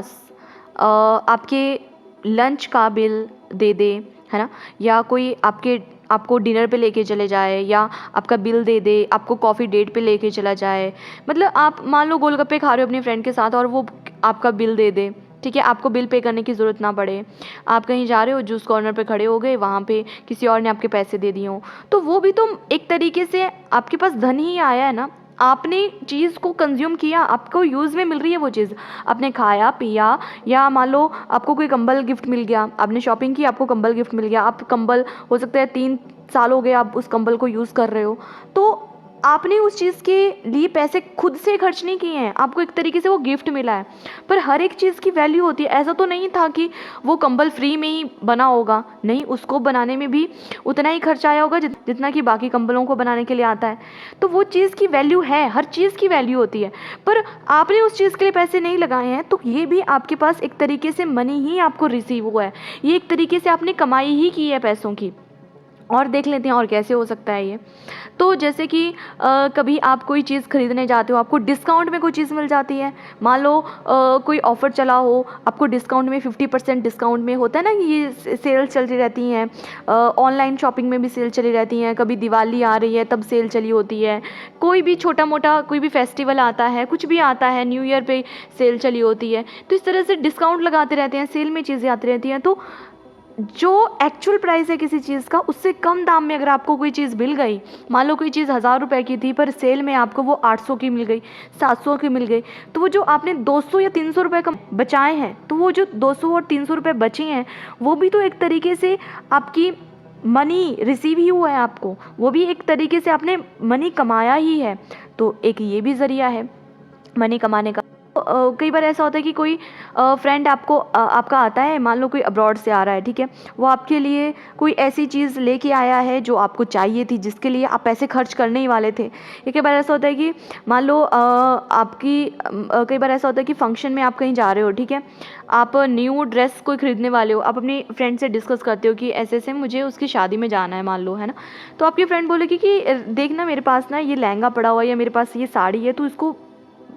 आपके लंच का बिल दे दे, है ना, या कोई आपको डिनर पे लेके चले जाए, या आपका बिल दे दे, आपको कॉफ़ी डेट पे लेके चला जाए। मतलब आप मान लो गोलगप्पे खा रहे हो अपने फ्रेंड के साथ और वो आपका बिल दे दे, ठीक है, आपको बिल पे करने की ज़रूरत ना पड़े। आप कहीं जा रहे हो, जूस कॉर्नर पे खड़े हो गए, वहाँ पे किसी और ने आपके पैसे दे दिए हों, तो वो भी तो एक तरीके से आपके पास धन ही आया है ना। आपने चीज़ को कंज्यूम किया, आपको यूज़ में मिल रही है वो चीज़, आपने खाया पिया, या मान लो आपको कोई कंबल गिफ्ट मिल गया, आपने शॉपिंग की, आपको कंबल गिफ्ट मिल गया। आप कंबल हो सकता है 3 साल हो गए आप उस कंबल को यूज़ कर रहे हो, तो आपने उस चीज़ के लिए पैसे खुद से खर्च नहीं किए हैं, आपको एक तरीके से वो गिफ्ट मिला है। पर हर एक चीज़ की वैल्यू होती है। ऐसा तो नहीं था कि वो कंबल फ्री में ही बना होगा, नहीं, उसको बनाने में भी उतना ही खर्च आया होगा जितना कि बाकी कंबलों को बनाने के लिए आता है। तो वो चीज़ की वैल्यू है, हर चीज़ की वैल्यू होती है, पर आपने उस चीज़ के लिए पैसे नहीं लगाए हैं, तो ये भी आपके पास एक तरीके से मनी ही आपको रिसीव हुआ है। ये एक तरीके से आपने कमाई ही की है पैसों की, और देख लेते हैं और कैसे हो सकता है ये। तो जैसे कि कभी आप कोई चीज़ खरीदने जाते हो, आपको डिस्काउंट में कोई चीज़ मिल जाती है। मान लो कोई ऑफ़र चला हो, आपको डिस्काउंट में 50% डिस्काउंट में होता है ना कि ये सेल चलती रहती हैं। ऑनलाइन शॉपिंग में भी सेल चली रहती हैं, कभी दिवाली आ रही है तब सेल चली होती है, कोई भी छोटा मोटा कोई भी फेस्टिवल आता है, कुछ भी आता है, न्यू ईयर पे सेल चली होती है। तो इस तरह से डिस्काउंट लगाते रहते हैं, सेल में चीज़ें आती रहती हैं। तो जो एक्चुअल प्राइस है किसी चीज़ का, उससे कम दाम में अगर आपको कोई चीज़ मिल गई, मान लो कोई चीज़ 1000 रुपये की थी पर सेल में आपको वो 800 की मिल गई, 700 की मिल गई, तो वो जो आपने 200 या 300 रुपये का बचाए हैं, तो वो जो 200 और 300 रुपये बचे हैं, वो भी तो एक तरीके से आपकी मनी रिसीव ही हुआ है आपको, वो भी एक तरीके से आपने मनी कमाया ही है। तो एक ये भी ज़रिया है मनी कमाने का। कई बार ऐसा होता है कि कोई फ्रेंड आपका आता है, मान लो कोई अब्रॉड से आ रहा है, ठीक है, वो आपके लिए कोई ऐसी चीज़ लेके आया है जो आपको चाहिए थी, जिसके लिए आप पैसे खर्च करने ही वाले थे। या कई बार ऐसा होता है कि मान लो कई बार ऐसा होता है कि फंक्शन में आप कहीं जा रहे हो, ठीक है, आप न्यू ड्रेस कोई खरीदने वाले हो, आप अपनी फ्रेंड से डिस्कस करते हो कि ऐसे ऐसे मुझे उसकी शादी में जाना है, मान लो, है ना। तो आपकी फ्रेंड बोलेगी कि देख ना, मेरे पास ना ये लहंगा पड़ा हुआ है या मेरे पास ये साड़ी है, तो इसको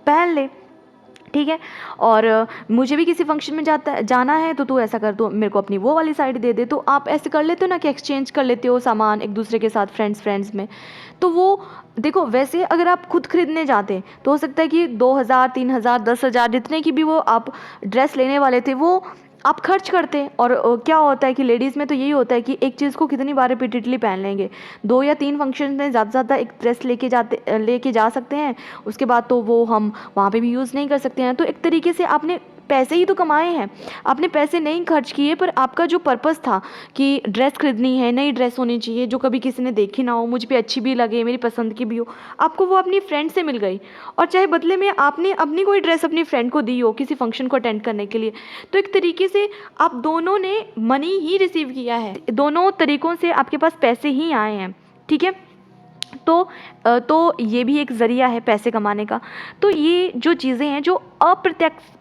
पहन ले, ठीक है, और मुझे भी किसी फंक्शन में जाना है, तो तू ऐसा कर, तो मेरे को अपनी वो वाली साड़ी दे दे। तो आप ऐसे कर लेते हो ना कि एक्सचेंज कर लेते हो सामान एक दूसरे के साथ, फ्रेंड्स में। तो वो देखो, वैसे अगर आप खुद खरीदने जाते तो हो सकता है कि 2000, 3000, 10,000 जितने की भी वो आप ड्रेस लेने वाले थे, वो आप खर्च करते। और क्या होता है कि लेडीज़ में तो यही होता है कि एक चीज़ को कितनी बार रिपीटेडली पहन लेंगे, 2 या 3 फंक्शन में ज़्यादा से ज़्यादा एक ड्रेस लेके जा सकते हैं, उसके बाद तो वो हम वहाँ पे भी यूज़ नहीं कर सकते हैं। तो एक तरीके से आपने पैसे ही तो कमाए हैं, आपने पैसे नहीं खर्च किए, पर आपका जो पर्पस था कि ड्रेस खरीदनी है, नई ड्रेस होनी चाहिए जो कभी किसी ने देखी ना हो, मुझ पे अच्छी भी लगे, मेरी पसंद की भी हो, आपको वो अपनी फ्रेंड से मिल गई। और चाहे बदले में आपने अपनी कोई ड्रेस अपनी फ्रेंड को दी हो किसी फंक्शन को अटेंड करने के लिए, तो एक तरीके से आप दोनों ने मनी ही रिसीव किया है, दोनों तरीक़ों से आपके पास पैसे ही आए हैं, ठीक है। तो ये भी एक ज़रिया है पैसे कमाने का। तो ये जो चीज़ें हैं जो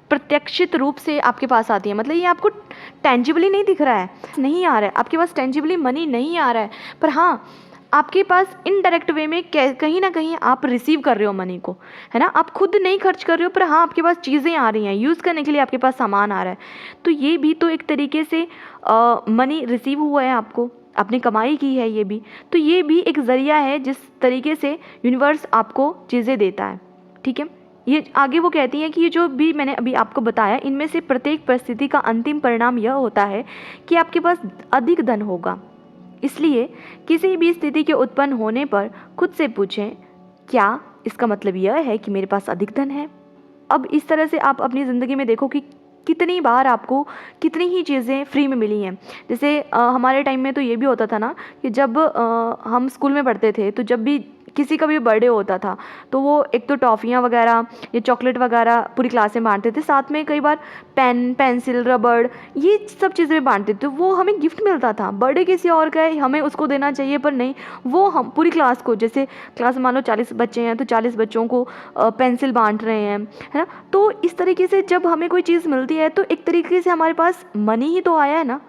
प्रत्यक्षित रूप से आपके पास आती हैं, मतलब ये आपको टेंजिबली नहीं दिख रहा है, नहीं आ रहा है आपके पास, टेंजिबली मनी नहीं आ रहा है, पर हाँ आपके पास इनडायरेक्ट वे में कहीं ना कहीं आप रिसीव कर रहे हो मनी को, है ना। आप खुद नहीं खर्च कर रहे हो, पर हाँ आपके पास चीज़ें आ रही हैं, यूज़ करने के लिए आपके पास सामान आ रहा है। तो ये भी तो एक तरीके से मनी रिसीव हुआ है, आपको आपने कमाई की है ये भी। तो ये भी एक ज़रिया है जिस तरीके से यूनिवर्स आपको चीज़ें देता है, ठीक है। ये आगे वो कहती हैं कि ये जो भी मैंने अभी आपको बताया, इनमें से प्रत्येक परिस्थिति का अंतिम परिणाम यह होता है कि आपके पास अधिक धन होगा। इसलिए किसी भी स्थिति के उत्पन्न होने पर खुद से पूछें, क्या इसका मतलब यह है कि मेरे पास अधिक धन है। अब इस तरह से आप अपनी ज़िंदगी में देखो कि कितनी बार आपको कितनी ही चीज़ें फ्री में मिली हैं। जैसे हमारे टाइम में तो ये भी होता था ना कि जब हम स्कूल में पढ़ते थे, तो जब भी किसी का भी बर्थडे होता था, तो वो एक तो टॉफ़ियाँ वगैरह या चॉकलेट वगैरह पूरी क्लास में बांटते थे, साथ में कई बार पेन, पेंसिल, रबड़, ये सब चीज़ें भी बांटते थे। वो हमें गिफ्ट मिलता था, बर्थडे किसी और का है, हमें उसको देना चाहिए, पर नहीं, वो हम पूरी क्लास को, जैसे क्लास में मान लो 40 बच्चे हैं, तो 40 बच्चों को पेंसिल बांट रहे हैं, है ना। तो इस तरीके से जब हमें कोई चीज़ मिलती है, तो एक तरीके से हमारे पास मनी ही तो आया है ना।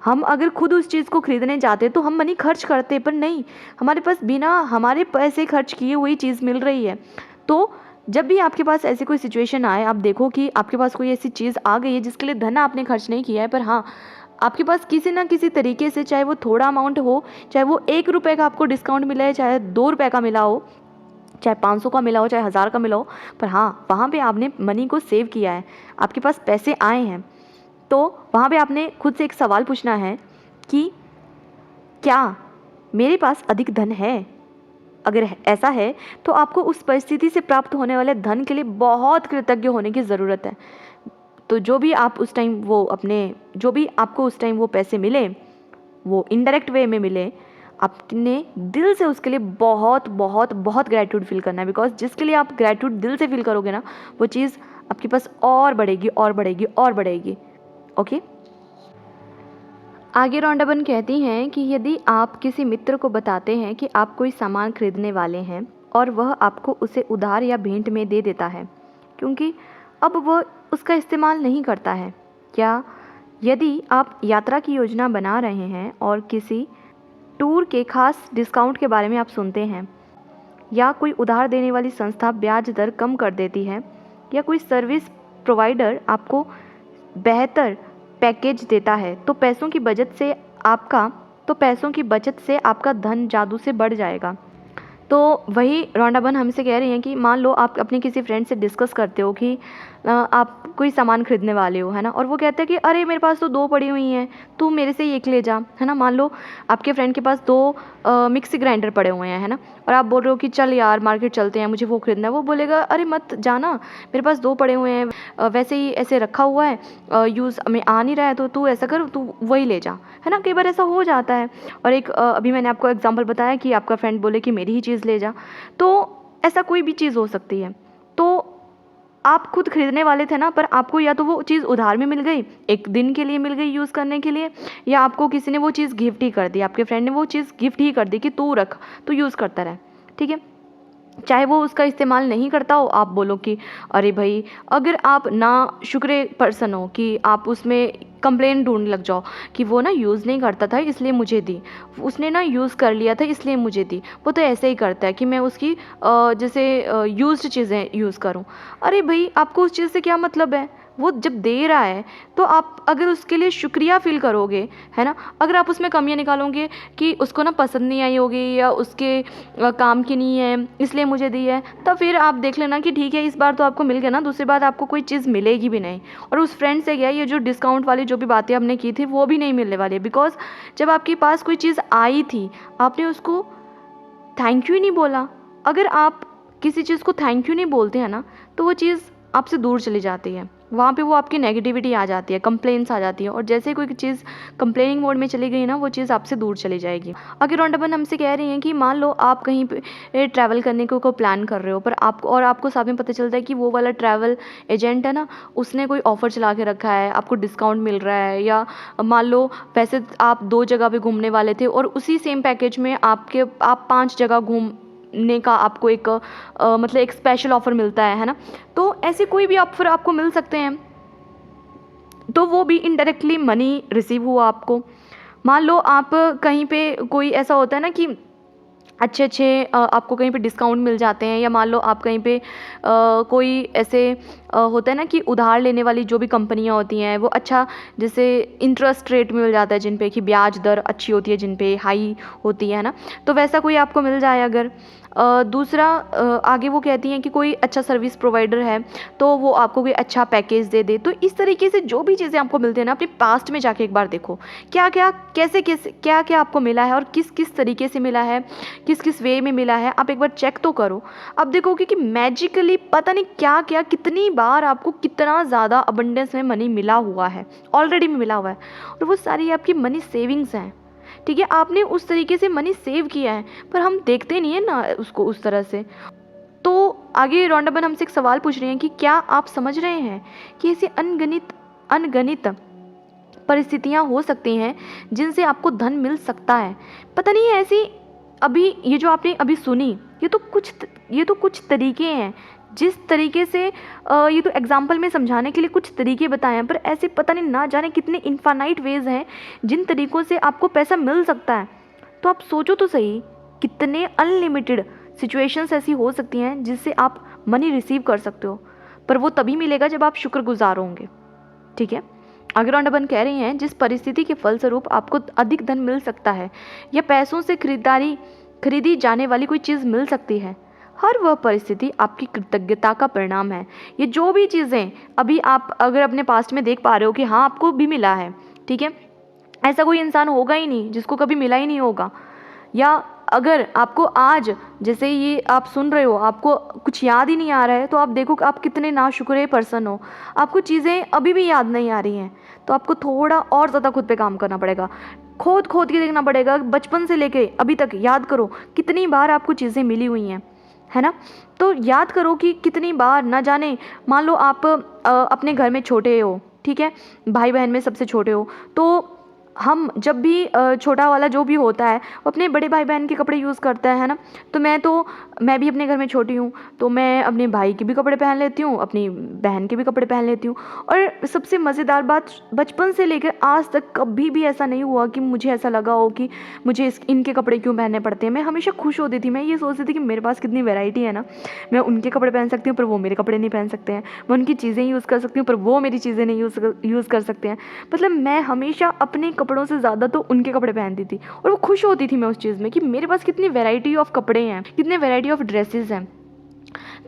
हम अगर खुद उस चीज़ को खरीदने जाते तो हम मनी खर्च करते, पर नहीं, हमारे पास बिना हमारे पैसे खर्च किए हुई चीज़ मिल रही है। तो जब भी आपके पास ऐसी कोई सिचुएशन आए, आप देखो कि आपके पास कोई ऐसी चीज़ आ गई है जिसके लिए धन आपने खर्च नहीं किया है, पर हाँ आपके पास किसी ना किसी तरीके से, चाहे वो थोड़ा अमाउंट हो, चाहे वो 1 रुपये का आपको डिस्काउंट मिला है, चाहे 2 रुपये का मिला हो, चाहे 500 का मिला हो, चाहे 1000 का मिला हो, पर हाँ वहाँ पे आपने मनी को सेव किया है, आपके पास पैसे आए हैं। तो वहाँ पे आपने खुद से एक सवाल पूछना है कि क्या मेरे पास अधिक धन है। अगर ऐसा है तो आपको उस परिस्थिति से प्राप्त होने वाले धन के लिए बहुत कृतज्ञ होने की ज़रूरत है। तो जो भी आप उस टाइम जो भी आपको उस टाइम वो पैसे मिले, वो इनडायरेक्ट वे में मिले, आपने दिल से उसके लिए बहुत बहुत बहुत ग्रैटिट्यूड फील करना है। बिकॉज जिसके लिए आप ग्रैटिट्यूड दिल से फील करोगे ना, वो चीज़ आपके पास और बढ़ेगी और बढ़ेगी और बढ़ेगी। ओके। आगे रॉन्डाबन कहती हैं कि यदि आप किसी मित्र को बताते हैं कि आप कोई सामान खरीदने वाले हैं और वह आपको उसे उधार या भेंट में दे देता है क्योंकि अब वह उसका इस्तेमाल नहीं करता है, क्या यदि आप यात्रा की योजना बना रहे हैं और किसी टूर के खास डिस्काउंट के बारे में आप सुनते हैं, या कोई उधार देने वाली संस्था ब्याज दर कम कर देती है, या कोई सर्विस प्रोवाइडर आपको बेहतर पैकेज देता है, तो पैसों की बचत से आपका धन जादू से बढ़ जाएगा। तो वही रॉन्डाबर्न हमसे कह रही हैं कि मान लो आप अपने किसी फ्रेंड से डिस्कस करते हो कि आप कोई सामान खरीदने वाले हो, है ना, और वो कहते हैं कि अरे मेरे पास तो 2 पड़ी हुई हैं, तू मेरे से एक ले जा, है ना। मान लो आपके फ्रेंड के पास 2 मिक्सी ग्राइंडर पड़े हुए हैं, है ना, और आप बोल रहे हो कि चल यार मार्केट चलते हैं, मुझे वो खरीदना है। वो बोलेगा अरे मत जाना, मेरे पास 2 पड़े हुए हैं, वैसे ही ऐसे रखा हुआ है, यूज़ में आ नहीं रहा है, तो तू ऐसा कर, तू वही ले जा, है ना। कई बार ऐसा हो जाता है। और एक अभी मैंने आपको एग्जाम्पल बताया कि आपका फ्रेंड बोले कि मेरी ही चीज़ ले जा, तो ऐसा कोई भी चीज़ हो सकती है। तो आप खुद खरीदने वाले थे ना, पर आपको या तो वो चीज़ उधार में मिल गई, एक दिन के लिए मिल गई यूज़ करने के लिए, या आपको किसी ने वो चीज़ गिफ्ट ही कर दी, आपके फ्रेंड ने वो चीज़ गिफ्ट ही कर दी कि तू रख, तू यूज़ करता रहे, ठीक है। चाहे वो उसका इस्तेमाल नहीं करता हो, आप बोलो कि अरे भाई, अगर आप ना शुक्रे पर्सन हो कि आप उसमें कंप्लेन ढूंढने लग जाओ कि वो ना यूज़ नहीं करता था इसलिए मुझे दी, उसने ना यूज़ कर लिया था इसलिए मुझे दी, वो तो ऐसे ही करता है कि मैं उसकी जैसे यूज्ड चीज़ें यूज़ करूं। अरे भाई, आपको उस चीज़ से क्या मतलब है? वो जब दे रहा है तो आप अगर उसके लिए शुक्रिया फ़ील करोगे, है ना। अगर आप उसमें कमियां निकालोगे कि उसको ना पसंद नहीं आई होगी, या उसके काम की नहीं है इसलिए मुझे दी है, तब फिर आप देख लेना कि ठीक है, इस बार तो आपको मिल गया ना, दूसरी बार आपको कोई चीज़ मिलेगी भी नहीं। और उस फ्रेंड से क्या, ये जो डिस्काउंट वाली जो भी बातें हमने की थी वो भी नहीं मिलने वाली है, बिकॉज जब आपके पास कोई चीज़ आई थी आपने उसको थैंक यू ही नहीं बोला। अगर आप किसी चीज़ को थैंक यू नहीं बोलते हैं ना, तो वो चीज़ आपसे दूर चली जाती है, वहाँ पे वो आपकी नेगेटिविटी आ जाती है, कंप्लेंट्स आ जाती है, और जैसे कोई चीज़ कंप्लेनिंग मोड में चली गई ना, वो चीज़ आपसे दूर चली जाएगी। अगर रॉन्डाबर्न हमसे कह रही हैं कि मान लो आप कहीं पे ट्रैवल करने को प्लान कर रहे हो, पर आपको साथ में पता चलता है कि वो वाला ट्रैवल एजेंट है ना, उसने कोई ऑफ़र चला के रखा है, आपको डिस्काउंट मिल रहा है, या मान लो वैसे आप 2 जगह पे घूमने वाले थे और उसी सेम पैकेज में आप 5 जगह घूमने का आपको एक मतलब एक स्पेशल ऑफ़र मिलता है ना। तो ऐसे कोई भी ऑफ़र आपको मिल सकते हैं, तो वो भी इनडायरेक्टली मनी रिसीव हुआ आपको। मान लो आप कहीं पे कोई ऐसा होता है ना कि अच्छे आपको कहीं पे डिस्काउंट मिल जाते हैं, या मान लो आप कहीं पे कोई ऐसे होता है ना कि उधार लेने वाली जो भी कंपनियां होती हैं वो अच्छा जैसे इंटरेस्ट रेट मिल जाता है, जिन पे कि ब्याज दर अच्छी होती है, जिन पे हाई होती है ना, तो वैसा कोई आपको मिल जाए अगर। दूसरा आगे वो कहती हैं कि कोई अच्छा सर्विस प्रोवाइडर है तो वो आपको कोई अच्छा पैकेज दे दे। तो इस तरीके से जो भी चीज़ें आपको मिलती हैं ना, अपने पास्ट में जाके एक बार देखो क्या क्या कैसे कैसे क्या क्या आपको मिला है और किस किस तरीके से मिला है, किस किस वे में मिला है, आप एक बार चेक तो करो। अब देखोगे कि मैजिकली पता नहीं क्या क्या कितनी बार आपको कितना ज़्यादा अबंडेंस में मनी मिला हुआ है, ऑलरेडी में मिला हुआ है, और वो सारी आपकी मनी सेविंग्स हैं। ठीक है, आपने उस तरीके से मनी सेव किया है, पर हम देखते नहीं है ना उसको उस तरह से। तो आगे रॉन्डाबर्न हमसे एक सवाल पूछ रही हैं कि क्या आप समझ रहे हैं कि ऐसी अनगणित परिस्थितियां हो सकती हैं जिनसे आपको धन मिल सकता है। पता नहीं है ऐसी, अभी ये जो आपने अभी सुनी, ये तो कुछ तरीके हैं जिस तरीके से ये तो एग्जाम्पल में समझाने के लिए कुछ तरीके बताए हैं, पर ऐसे पता नहीं ना जाने कितने इनफाइनाइट वेज हैं जिन तरीक़ों से आपको पैसा मिल सकता है। तो आप सोचो तो सही, कितने अनलिमिटेड सिचुएशंस ऐसी हो सकती हैं जिससे आप मनी रिसीव कर सकते हो, पर वो तभी मिलेगा जब आप शुक्रगुजार होंगे। ठीक है, आगे रॉन्डाबर्न कह रही हैं जिस परिस्थिति के फलस्वरूप आपको अधिक धन मिल सकता है या पैसों से खरीदी जाने वाली कोई चीज़ मिल सकती है, हर वह परिस्थिति आपकी कृतज्ञता का परिणाम है। ये जो भी चीज़ें अभी आप अगर अपने पास्ट में देख पा रहे हो कि हाँ आपको भी मिला है, ठीक है, ऐसा कोई इंसान होगा ही नहीं जिसको कभी मिला ही नहीं होगा। या अगर आपको आज जैसे ये आप सुन रहे हो आपको कुछ याद ही नहीं आ रहा है, तो आप देखो कि आप कितने नाशुक्र पर्सन हो, आपको चीज़ें अभी भी याद नहीं आ रही हैं, तो आपको थोड़ा और ज़्यादा खुद पे काम करना पड़ेगा, खोद के देखना पड़ेगा, बचपन से लेके अभी तक याद करो कितनी बार आपको चीज़ें मिली हुई हैं, है ना। तो याद करो कि कितनी बार, ना जाने मान लो आप अपने घर में छोटे हो, ठीक है, भाई बहन में सबसे छोटे हो, तो हम जब भी छोटा वाला जो भी होता है वो अपने बड़े भाई बहन के कपड़े यूज़ करता है ना। तो मैं भी अपने घर में छोटी हूँ, तो मैं अपने भाई के भी कपड़े पहन लेती हूँ, अपनी बहन के भी कपड़े पहन लेती हूँ। और सबसे मज़ेदार बात, बचपन से लेकर आज तक कभी भी ऐसा नहीं हुआ कि मुझे ऐसा लगा हो कि मुझे इनके कपड़े क्यों पहनने पड़ते हैं। मैं हमेशा खुश होती थी, मैं ये सोचती थी कि मेरे पास कितनी वैरायटी है ना, मैं उनके कपड़े पहन सकती हूँ पर वो मेरे कपड़े नहीं पहन सकते हैं, मैं उनकी चीज़ें यूज़ कर सकती हूँ पर वो मेरी चीज़ें नहीं यूज़ कर सकते हैं। मतलब मैं हमेशा अपने कपड़ों से ज़्यादा तो उनके कपड़े पहनती थी, और वो खुश होती थी मैं उस चीज़ में कि मेरे पास कितनी वैरायटी ऑफ कपड़े हैं, कितने वैरायटी ऑफ ड्रेसेस हैं।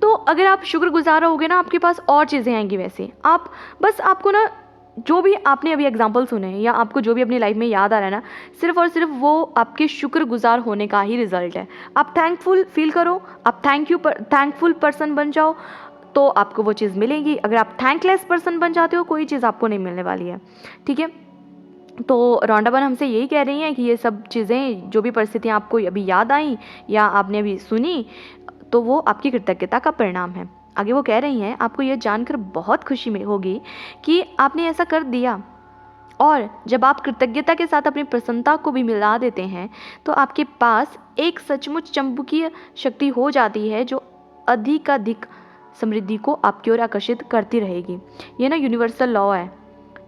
तो अगर आप शुक्रगुजार रहोगे ना, आपके पास और चीज़ें आएंगी। वैसे आप बस, आपको ना जो भी आपने अभी एग्जाम्पल सुने या आपको जो भी अपनी लाइफ में याद आ रहा है ना, सिर्फ और सिर्फ वो आपके शुक्रगुजार होने का ही रिजल्ट है। आप थैंकफुल फील करो, आप थैंकफुल पर्सन बन जाओ, तो आपको वो चीज़ मिलेगी। अगर आप थैंकलेस पर्सन बन जाते हो, कोई चीज़ आपको नहीं मिलने वाली है। ठीक है, तो रौंडाबन हमसे यही कह रही हैं कि ये सब चीज़ें, जो भी परिस्थितियाँ आपको अभी याद आई या आपने अभी सुनी, तो वो आपकी कृतज्ञता का परिणाम है। आगे वो कह रही हैं, आपको ये जानकर बहुत खुशी में होगी कि आपने ऐसा कर दिया, और जब आप कृतज्ञता के साथ अपनी प्रसन्नता को भी मिला देते हैं, तो आपके पास एक सचमुच चुंबकीय शक्ति हो जाती है जो अधिकाधिक समृद्धि को आपकी ओर आकर्षित करती रहेगी। ये ना यूनिवर्सल लॉ है।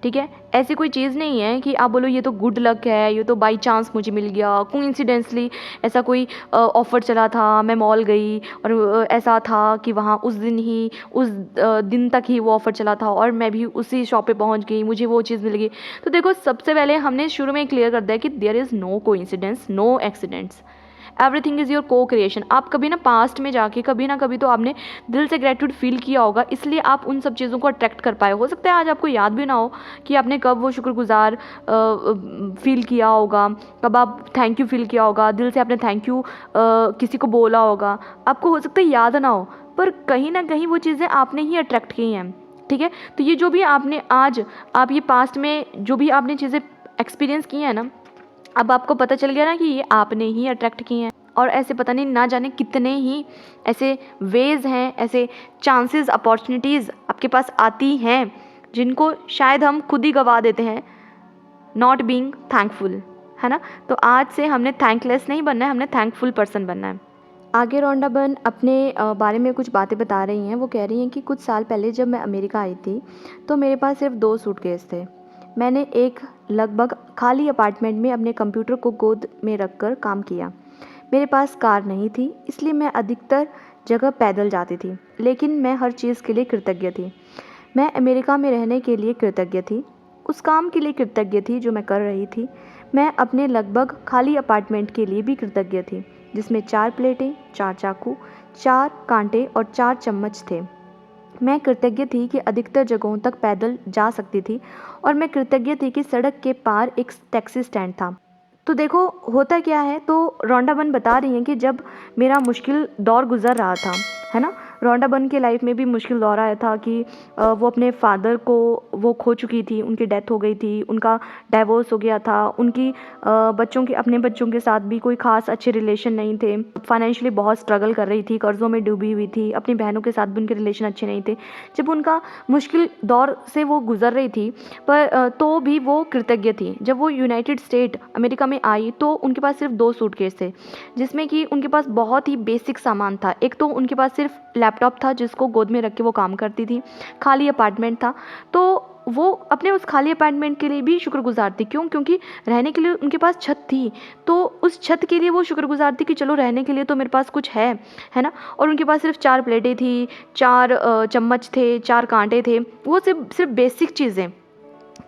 ठीक है, ऐसी कोई चीज़ नहीं है कि आप बोलो ये तो गुड लक है, ये तो बाई चांस मुझे मिल गया, कोइंसिडेंसली ऐसा कोई ऑफ़र चला था, मैं मॉल गई और ऐसा था कि वहाँ उस दिन तक ही वो ऑफ़र चला था और मैं भी उसी शॉप पे पहुँच गई, मुझे वो चीज़ मिल गई। तो देखो, सबसे पहले हमने शुरू में क्लियर कर दिया कि there is no coincidence, no accidents, everything is your cocreation. आप कभी ना पास्ट में जाके कभी ना कभी तो आपने दिल से ग्रेटिट्यूड फील किया होगा, इसलिए आप उन सब चीज़ों को अट्रैक्ट कर पाए। हो सकता है आज आपको याद भी ना हो कि आपने कब वो शुक्रगुजार फील किया होगा, कब आप थैंक यू फील किया होगा, दिल से आपने थैंक यू किसी को बोला होगा, आपको हो सकता है याद ना हो, पर कहीं ना कहीं वो चीज़ें आपने ही अट्रैक्ट की हैं। ठीक है, तो ये जो भी आपने आज, आप ये पास्ट में जो भी आपने चीज़ें एक्सपीरियंस की हैं ना, अब आपको पता चल गया ना कि ये आपने ही अट्रैक्ट किए हैं। और ऐसे पता नहीं ना जाने कितने ही ऐसे वेज हैं, ऐसे चांसेस, अपॉर्चुनिटीज़ आपके पास आती हैं जिनको शायद हम खुद ही गवा देते हैं, नॉट बीइंग थैंकफुल, है ना। तो आज से हमने थैंकलेस नहीं बनना है, हमने थैंकफुल पर्सन बनना है। आगे रौंडाबन अपने बारे में कुछ बातें बता रही हैं। वो कह रही हैं कि कुछ साल पहले जब मैं अमेरिका आई थी, तो मेरे पास सिर्फ 2 सूटकेस थे। मैंने एक लगभग खाली अपार्टमेंट में अपने कंप्यूटर को गोद में रखकर काम किया। मेरे पास कार नहीं थी, इसलिए मैं अधिकतर जगह पैदल जाती थी, लेकिन मैं हर चीज़ के लिए कृतज्ञ थी। मैं अमेरिका में रहने के लिए कृतज्ञ थी, उस काम के लिए कृतज्ञ थी जो मैं कर रही थी। मैं अपने लगभग खाली अपार्टमेंट के लिए भी कृतज्ञ थी, जिसमें 4 प्लेटें, 4 चाकू, 4 कांटे और 4 चम्मच थे। मैं कृतज्ञ थी कि अधिकतर जगहों तक पैदल जा सकती थी, और मैं कृतज्ञ थी कि सड़क के पार एक टैक्सी स्टैंड था। तो देखो होता क्या है, तो रौंडाबन बता रही हैं कि जब मेरा मुश्किल दौर गुजर रहा था, है ना, रौंडाबन के लाइफ में भी मुश्किल दौर आया था कि वो अपने फादर को वो खो चुकी थी, उनकी डेथ हो गई थी, उनका डाइवोर्स हो गया था, उनकी अपने बच्चों के साथ भी कोई ख़ास अच्छे रिलेशन नहीं थे, फाइनेंशियली बहुत स्ट्रगल कर रही थी, कर्ज़ों में डूबी हुई थी, अपनी बहनों के साथ भी उनके रिलेशन अच्छे नहीं थे। जब उनका मुश्किल दौर से वो गुजर रही थी, पर तो भी वो कृतज्ञ थी। जब वो यूनाइटेड स्टेट अमेरिका में आई, तो उनके पास सिर्फ 2 सूटकेस थे, जिसमें कि उनके पास बहुत ही बेसिक सामान था। एक तो उनके पास सिर्फ लैपटॉप था जिसको गोद में रख के वो काम करती थी, खाली अपार्टमेंट था, तो वो अपने उस खाली अपार्टमेंट के लिए भी शुक्रगुजार थी। क्यों? क्योंकि रहने के लिए उनके पास छत थी, तो उस छत के लिए वो शुक्रगुजार थी कि चलो रहने के लिए तो मेरे पास कुछ है ना। और उनके पास सिर्फ 4 प्लेटें थी, 4 चम्मच थे, 4 कांटे थे, वो सिर्फ बेसिक चीज़ें,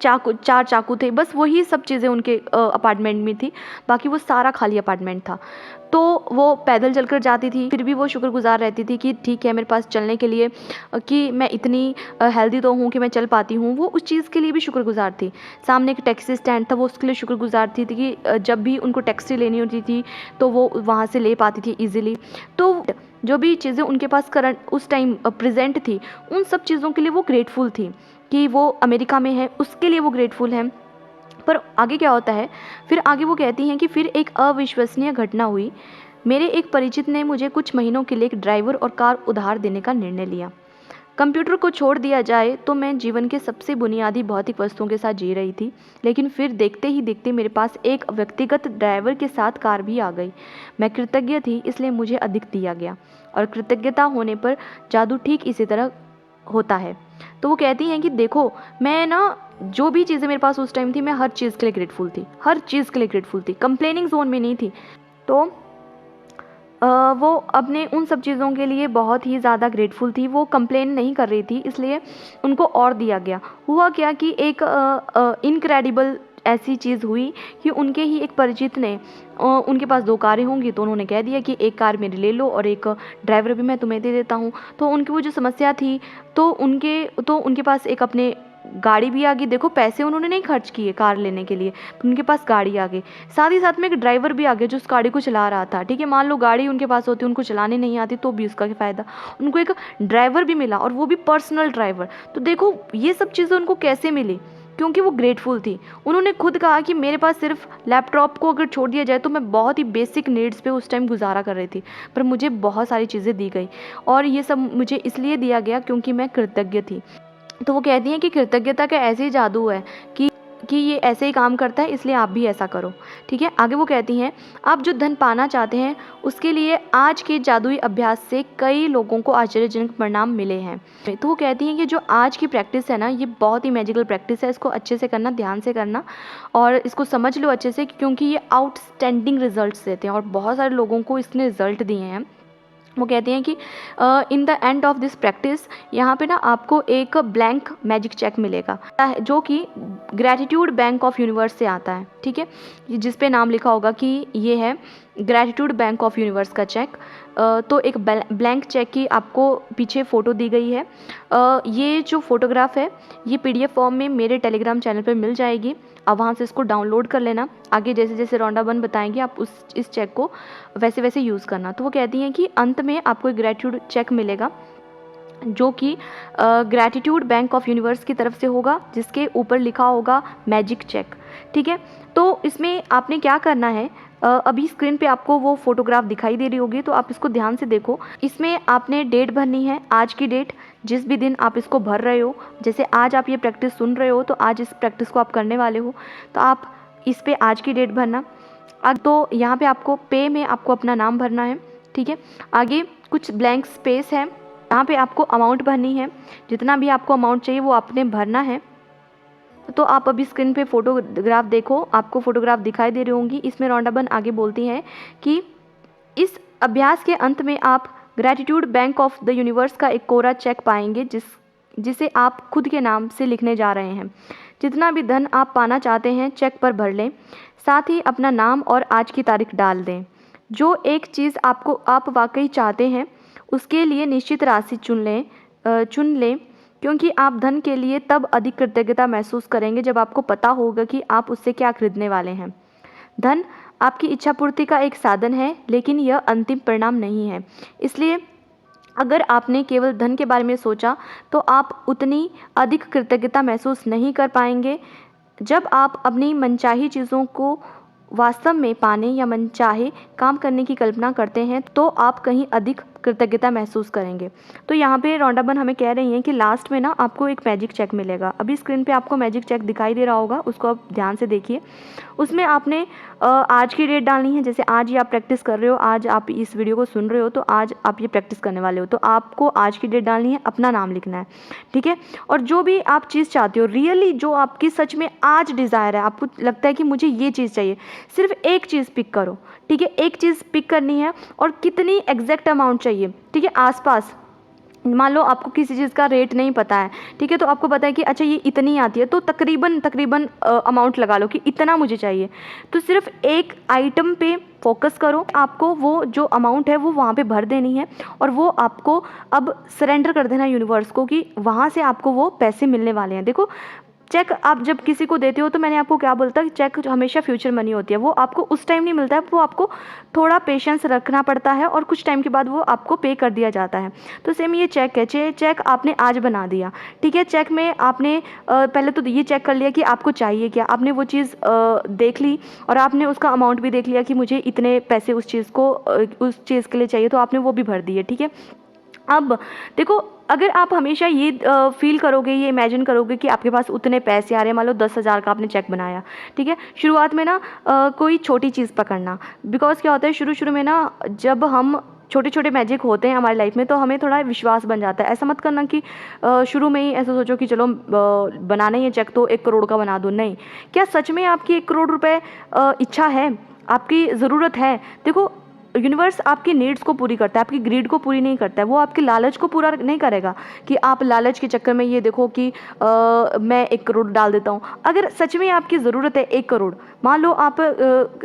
4 चाकू थे, बस वही सब चीज़ें उनके अपार्टमेंट में थी, बाकी वो सारा खाली अपार्टमेंट था। तो वो पैदल चलकर जाती थी, फिर भी वो शुक्रगुजार रहती थी कि ठीक है मेरे पास चलने के लिए, कि मैं इतनी हेल्दी तो हूँ कि मैं चल पाती हूँ, वो उस चीज़ के लिए भी शुक्रगुजार थी। सामने एक टैक्सी स्टैंड था, वो उसके लिए शुक्रगुजार थी कि जब भी उनको टैक्सी लेनी होती थी तो वो वहाँ से ले पाती थी ईजिली। तो जो भी चीज़ें उनके पास करंट उस टाइम प्रेजेंट थी, उन सब चीज़ों के लिए वो ग्रेटफुल थी कि वो अमेरिका में है, उसके लिए वो ग्रेटफुल हैं। पर आगे क्या होता है, फिर आगे वो कहती हैं कि फिर एक अविश्वसनीय घटना हुई। मेरे एक परिचित ने मुझे कुछ महीनों के लिए एक ड्राइवर और कार उधार देने का निर्णय लिया। कंप्यूटर को छोड़ दिया जाए तो मैं जीवन के सबसे बुनियादी भौतिक वस्तुओं के साथ जी रही थी, लेकिन फिर देखते ही देखते मेरे पास एक व्यक्तिगत ड्राइवर के साथ कार भी आ गई। मैं कृतज्ञ थी, इसलिए मुझे अधिक दिया गया, और कृतज्ञता होने पर जादू ठीक इसी तरह होता है। तो वो कहती हैं कि देखो, मैं ना जो भी चीज़ें मेरे पास उस टाइम थी, मैं हर चीज़ के लिए ग्रेटफुल थी, हर चीज़ के लिए ग्रेटफुल थी, कंप्लेनिंग जोन में नहीं थी। तो वो अपने उन सब चीज़ों के लिए बहुत ही ज़्यादा ग्रेटफुल थी, वो कंप्लेन नहीं कर रही थी, इसलिए उनको और दिया गया। हुआ क्या कि एक इनक्रेडिबल ऐसी चीज़ हुई कि उनके ही एक परिचित ने उनके पास 2 कारें होंगी, तो उन्होंने कह दिया कि एक कार मेरी ले लो और एक ड्राइवर भी मैं तुम्हें दे देता हूँ। तो उनकी वो जो समस्या थी, तो उनके पास एक अपने गाड़ी भी आ गई। देखो, पैसे उन्होंने नहीं खर्च किए कार लेने के लिए, तो उनके पास गाड़ी आ गई। साथ ही साथ में एक ड्राइवर भी आ गया जो उस गाड़ी को चला रहा था। ठीक है, मान लो गाड़ी उनके पास होती, उनको चलाने नहीं आती, तो भी उसका क्या फ़ायदा, उनको एक ड्राइवर भी मिला, और वो भी पर्सनल ड्राइवर। तो देखो ये सब चीज़ें उनको कैसे मिली, क्योंकि वो ग्रेटफुल थी। उन्होंने खुद कहा कि मेरे पास सिर्फ लैपटॉप को अगर छोड़ दिया जाए तो मैं बहुत ही बेसिक नीड्स पे उस टाइम गुजारा कर रही थी, पर मुझे बहुत सारी चीज़ें दी गई, और ये सब मुझे इसलिए दिया गया क्योंकि मैं कृतज्ञ थी। तो वो कहती हैं कि कृतज्ञता का ऐसे ही जादू है कि ये ऐसे ही काम करता है, इसलिए आप भी ऐसा करो। ठीक है, आगे वो कहती हैं, आप जो धन पाना चाहते हैं उसके लिए आज के जादुई अभ्यास से कई लोगों को आश्चर्यजनक परिणाम मिले हैं। तो वो कहती हैं कि जो आज की प्रैक्टिस है ना, ये बहुत ही मैजिकल प्रैक्टिस है, इसको अच्छे से करना, ध्यान से करना, और इसको समझ लो अच्छे से, क्योंकि ये आउटस्टैंडिंग रिजल्ट्स देते हैं और बहुत सारे लोगों को इसने रिजल्ट दिए हैं। वो कहते हैं कि in the end of this practice, यहाँ पे ना आपको एक ब्लैंक मैजिक चेक मिलेगा, जो कि ग्रैटिट्यूड बैंक ऑफ यूनिवर्स से आता है। ठीक है, जिस पे नाम लिखा होगा कि ये है ग्रैटिट्यूड बैंक ऑफ यूनिवर्स का चेक। तो एक ब्लैंक चेक की आपको पीछे फ़ोटो दी गई है। ये जो फ़ोटोग्राफ है, ये PDF फॉर्म में मेरे टेलीग्राम चैनल पर मिल जाएगी, आप वहाँ से इसको डाउनलोड कर लेना। आगे जैसे जैसे रौंडा बन बताएंगे, आप इस चेक को वैसे वैसे यूज़ करना। तो वो कहती हैं कि अंत में आपको एक ग्रैटिट्यूड चेक मिलेगा, जो कि ग्रैटिट्यूड बैंक ऑफ यूनिवर्स की तरफ से होगा, जिसके ऊपर लिखा होगा मैजिक चेक। ठीक है, तो इसमें आपने क्या करना है, अभी स्क्रीन पे आपको वो फोटोग्राफ दिखाई दे रही होगी, तो आप इसको ध्यान से देखो। इसमें आपने डेट भरनी है, आज की डेट, जिस भी दिन आप इसको भर रहे हो। जैसे आज आप ये प्रैक्टिस सुन रहे हो, तो आज इस प्रैक्टिस को आप करने वाले हो, तो आप इस पे आज की डेट भरना। अब तो यहाँ पे आपको पे में आपको अपना नाम भरना है। ठीक है, आगे कुछ ब्लैंक स्पेस है, यहाँ पे आपको अमाउंट भरनी है, जितना भी आपको अमाउंट चाहिए वो आपने भरना है। तो आप अभी स्क्रीन पे फोटोग्राफ देखो, आपको फोटोग्राफ दिखाई दे रही होंगी। इसमें रौंडाबन आगे बोलती हैं कि इस अभ्यास के अंत में आप gratitude bank of the universe का एक कोरा चेक पाएंगे, जिसे आप खुद के नाम से लिखने जा रहे हैं। जितना भी धन आप पाना चाहते हैं चेक पर भर लें, साथ ही अपना नाम और आज की तारीख डाल दें। जो एक चीज़ आप वाकई चाहते हैं उसके लिए निश्चित राशि चुन लें, क्योंकि आप धन के लिए तब अधिक कृतज्ञता महसूस करेंगे जब आपको पता होगा कि आप उससे क्या खरीदने वाले हैं। धन आपकी इच्छा पूर्ति का एक साधन है, लेकिन यह अंतिम परिणाम नहीं है। इसलिए अगर आपने केवल धन के बारे में सोचा तो आप उतनी अधिक कृतज्ञता महसूस नहीं कर पाएंगे। जब आप अपनी मनचाही चीज़ों को वास्तव में पाने या मनचाहे काम करने की कल्पना करते हैं, तो आप कहीं अधिक कृतज्ञता महसूस करेंगे। तो यहाँ पे रौंडाबन हमें कह रही हैं कि लास्ट में ना आपको एक मैजिक चेक मिलेगा। अभी स्क्रीन पे आपको मैजिक चेक दिखाई दे रहा होगा, उसको आप ध्यान से देखिए। उसमें आपने आज की डेट डालनी है। जैसे आज ही आप प्रैक्टिस कर रहे हो, आज आप इस वीडियो को सुन रहे हो, तो आज आप ये प्रैक्टिस करने वाले हो, तो आपको आज की डेट डालनी है, अपना नाम लिखना है। ठीक है, और जो भी आप चीज़ चाहते हो, रियली जो आपकी सच में आज डिज़ायर है, आपको लगता है कि मुझे ये चीज़ चाहिए, सिर्फ एक चीज़ पिक करो। ठीक है, एक चीज़ पिक करनी है, और कितनी एग्जैक्ट अमाउंट चाहिए। ठीक है, आसपास मान लो आपको किसी चीज़ का रेट नहीं पता है, ठीक है, तो आपको पता है कि अच्छा ये इतनी आती है, तो तकरीबन अमाउंट लगा लो कि इतना मुझे चाहिए। तो सिर्फ एक आइटम पे फोकस करो, आपको वो जो अमाउंट है वो वहाँ पे भर देनी है, और वो आपको अब सरेंडर कर देना यूनिवर्स को कि वहाँ से आपको वो पैसे मिलने वाले हैं। देखो, चेक आप जब किसी को देते हो, तो मैंने आपको क्या बोलता कि चेक हमेशा फ्यूचर मनी होती है, वो आपको उस टाइम नहीं मिलता है, वो आपको थोड़ा पेशेंस रखना पड़ता है, और कुछ टाइम के बाद वो आपको पे कर दिया जाता है। तो सेम ये चेक है, चेक आपने आज बना दिया। ठीक है, चेक में आपने पहले तो ये चेक कर लिया कि आपको चाहिए क्या, आपने वो चीज़ देख ली, और आपने उसका अमाउंट भी देख लिया कि मुझे इतने पैसे उस चीज़ के लिए चाहिए, तो आपने वो भी भर दिए। ठीक है, अब देखो, अगर आप हमेशा ये फ़ील करोगे, ये इमेजिन करोगे कि आपके पास उतने पैसे आ रहे हैं, मान लो 10,000 का आपने चेक बनाया, ठीक है? शुरुआत में ना कोई छोटी चीज़ पकड़ना, बिकॉज़ क्या होता है शुरू-शुरू में ना जब हम छोटे-छोटे मैजिक होते हैं हमारी लाइफ़ में तो हमें थोड़ा विश्वास बन जाता है। ऐसा मत करना कि शुरू में ही ऐसा सोचो कि चलो बनाना ही है चेक तो 1 करोड़ का बना दो, नहीं। क्या सच में आपकी 1 करोड़ रुपए इच्छा है? आपकी ज़रूरत है? देखो, यूनिवर्स आपकी नीड्स को पूरी करता है, आपकी ग्रीड को पूरी नहीं करता है। वो आपके लालच को पूरा नहीं करेगा कि आप लालच के चक्कर में ये देखो कि मैं 1 करोड़ डाल देता हूँ। अगर सच में आपकी ज़रूरत है 1 करोड़, मान लो आप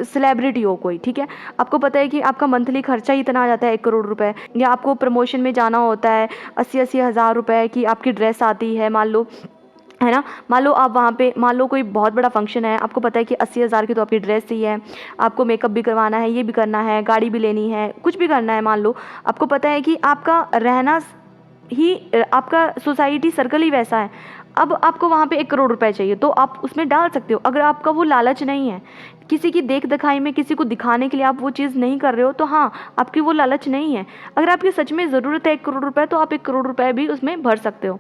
सेलिब्रिटी हो कोई, ठीक है? आपको पता है कि आपका मंथली खर्चा ही इतना आ जाता है 1 करोड़ रुपए, या आपको प्रमोशन में जाना होता है 80-80 हज़ार रुपए की आपकी ड्रेस आती है मान लो, है ना? मान लो आप वहाँ पे, मान लो कोई बहुत बड़ा फंक्शन है, आपको पता है कि 80,000 की तो आपकी ड्रेस ही है, आपको मेकअप भी करवाना है, ये भी करना है, गाड़ी भी लेनी है, कुछ भी करना है मान लो। आपको पता है कि आपका रहना ही आपका सोसाइटी सर्कल ही वैसा है। अब आपको वहाँ पे 1 करोड़ रुपए चाहिए तो आप उसमें डाल सकते हो। अगर आपका वो लालच नहीं है, किसी की देख-दिखाई में किसी को दिखाने के लिए आप वो चीज़ नहीं कर रहे हो, तो हाँ, आपकी वो लालच नहीं है। अगर आपकी सच में ज़रूरत है 1 करोड़ रुपए तो आप 1 करोड़ रुपए भी उसमें भर सकते हो।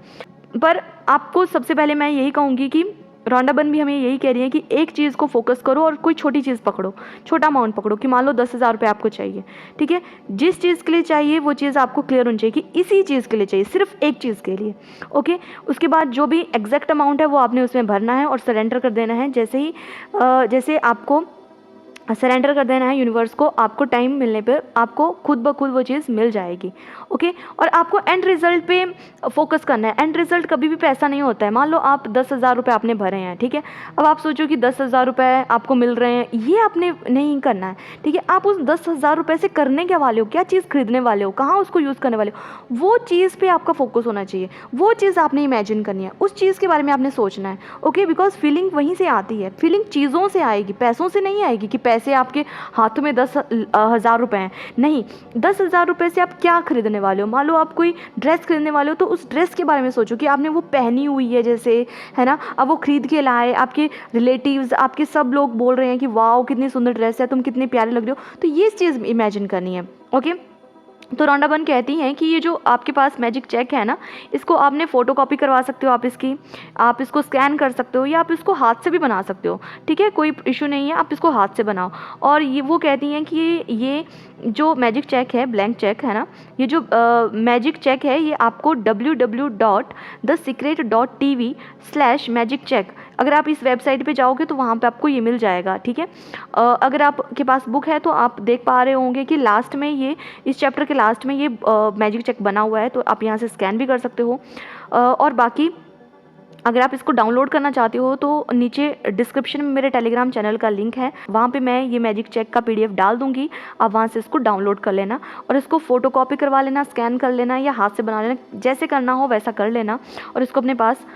पर आपको सबसे पहले मैं यही कहूँगी कि रौंडाबन भी हमें यही कह रही है कि एक चीज़ को फोकस करो और कोई छोटी चीज़ पकड़ो, छोटा अमाउंट पकड़ो कि मान लो 10,000 रुपये आपको चाहिए, ठीक है? जिस चीज़ के लिए चाहिए वो चीज़ आपको क्लियर होनी चाहिए कि इसी चीज़ के लिए चाहिए, सिर्फ एक चीज़ के लिए, ओके? उसके बाद जो भी एग्जैक्ट अमाउंट है वो आपने उसमें भरना है और सरेंडर कर देना है। जैसे आपको सरेंडर कर देना है यूनिवर्स को, आपको टाइम मिलने पर आपको खुद ब खुद वो चीज़ मिल जाएगी, ओके? और आपको एंड रिजल्ट पे फोकस करना है। एंड रिजल्ट कभी भी पैसा नहीं होता है। मान लो आप 10,000 रुपये आपने भरे हैं, ठीक है? अब आप सोचो कि 10,000 रुपये आपको मिल रहे हैं, ये आपने नहीं करना है, ठीक है? आप उस 10,000 रुपये से करने क्या वाले हो, क्या चीज़ खरीदने वाले हो, कहाँ उसको यूज़ करने वाले हो, वो चीज़ पे आपका फोकस होना चाहिए। वो चीज़ आपने इमेजिन करनी है, उस चीज़ के बारे में आपने सोचना है, ओके? बिकॉज फीलिंग वहीं से आती है, फीलिंग चीज़ों से आएगी, पैसों से नहीं आएगी कि पैसे आपके हाथों में 10,000 रुपए हैं, नहीं। 10,000 रुपए से आप क्या खरीदने वाले हो? मान लो आप कोई ड्रेस खरीदने वाले हो तो उस ड्रेस के बारे में सोचो कि आपने वो पहनी हुई है, जैसे, है ना? अब वो खरीद के लाए, आपके रिलेटिव्स, आपके सब लोग बोल रहे हैं कि वाओ कितनी सुंदर ड्रेस है, तुम कितने प्यारे लग रहे हो, तो ये चीज़ इमेजिन करनी है, ओके? तो रौंडाबन कहती हैं कि ये जो आपके पास मैजिक चेक है ना, इसको आपने फ़ोटोकॉपी करवा सकते हो, आप इसको स्कैन कर सकते हो या आप इसको हाथ से भी बना सकते हो, ठीक है? कोई इशू नहीं है, आप इसको हाथ से बनाओ। और ये वो कहती हैं कि ये जो मैजिक चेक है, ब्लैंक चेक है ना, ये जो मैजिक चेक है ये आपको www.thesecret.tv/magiccheck, अगर आप इस वेबसाइट पे जाओगे तो वहाँ पे आपको ये मिल जाएगा, ठीक है? अगर आपके पास बुक है तो आप देख पा रहे होंगे कि लास्ट में ये, इस चैप्टर के लास्ट में ये मैजिक चेक बना हुआ है, तो आप यहाँ से स्कैन भी कर सकते हो। और बाकी अगर आप इसको डाउनलोड करना चाहते हो तो नीचे डिस्क्रिप्शन में मेरे टेलीग्राम चैनल का लिंक है, वहाँ पे मैं ये मैजिक चेक का PDF डाल दूँगी, आप वहाँ से इसको डाउनलोड कर लेना और इसको फ़ोटोकॉपी करवा लेना, स्कैन कर लेना या हाथ से बना लेना, जैसे करना हो वैसा कर लेना और इसको अपने पास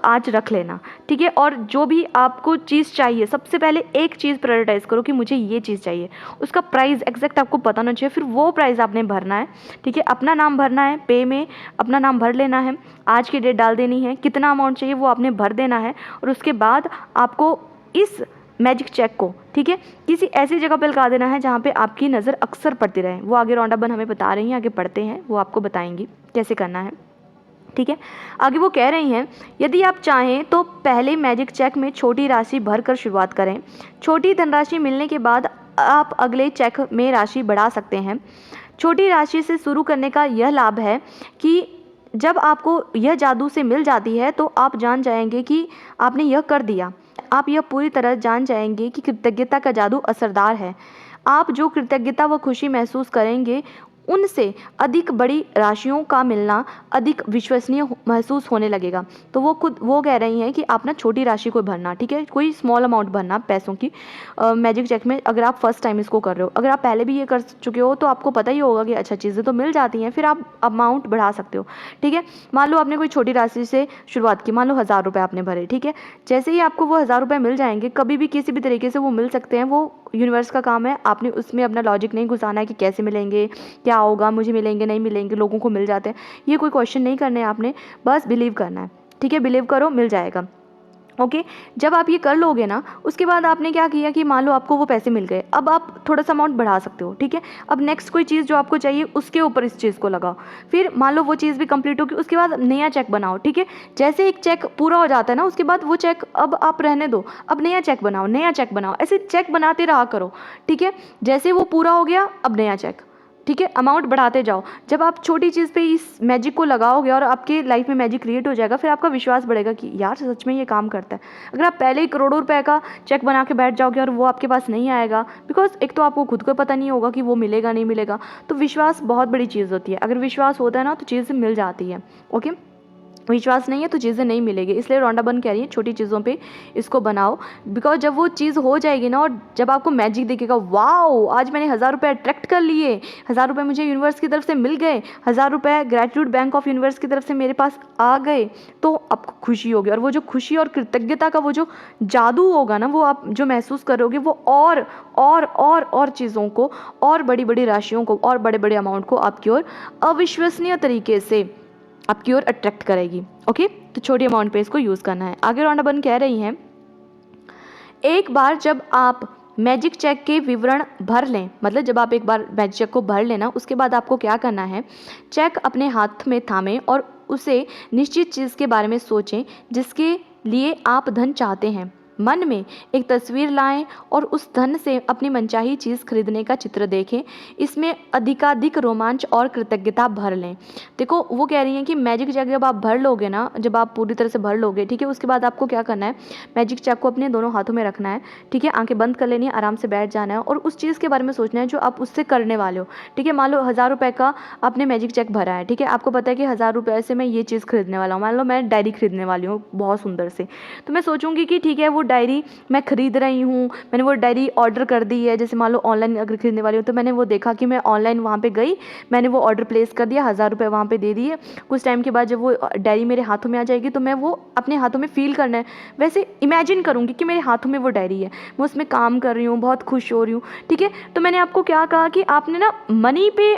आज रख लेना, ठीक है? और जो भी आपको चीज़ चाहिए, सबसे पहले एक चीज़ प्रायोरिटाइज़ करो कि मुझे ये चीज़ चाहिए, उसका प्राइस एग्जैक्ट आपको पता होना चाहिए, फिर वो प्राइस आपने भरना है, ठीक है? अपना नाम भरना है, पे में अपना नाम भर लेना है, आज की डेट डाल देनी है, कितना अमाउंट चाहिए वो आपने भर देना है और उसके बाद आपको इस मैजिक चेक को, ठीक है, किसी ऐसी जगह पर लगा देना है जहाँ पे आपकी नज़र अक्सर पड़ती रहे। वो आगे रौंडाबन हमें बता रही हैं, आगे पढ़ते हैं, वो आपको बताएंगी कैसे करना है, ठीक है? आगे वो कह रही हैं, यदि आप चाहें तो पहले मैजिक चेक में छोटी राशि भरकर शुरुआत करें। छोटी धनराशि मिलने के बाद आप अगले चेक में राशि बढ़ा सकते हैं। छोटी राशि से शुरू करने का यह लाभ है कि जब आपको यह जादू से मिल जाती है तो आप जान जाएंगे कि आपने यह कर दिया। आप यह पूरी तरह जान जाएंगे कि कृतज्ञता का जादू असरदार है। आप जो कृतज्ञता व खुशी महसूस करेंगे उनसे अधिक बड़ी राशियों का मिलना अधिक विश्वसनीय महसूस होने लगेगा। तो वो कह रही हैं कि आप ना छोटी राशि को भरना, ठीक है? कोई स्मॉल अमाउंट भरना पैसों की मैजिक चेक में, अगर आप फर्स्ट टाइम इसको कर रहे हो। अगर आप पहले भी ये कर चुके हो तो आपको पता ही होगा कि अच्छा चीज़ें तो मिल जाती हैं, फिर आप अमाउंट बढ़ा सकते हो, ठीक है? मान लो आपने कोई छोटी राशि से शुरुआत की, मान लो 1,000 रुपये आपने भरे, ठीक है? जैसे ही आपको वो 1,000 रुपये मिल जाएंगे, कभी भी किसी भी तरीके से वो मिल सकते हैं, वो यूनिवर्स का काम है। आपने उसमें अपना लॉजिक नहीं घुसाना है कि कैसे मिलेंगे, क्या होगा, मुझे मिलेंगे नहीं मिलेंगे, लोगों को मिल जाते हैं, ये कोई क्वेश्चन नहीं करने हैं आपने, बस बिलीव करना है, ठीक है? बिलीव करो, मिल जाएगा। ओके जब आप ये कर लोगे ना, उसके बाद आपने क्या किया कि मान लो आपको वो पैसे मिल गए, अब आप थोड़ा सा अमाउंट बढ़ा सकते हो, ठीक है। अब नेक्स्ट कोई चीज़ जो आपको चाहिए उसके ऊपर इस चीज़ को लगाओ, फिर मान लो वो चीज़ भी कंप्लीट होगी, उसके बाद नया चेक बनाओ, ठीक है। जैसे एक चेक पूरा हो जाता है ना, उसके बाद वो चेक अब आप रहने दो, अब नया चेक बनाओ, नया चेक बनाओ, ऐसे चेक बनाते रहा करो, ठीक है। जैसे वो पूरा हो गया, अब नया चेक, ठीक है, अमाउंट बढ़ाते जाओ। जब आप छोटी चीज़ पे इस मैजिक को लगाओगे और आपके लाइफ में मैजिक क्रिएट हो जाएगा, फिर आपका विश्वास बढ़ेगा कि यार सच में ये काम करता है। अगर आप पहले ही करोड़ों रुपए का चेक बना के बैठ जाओगे और वो आपके पास नहीं आएगा, बिकॉज एक तो आपको खुद को पता नहीं होगा कि वो मिलेगा नहीं मिलेगा, तो विश्वास बहुत बड़ी चीज़ होती है। अगर विश्वास होता है ना तो चीज़ें मिल जाती है, ओके। विश्वास नहीं है तो चीज़ें नहीं मिलेगी, इसलिए रोंडा बन कह रही है छोटी चीज़ों पे इसको बनाओ, बिकॉज जब वो चीज़ हो जाएगी ना और जब आपको मैजिक दिखेगा, वाओ आज मैंने 1000 रुपये अट्रैक्ट कर लिए, 1000 रुपये मुझे यूनिवर्स की तरफ से मिल गए, 1000 रुपये ग्रेटिट्यूड बैंक ऑफ यूनिवर्स की तरफ से मेरे पास आ गए, तो आपको खुशी होगी। और वो जो खुशी और कृतज्ञता का वो जो जादू होगा ना, वो आप जो महसूस करोगे, वो और चीज़ों को, और बड़ी बड़ी राशियों को, और बड़े बड़े अमाउंट को आपकी ओर अविश्वसनीय तरीके से आपकी ओर अट्रैक्ट करेगी, ओके। तो छोटी अमाउंट पे इसको यूज़ करना है। आगे रोंडा बन कह रही हैं, एक बार जब आप मैजिक चेक के विवरण भर लें, मतलब जब आप एक बार मैजिक चेक को भर लेना, उसके बाद आपको क्या करना है, चेक अपने हाथ में थामें और उसे निश्चित चीज़ के बारे में सोचें जिसके लिए आप धन चाहते हैं। मन में एक तस्वीर लाएं और उस धन से अपनी मनचाही चीज़ खरीदने का चित्र देखें। इसमें अधिकाधिक रोमांच और कृतज्ञता भर लें। देखो वो कह रही हैं कि मैजिक चेक जब आप भर लोगे ना, जब आप पूरी तरह से भर लोगे, ठीक है, उसके बाद आपको क्या करना है, मैजिक चेक को अपने दोनों हाथों में रखना है, ठीक है, आंखें बंद कर लेनी है, आराम से बैठ जाना है और उस चीज़ के बारे में सोचना है जो आप उससे करने वाले हो, ठीक है। मान लो 1000 रुपये का आपने मैजिक चेक भरा है, ठीक है, आपको पता है कि 1000 रुपये से मैं ये चीज़ खरीदने वाला हूँ। मान लो मैं डायरी खरीदने वाली हूँ बहुत सुंदर से, तो मैं सोचूंगी कि ठीक है वो डायरी मैं खरीद रही हूँ, मैंने वो डायरी ऑर्डर कर दी है। जैसे मान लो ऑनलाइन अगर खरीदने वाली हूँ तो मैंने वो देखा कि मैं ऑनलाइन वहाँ पे गई, मैंने वो ऑर्डर प्लेस कर दिया, 1000 रुपये वहाँ पे दे दिए। कुछ टाइम के बाद जब वो डायरी मेरे हाथों में आ जाएगी तो मैं वो अपने हाथों में फील करना है, वैसे इमेजिन करूँगी कि मेरे हाथों में वो डायरी है, मैं उसमें काम कर रही हूँ, बहुत खुश हो रही हूँ, ठीक है। तो मैंने आपको क्या कहा कि आपने ना मनी पे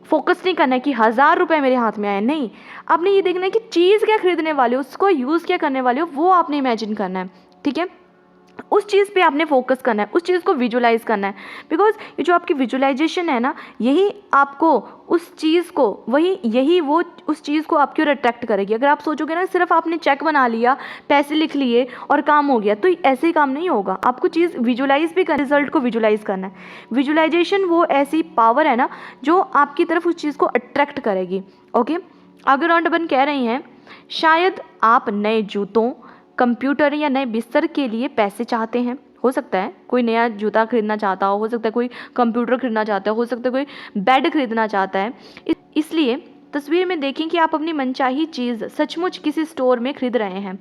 फोकस नहीं करना है कि 1000 रुपये मेरे हाथ में आए, नहीं, आपने ये देखना है कि चीज़ क्या खरीदने वाले हो, उसको यूज़ क्या करने वाले हो, वो आपने इमेजिन करना है, ठीक है। उस चीज़ पे आपने फोकस करना है, उस चीज़ को विजुलाइज करना है, बिकॉज ये जो आपकी विजुलाइजेशन है ना, यही आपको उस चीज़ को, यही वो उस चीज़ को आपकी ओर अट्रैक्ट करेगी। अगर आप सोचोगे ना सिर्फ आपने चेक बना लिया, पैसे लिख लिए और काम हो गया, तो ऐसे ही काम नहीं होगा। आपको चीज़ विजुलाइज भी कर, रिजल्ट को विजुलाइज करना है। विजुलाइजेशन वो ऐसी पावर है ना जो आपकी तरफ उस चीज़ को अट्रैक्ट करेगी, ओके। आगे राउंड अपन कह रही हैं, शायद आप नए जूतों, कंप्यूटर या नए बिस्तर के लिए पैसे चाहते हैं। हो सकता है कोई नया जूता खरीदना चाहता हो सकता है कोई कंप्यूटर खरीदना चाहता हो सकता है कोई बेड खरीदना चाहता है। इसलिए तस्वीर में देखें कि आप अपनी मनचाही चीज़ सचमुच किसी स्टोर में खरीद रहे हैं।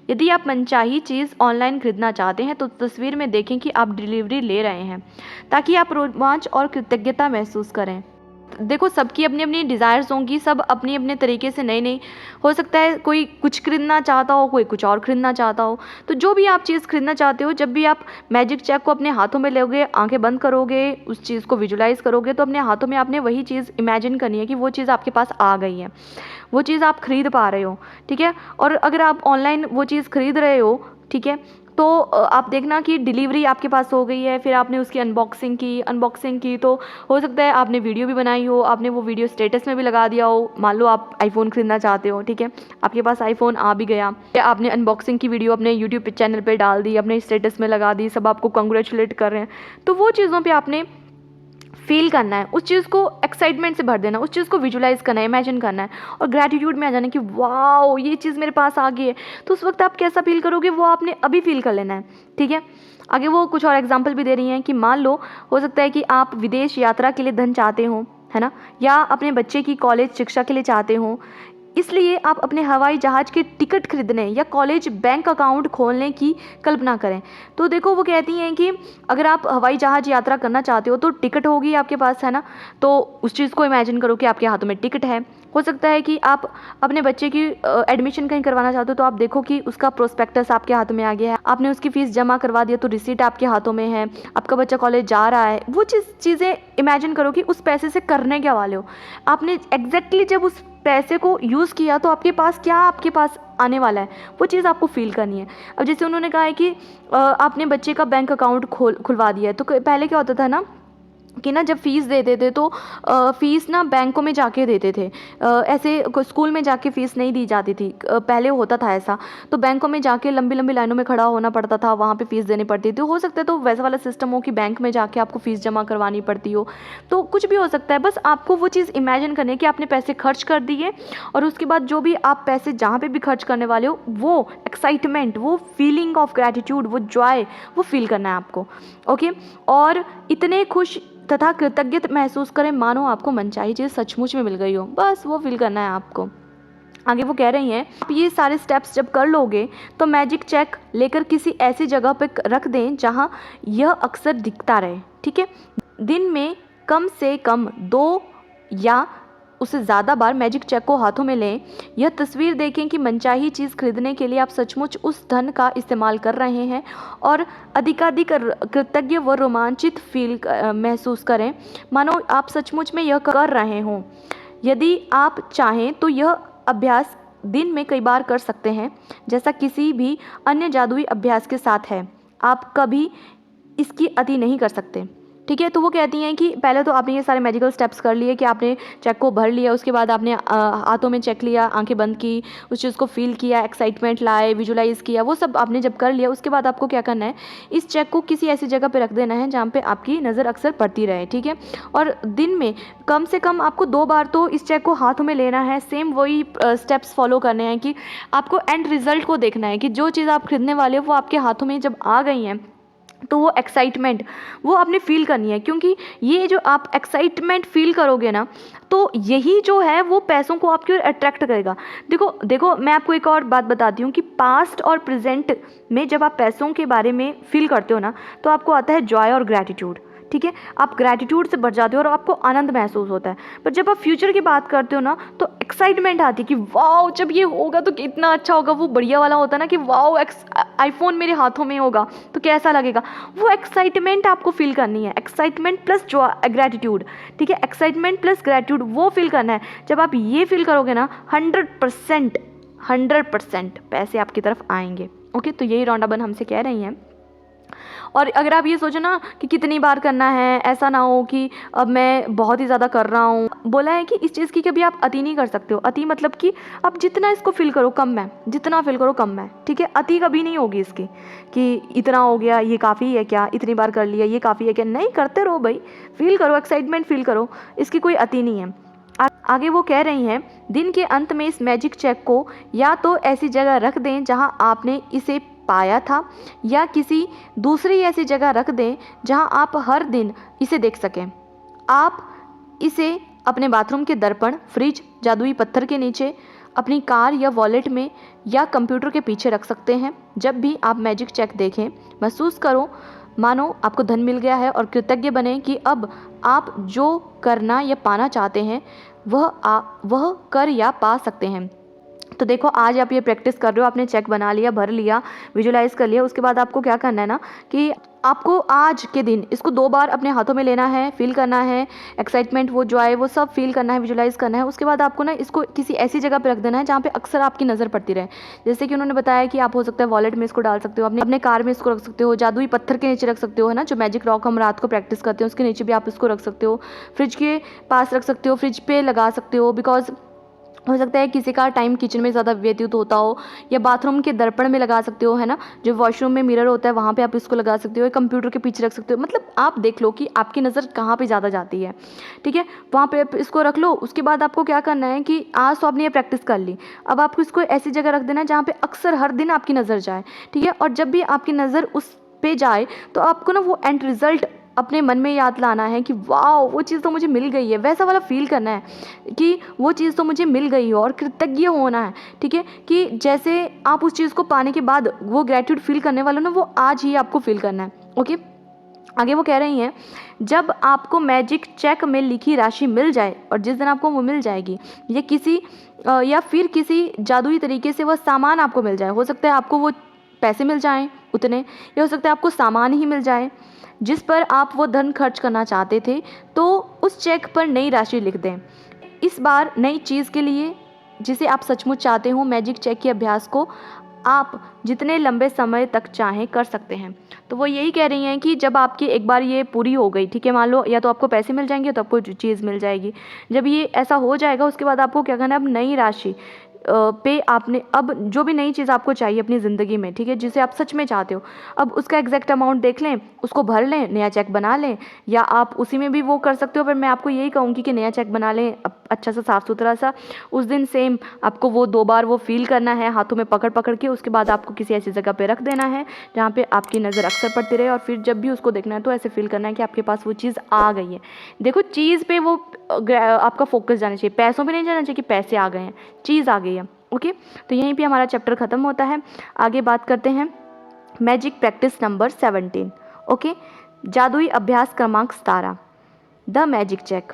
यदि आप मनचाही चीज़ ऑनलाइन खरीदना चाहते हैं तो तस्वीर में देखें कि आप डिलीवरी ले रहे हैं, ताकि आप रोमांच और कृतज्ञता महसूस करें। देखो सबकी अपनी अपनी डिज़ायर्स होंगी, सब अपनी अपने तरीके से नई नई, हो सकता है कोई कुछ खरीदना चाहता हो, कोई कुछ और खरीदना चाहता हो। तो जो भी आप चीज़ खरीदना चाहते हो, जब भी आप मैजिक चेक को अपने हाथों में लोगे, आंखें बंद करोगे, उस चीज़ को विजुलाइज करोगे, तो अपने हाथों में आपने वही चीज़ इमेजिन करनी है कि वो चीज़ आपके पास आ गई है, वो चीज़ आप खरीद पा रहे हो, ठीक है। और अगर आप ऑनलाइन वो चीज़ खरीद रहे हो, ठीक है, तो आप देखना कि डिलीवरी आपके पास हो गई है, फिर आपने उसकी अनबॉक्सिंग की तो हो सकता है आपने वीडियो भी बनाई हो, आपने वो वीडियो स्टेटस में भी लगा दिया हो। मान लो आप आईफोन खरीदना चाहते हो, ठीक है, आपके पास आईफोन आ भी गया, आपने अनबॉक्सिंग की वीडियो अपने यूट्यूब चैनल पे डाल दी, अपने स्टेटस में लगा दी, सब आपको कंग्रेचुलेट कर रहे हैं। तो वो चीज़ों पर आपने फील करना है, उस चीज़ को एक्साइटमेंट से भर देना, उस चीज़ को विजुलाइज करना है, इमेजिन करना है और ग्रैटिट्यूड में आ जाना कि वाओ ये चीज़ मेरे पास आ गई है। तो उस वक्त आप कैसा फील करोगे वो आपने अभी फील कर लेना है, ठीक है। आगे वो कुछ और एग्जाम्पल भी दे रही हैं कि मान लो हो सकता है कि आप विदेश यात्रा के लिए धन चाहते हो, है ना, या अपने बच्चे की कॉलेज शिक्षा के लिए चाहते हो, इसलिए आप अपने हवाई जहाज़ के टिकट खरीदने या कॉलेज बैंक अकाउंट खोलने की कल्पना करें। तो देखो वो कहती हैं कि अगर आप हवाई जहाज़ यात्रा करना चाहते हो तो टिकट होगी आपके पास, है ना, तो उस चीज़ को इमेजिन करो कि आपके हाथों में टिकट है। हो सकता है कि आप अपने बच्चे की एडमिशन कहीं करवाना चाहते हो, तो आप देखो कि उसका प्रोस्पेक्टस आपके हाथों में आ गया है, आपने उसकी फ़ीस जमा करवा दिया तो रिसीट आपके हाथों में है, आपका बच्चा कॉलेज जा रहा है। वो चीज़ें इमेजिन करो कि उस पैसे से करने क्या वाले हो। आपने एग्जैक्टली जब उस पैसे को यूज़ किया तो आपके पास आने वाला है, वो चीज़ आपको फील करनी है। अब जैसे उन्होंने कहा है कि आपने बच्चे का बैंक अकाउंट खुलवा दिया है, तो पहले क्या होता था ना कि ना जब फ़ीस देते थे तो फ़ीस ना बैंकों में जाके देते थे, ऐसे स्कूल में जाके फ़ीस नहीं दी जाती थी। पहले होता था ऐसा, तो बैंकों में जाके लंबी लंबी लाइनों में खड़ा होना पड़ता था, वहाँ पे फ़ीस देनी पड़ती थी। हो सकता है तो वैसा वाला सिस्टम हो कि बैंक में जाके आपको फ़ीस जमा करवानी पड़ती हो, तो कुछ भी हो सकता है। बस आपको वो चीज़ इमेजिन करनी है कि आपने पैसे खर्च कर दिए और उसके बाद जो भी आप पैसे जहाँ पर भी खर्च करने वाले हो, वो एक्साइटमेंट, वो फीलिंग ऑफ ग्रैटिट्यूड, वो जॉय, वो फील करना है आपको। ओके, और इतने खुश तथा कृतज्ञ महसूस करें मानो आपको मनचाही चीज़ सचमुच में मिल गई हो, बस वो फील करना है आपको। आगे वो कह रही हैं, आप ये सारे स्टेप्स जब कर लोगे तो मैजिक चेक लेकर किसी ऐसी जगह पे रख दें जहां यह अक्सर दिखता रहे। ठीक है, दिन में कम से कम 2 या उससे ज़्यादा बार मैजिक चेक को हाथों में लें। यह तस्वीर देखें कि मनचाही चीज़ खरीदने के लिए आप सचमुच उस धन का इस्तेमाल कर रहे हैं और अधिकाधिक कृतज्ञ व रोमांचित महसूस करें मानो आप सचमुच में यह कर रहे हों। यदि आप चाहें तो यह अभ्यास दिन में कई बार कर सकते हैं, जैसा किसी भी अन्य जादुई अभ्यास के साथ है। आप कभी इसकी अति नहीं कर सकते। ठीक है, तो वो कहती हैं कि पहले तो आपने ये सारे मैजिकल स्टेप्स कर लिए कि आपने चेक को भर लिया, उसके बाद आपने हाथों में चेक लिया, आंखें बंद की, उस चीज़ को फील किया, एक्साइटमेंट लाए, विजुलाइज किया, वो सब आपने जब कर लिया, उसके बाद आपको क्या करना है, इस चेक को किसी ऐसी जगह पे रख देना है जहाँ पे आपकी नज़र अक्सर पड़ती रहे। ठीक है, और दिन में कम से कम आपको 2 बार तो इस चेक को हाथों में लेना है। सेम वही स्टेप्स फॉलो करने हैं कि आपको एंड रिजल्ट को देखना है कि जो चीज़ आप खरीदने वाले हो वो आपके हाथों में जब आ गई हैं तो वो एक्साइटमेंट वो आपने फील करनी है, क्योंकि ये जो आप एक्साइटमेंट फील करोगे ना, तो यही जो है वो पैसों को आपकी ओर अट्रैक्ट करेगा। देखो मैं आपको एक और बात बताती हूँ कि पास्ट और प्रेजेंट में जब आप पैसों के बारे में फील करते हो ना, तो आपको आता है जॉय और ग्रैटिट्यूड। ठीक है, आप ग्रैटिट्यूड से भर जाते हो और आपको आनंद महसूस होता है। पर जब आप फ्यूचर की बात करते हो ना, तो एक्साइटमेंट आती है कि वाओ जब ये होगा तो कितना अच्छा होगा। वो बढ़िया वाला होता है ना कि वाओ आईफोन मेरे हाथों में होगा तो कैसा लगेगा, वो एक्साइटमेंट आपको फील करनी है। Excitement plus gratitude. ठीक है, एक्साइटमेंट प्लस ग्रैटिट्यूड वो फील करना है। जब आप ये फील करोगे ना, 100% पैसे आपकी तरफ आएंगे। ओके, तो यही रौंडाबन हमसे कह रही हैं। और अगर आप ये सोचो ना कि कितनी बार करना है, ऐसा ना हो कि अब मैं बहुत ही ज़्यादा कर रहा हूँ। बोला है कि इस चीज़ की कभी आप अति नहीं कर सकते हो। अति मतलब कि आप जितना इसको फील करो कम है, जितना फील करो कम है। ठीक है, अति कभी नहीं होगी इसकी कि इतना हो गया ये काफ़ी है क्या, इतनी बार कर लिया ये काफ़ी है क्या। नहीं, करते रहो भाई, फील करो, एक्साइटमेंट फील करो, इसकी कोई अति नहीं है। आगे वो कह रही हैं, दिन के अंत में इस मैजिक चेक को या तो ऐसी जगह रख दें जहां आपने इसे पाया था, या किसी दूसरी ऐसी जगह रख दें जहां आप हर दिन इसे देख सकें। आप इसे अपने बाथरूम के दर्पण, फ्रिज, जादुई पत्थर के नीचे, अपनी कार या वॉलेट में या कंप्यूटर के पीछे रख सकते हैं। जब भी आप मैजिक चेक देखें, महसूस करो मानो आपको धन मिल गया है और कृतज्ञ बने कि अब आप जो करना या पाना चाहते हैं वह कर या पा सकते हैं। तो देखो, आज आप ये प्रैक्टिस कर रहे हो, आपने चेक बना लिया, भर लिया, विजुलाइज कर लिया। उसके बाद आपको क्या करना है ना कि आपको आज के दिन इसको 2 बार अपने हाथों में लेना है, फील करना है, एक्साइटमेंट, वो जॉय, वो सब फील करना है, विजुलाइज करना है। उसके बाद आपको ना इसको किसी ऐसी जगह पे रख देना है जहाँ पे अक्सर आपकी नज़र पड़ती रहे। जैसे कि उन्होंने बताया कि आप हो सकता है वॉलेट में इसको डाल सकते हो, अपने कार में इसको रख सकते हो, जादुई पत्थर के नीचे रख सकते हो, है ना, जो मैजिक रॉक हम रात को प्रैक्टिस करते हैं उसके नीचे भी आप इसको रख सकते हो, फ्रिज के पास रख सकते हो, फ्रिज पे लगा सकते हो। बिकॉज हो सकता है किसी का टाइम किचन में ज़्यादा व्यतीत होता हो, या बाथरूम के दर्पण में लगा सकते हो, है ना, जो वॉशरूम में मिरर होता है वहाँ पे आप इसको लगा सकते हो, या कंप्यूटर के पीछे रख सकते हो। मतलब आप देख लो कि आपकी नज़र कहाँ पे ज़्यादा जाती है। ठीक है, वहाँ पे आप इसको रख लो। उसके बाद आपको क्या करना है कि आज तो आपने ये प्रैक्टिस कर ली, अब आपको इसको ऐसी जगह रख देना है जहाँ पे अक्सर हर दिन आपकी नज़र जाए। ठीक है, और जब भी आपकी नज़र उस पे जाए तो आपको ना वो एंड रिजल्ट अपने मन में याद लाना है कि वाओ वो चीज़ तो मुझे मिल गई है, वैसा वाला फील करना है कि वो चीज़ तो मुझे मिल गई है, और कृतज्ञ होना है। ठीक है, कि जैसे आप उस चीज़ को पाने के बाद वो ग्रेटिट्यूड फील करने वाले ना, वो आज ही आपको फील करना है। ओके, आगे वो कह रही हैं, जब आपको मैजिक चेक में लिखी राशि मिल जाए, और जिस दिन आपको वो मिल जाएगी, या फिर किसी जादुई तरीके से वह सामान आपको मिल जाए, हो सकता है आपको वो पैसे मिल जाएं उतने, या हो सकता है आपको सामान ही मिल जाए जिस पर आप वो धन खर्च करना चाहते थे, तो उस चेक पर नई राशि लिख दें। इस बार नई चीज़ के लिए जिसे आप सचमुच चाहते हो, मैजिक चेक के अभ्यास को आप जितने लंबे समय तक चाहें कर सकते हैं। तो वो यही कह रही हैं कि जब आपकी एक बार ये पूरी हो गई, ठीक है, मान लो या तो आपको पैसे मिल जाएंगे, तो आपको चीज़ मिल जाएगी। जब ये ऐसा हो जाएगा, उसके बाद आपको क्या करना है, अब नई राशि पे आपने अब जो भी नई चीज़ आपको चाहिए अपनी ज़िंदगी में, ठीक है, जिसे आप सच में चाहते हो, अब उसका एग्जैक्ट अमाउंट देख लें, उसको भर लें, नया चेक बना लें, या आप उसी में भी वो कर सकते हो। पर मैं आपको यही कहूँगी कि नया चेक बना लें, अच्छा सा साफ़ सुथरा सा। उस दिन सेम आपको वो 2 बार वो फील करना है हाथों में पकड़ पकड़ के। उसके बाद आपको किसी ऐसी जगह पे रख देना है जहाँ पे आपकी नज़र अक्सर पड़ती रहे, और फिर जब भी उसको देखना है तो ऐसे फील करना है कि आपके पास वो चीज़ आ गई है। देखो, चीज़ पे वो आपका फोकस जाना चाहिए, पैसों पे नहीं जाना चाहिए कि पैसे आ गए हैं, चीज़ आ गई है। ओके, तो यहीं पे हमारा चैप्टर ख़त्म होता है। आगे बात करते हैं मैजिक प्रैक्टिस नंबर 17। ओके, जादुई अभ्यास क्रमांक 17, द मैजिक चेक।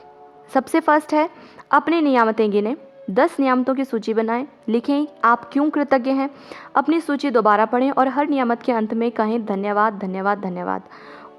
सबसे फर्स्ट है, अपनी नियामतें गिनें, 10 नियामतों की सूची बनाएं, लिखें आप क्यों कृतज्ञ हैं। अपनी सूची दोबारा पढ़ें और हर नियामत के अंत में कहें धन्यवाद धन्यवाद धन्यवाद।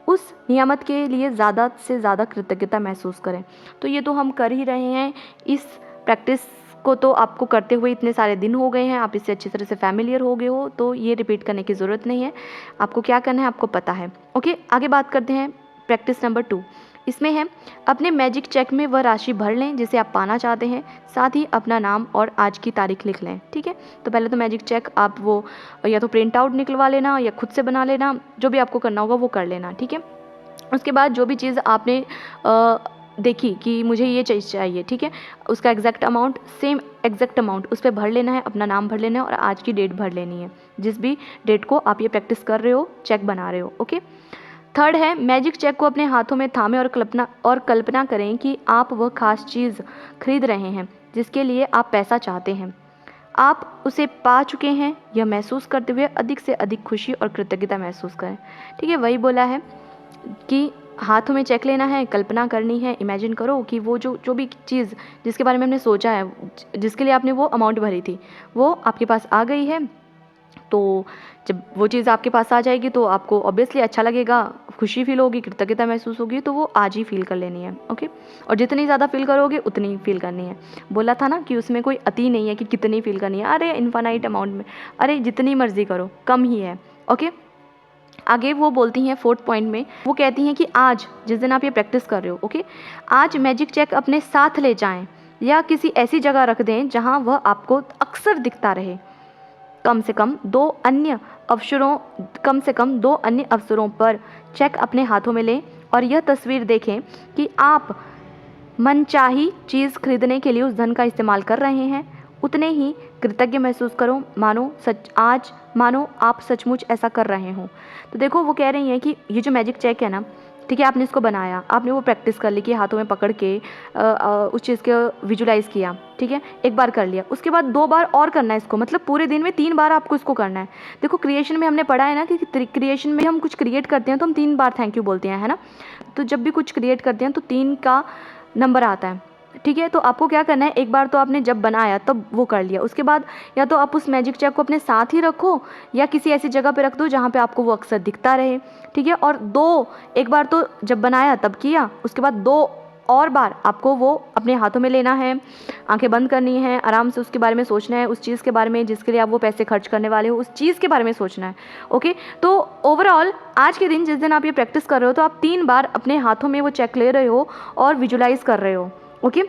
उस नियामत के लिए ज़्यादा से ज़्यादा कृतज्ञता महसूस करें। तो ये तो हम कर ही रहे हैं, इस प्रैक्टिस को तो आपको करते हुए इतने सारे दिन हो गए हैं, आप इससे अच्छी तरह से फैमिलियर हो गए हो, तो ये रिपीट करने की ज़रूरत नहीं है। आपको क्या करना है आपको पता है। ओके, आगे बात करते हैं प्रैक्टिस नंबर 2। इसमें है, अपने मैजिक चेक में वह राशि भर लें जिसे आप पाना चाहते हैं, साथ ही अपना नाम और आज की तारीख लिख लें। ठीक है, तो पहले तो मैजिक चेक आप वो या तो प्रिंट आउट निकलवा लेना या खुद से बना लेना, जो भी आपको करना होगा वो कर लेना। ठीक है, उसके बाद जो भी चीज़ आपने देखी कि मुझे ये चीज़ चाहिए, ठीक है, उसका exact amount, same exact amount उस पर भर लेना है, अपना नाम भर लेना है और आज की डेट भर लेनी है, जिस भी डेट को आप ये प्रैक्टिस कर रहे हो, चेक बना रहे हो। ओके, थर्ड है, मैजिक चेक को अपने हाथों में थामें और कल्पना करें कि आप वह खास चीज़ खरीद रहे हैं जिसके लिए आप पैसा चाहते हैं। आप उसे पा चुके हैं, यह महसूस करते हुए अधिक से अधिक खुशी और कृतज्ञता महसूस करें। ठीक है, वही बोला है कि हाथों में चेक लेना है, कल्पना करनी है, इमेजिन करो कि वो जो भी चीज़ जिसके बारे में हमने सोचा है, जिसके लिए आपने वो अमाउंट भरी थी, वो आपके पास आ गई है। तो जब वो चीज़ आपके पास आ जाएगी तो आपको ऑब्वियसली अच्छा लगेगा, खुशी फील होगी, कृतज्ञता महसूस होगी, तो वो आज ही फील कर लेनी है। ओके, और जितनी ज़्यादा फील करोगे उतनी फील करनी है। बोला था ना कि उसमें कोई अति नहीं है कि कितनी फील करनी है, अरे इन्फानाइट अमाउंट में, अरे जितनी मर्जी करो, कम ही है। ओके, आगे वो बोलती हैं 4th पॉइंट में, वो कहती हैं कि आज जिस दिन आप ये प्रैक्टिस कर रहे हो, ओके, आज मैजिक चेक अपने साथ ले जाएं या किसी ऐसी जगह रख दें जहां वह आपको अक्सर दिखता रहे। कम से कम दो अन्य अवसरों पर चेक अपने हाथों में लें और यह तस्वीर देखें कि आप मनचाही चीज़ खरीदने के लिए उस धन का इस्तेमाल कर रहे हैं। उतने ही कृतज्ञ महसूस करो, मानो आप सचमुच ऐसा कर रहे हो। तो देखो, वो कह रही हैं कि ये जो मैजिक चेक है ना, ठीक है, आपने इसको बनाया, आपने वो प्रैक्टिस कर ली कि हाथों में पकड़ के उस चीज़ को विजुलाइज़ किया, ठीक है, एक बार कर लिया, उसके बाद 2 बार और करना है इसको, मतलब पूरे दिन में 3 बार आपको इसको करना है। देखो, क्रिएशन में हमने पढ़ा है ना कि क्रिएशन में हम कुछ क्रिएट करते हैं तो हम 3 बार थैंक यू बोलते हैं, है ना। तो जब भी कुछ क्रिएट करते हैं तो 3 का नंबर आता है। ठीक है, तो आपको क्या करना है, एक बार तो आपने जब बनाया तब वो कर लिया, उसके बाद या तो आप उस मैजिक चेक को अपने साथ ही रखो या किसी ऐसी जगह पे रख दो जहाँ पे आपको वो अक्सर दिखता रहे। ठीक है, और एक बार तो जब बनाया तब किया, उसके बाद 2 और बार आपको वो अपने हाथों में लेना है, आंखें बंद करनी है, आराम से उसके बारे में सोचना है, उस चीज़ के बारे में जिसके लिए आप वो पैसे खर्च करने वाले हो, उस चीज़ के बारे में सोचना है। ओके, तो ओवरऑल आज के दिन जिस दिन आप ये प्रैक्टिस कर रहे हो तो आप 3 बार अपने हाथों में वो चेक ले रहे हो और विजुलाइज कर रहे हो। ओके,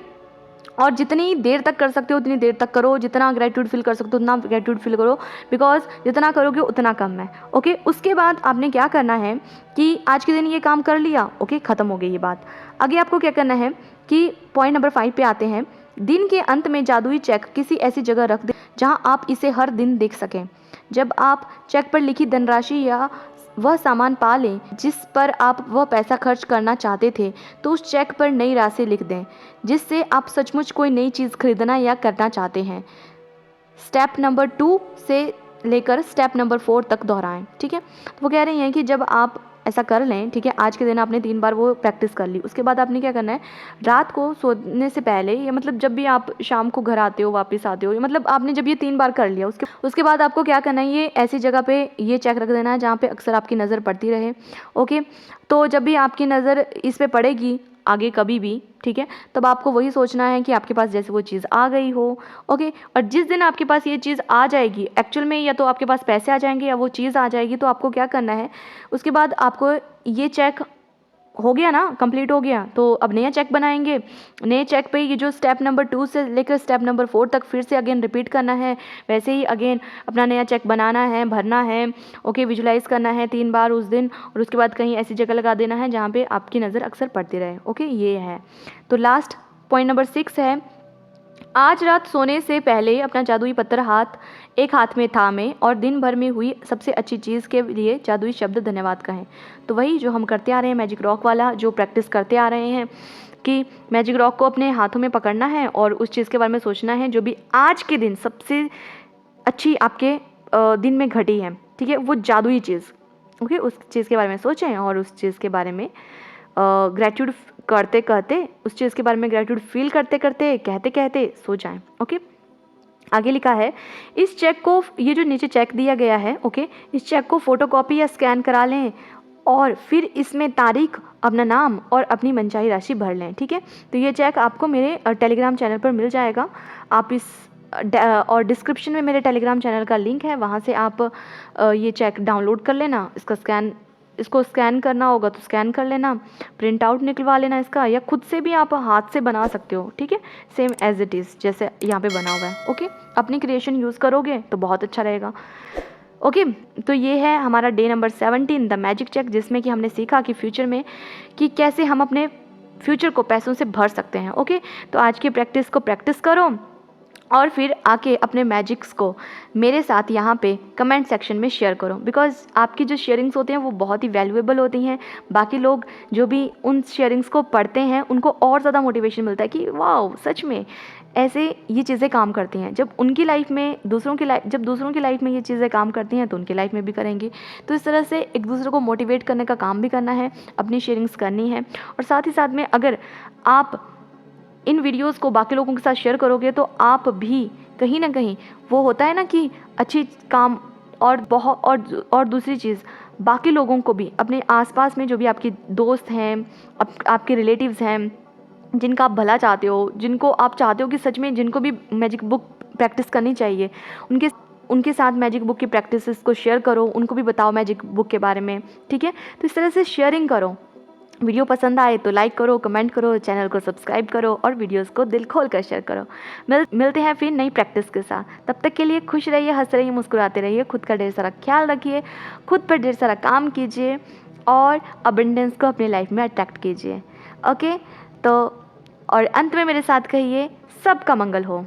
और जितनी देर तक कर सकते हो उतनी देर तक करो, जितना ग्रेटिट्यूड फील कर सकते हो उतना ग्रेटिट्यूड फील करो, बिकॉज जितना करोगे उतना कम है। ओके, उसके बाद आपने क्या करना है कि आज के दिन ये काम कर लिया, ओके, ख़त्म हो गई ये बात। आगे आपको क्या करना है कि पॉइंट नंबर 5 पे आते हैं। दिन के अंत में जादुई चेक किसी ऐसी जगह रख दें जहाँ आप इसे हर दिन देख सकें। जब आप चेक पर लिखी धनराशि या वह सामान पा लें जिस पर आप वह पैसा खर्च करना चाहते थे, तो उस चेक पर नई राशि लिख दें जिससे आप सचमुच कोई नई चीज़ खरीदना या करना चाहते हैं। स्टेप नंबर 2 से लेकर स्टेप नंबर 4 तक दोहराएं। ठीक है, तो वो कह रही हैं कि जब आप ऐसा कर लें, ठीक है, आज के दिन आपने 3 बार वो प्रैक्टिस कर ली, उसके बाद आपने क्या करना है, रात को सोने से पहले या मतलब जब भी आप शाम को घर आते हो, वापस आते हो, मतलब आपने जब ये 3 बार कर लिया, उसके बाद आपको क्या करना है, ये ऐसी जगह पे ये चेक रख देना है जहाँ पे अक्सर आपकी नज़र पड़ती रहे। ओके, तो जब भी आपकी नज़र इस पे पड़ेगी, आगे कभी भी, ठीक है, तब आपको वही सोचना है कि आपके पास जैसे वो चीज़ आ गई हो, ओके। और जिस दिन आपके पास ये चीज़ आ जाएगी एक्चुअल में, या तो आपके पास पैसे आ जाएंगे या वो चीज़ आ जाएगी, तो आपको क्या करना है, उसके बाद आपको ये चेक हो गया ना, कंप्लीट हो गया, तो अब नया चेक बनाएंगे। नए चेक पे ये जो स्टेप नंबर 2 से लेकर स्टेप नंबर 4 तक फिर से अगेन रिपीट करना है। वैसे ही अगेन अपना नया चेक बनाना है, भरना है, ओके, विजुलाइज करना है 3 बार उस दिन, और उसके बाद कहीं ऐसी जगह लगा देना है जहाँ पे आपकी नज़र अक्सर पड़ती रहे, ओके। ये है। तो लास्ट पॉइंट नंबर 6 है, आज रात सोने से पहले अपना जादुई पत्थर एक हाथ में थामें और दिन भर में हुई सबसे अच्छी चीज़ के लिए जादुई शब्द धन्यवाद कहें। तो वही जो हम करते आ रहे हैं, मैजिक रॉक वाला जो प्रैक्टिस करते आ रहे हैं कि मैजिक रॉक को अपने हाथों में पकड़ना है और उस चीज़ के बारे में सोचना है जो भी आज के दिन सबसे अच्छी आपके दिन में घटी है, ठीक है, वो जादुई चीज़, ओके, उस चीज़ के बारे में सोचें और उस चीज़ के बारे में ग्रेटिट्यूड करते कहते, उस चीज़ के बारे में ग्रेटिट्यूड फील करते करते, कहते कहते सो जाएं, ओके। आगे लिखा है, इस चेक को, ये जो नीचे चेक दिया गया है, ओके, इस चेक को फोटोकॉपी या स्कैन करा लें और फिर इसमें तारीख, अपना नाम और अपनी मनचाही राशि भर लें, ठीक है। तो ये चेक आपको मेरे टेलीग्राम चैनल पर मिल जाएगा। आप इस और डिस्क्रिप्शन में मेरे टेलीग्राम चैनल का लिंक है, वहाँ से आप ये चेक डाउनलोड कर लेना। इसको स्कैन करना होगा तो स्कैन कर लेना, प्रिंट आउट निकलवा लेना इसका, या खुद से भी आप हाथ से बना सकते हो, ठीक है, सेम एज इट इज़ जैसे यहाँ पे बना हुआ है, ओके। अपनी क्रिएशन यूज़ करोगे तो बहुत अच्छा रहेगा, ओके। तो ये है हमारा day number 17 the magic check, जिसमें कि हमने सीखा कि फ्यूचर में कि कैसे हम अपने फ्यूचर को पैसों से भर सकते हैं, ओके। तो आज की प्रैक्टिस को प्रैक्टिस करो और फिर आके अपने मैजिक्स को मेरे साथ यहाँ पे कमेंट सेक्शन में शेयर करो, बिकॉज़ आपकी जो शेयरिंग्स होती हैं वो बहुत ही वैल्यूएबल होती हैं। बाकी लोग जो भी उन शेयरिंग्स को पढ़ते हैं उनको और ज़्यादा मोटिवेशन मिलता है कि वाओ, सच में ऐसे ये चीज़ें काम करती हैं। जब दूसरों की लाइफ में ये चीज़ें काम करती हैं तो उनकी लाइफ में भी करेंगी। तो इस तरह से एक दूसरे को मोटिवेट करने का काम भी करना है, अपनी शेयरिंग्स करनी है, और साथ ही साथ में अगर आप इन वीडियोस को बाकी लोगों के साथ शेयर करोगे तो आप भी कहीं ना कहीं, वो होता है ना कि अच्छी काम, और दूसरी चीज़, बाकी लोगों को भी, अपने आसपास में जो भी आपके दोस्त हैं, आपके रिलेटिव्स हैं, जिनका आप भला चाहते हो, जिनको आप चाहते हो कि सच में जिनको भी मैजिक बुक प्रैक्टिस करनी चाहिए, उनके साथ मैजिक बुक की प्रैक्टिसेस को शेयर करो, उनको भी बताओ मैजिक बुक के बारे में, ठीक है। तो इस तरह से शेयरिंग करो। वीडियो पसंद आए तो लाइक करो, कमेंट करो, चैनल को सब्सक्राइब करो और वीडियोस को दिल खोल कर शेयर करो। मिलते हैं फिर नई प्रैक्टिस के साथ। तब तक के लिए खुश रहिए, हंस रहिए, मुस्कुराते रहिए, खुद का ढेर सारा ख्याल रखिए, खुद पर ढेर सारा काम कीजिए और अबंडेंस को अपनी लाइफ में अट्रैक्ट कीजिए, ओके। तो और अंत में मेरे साथ कहिए, सबका मंगल हो।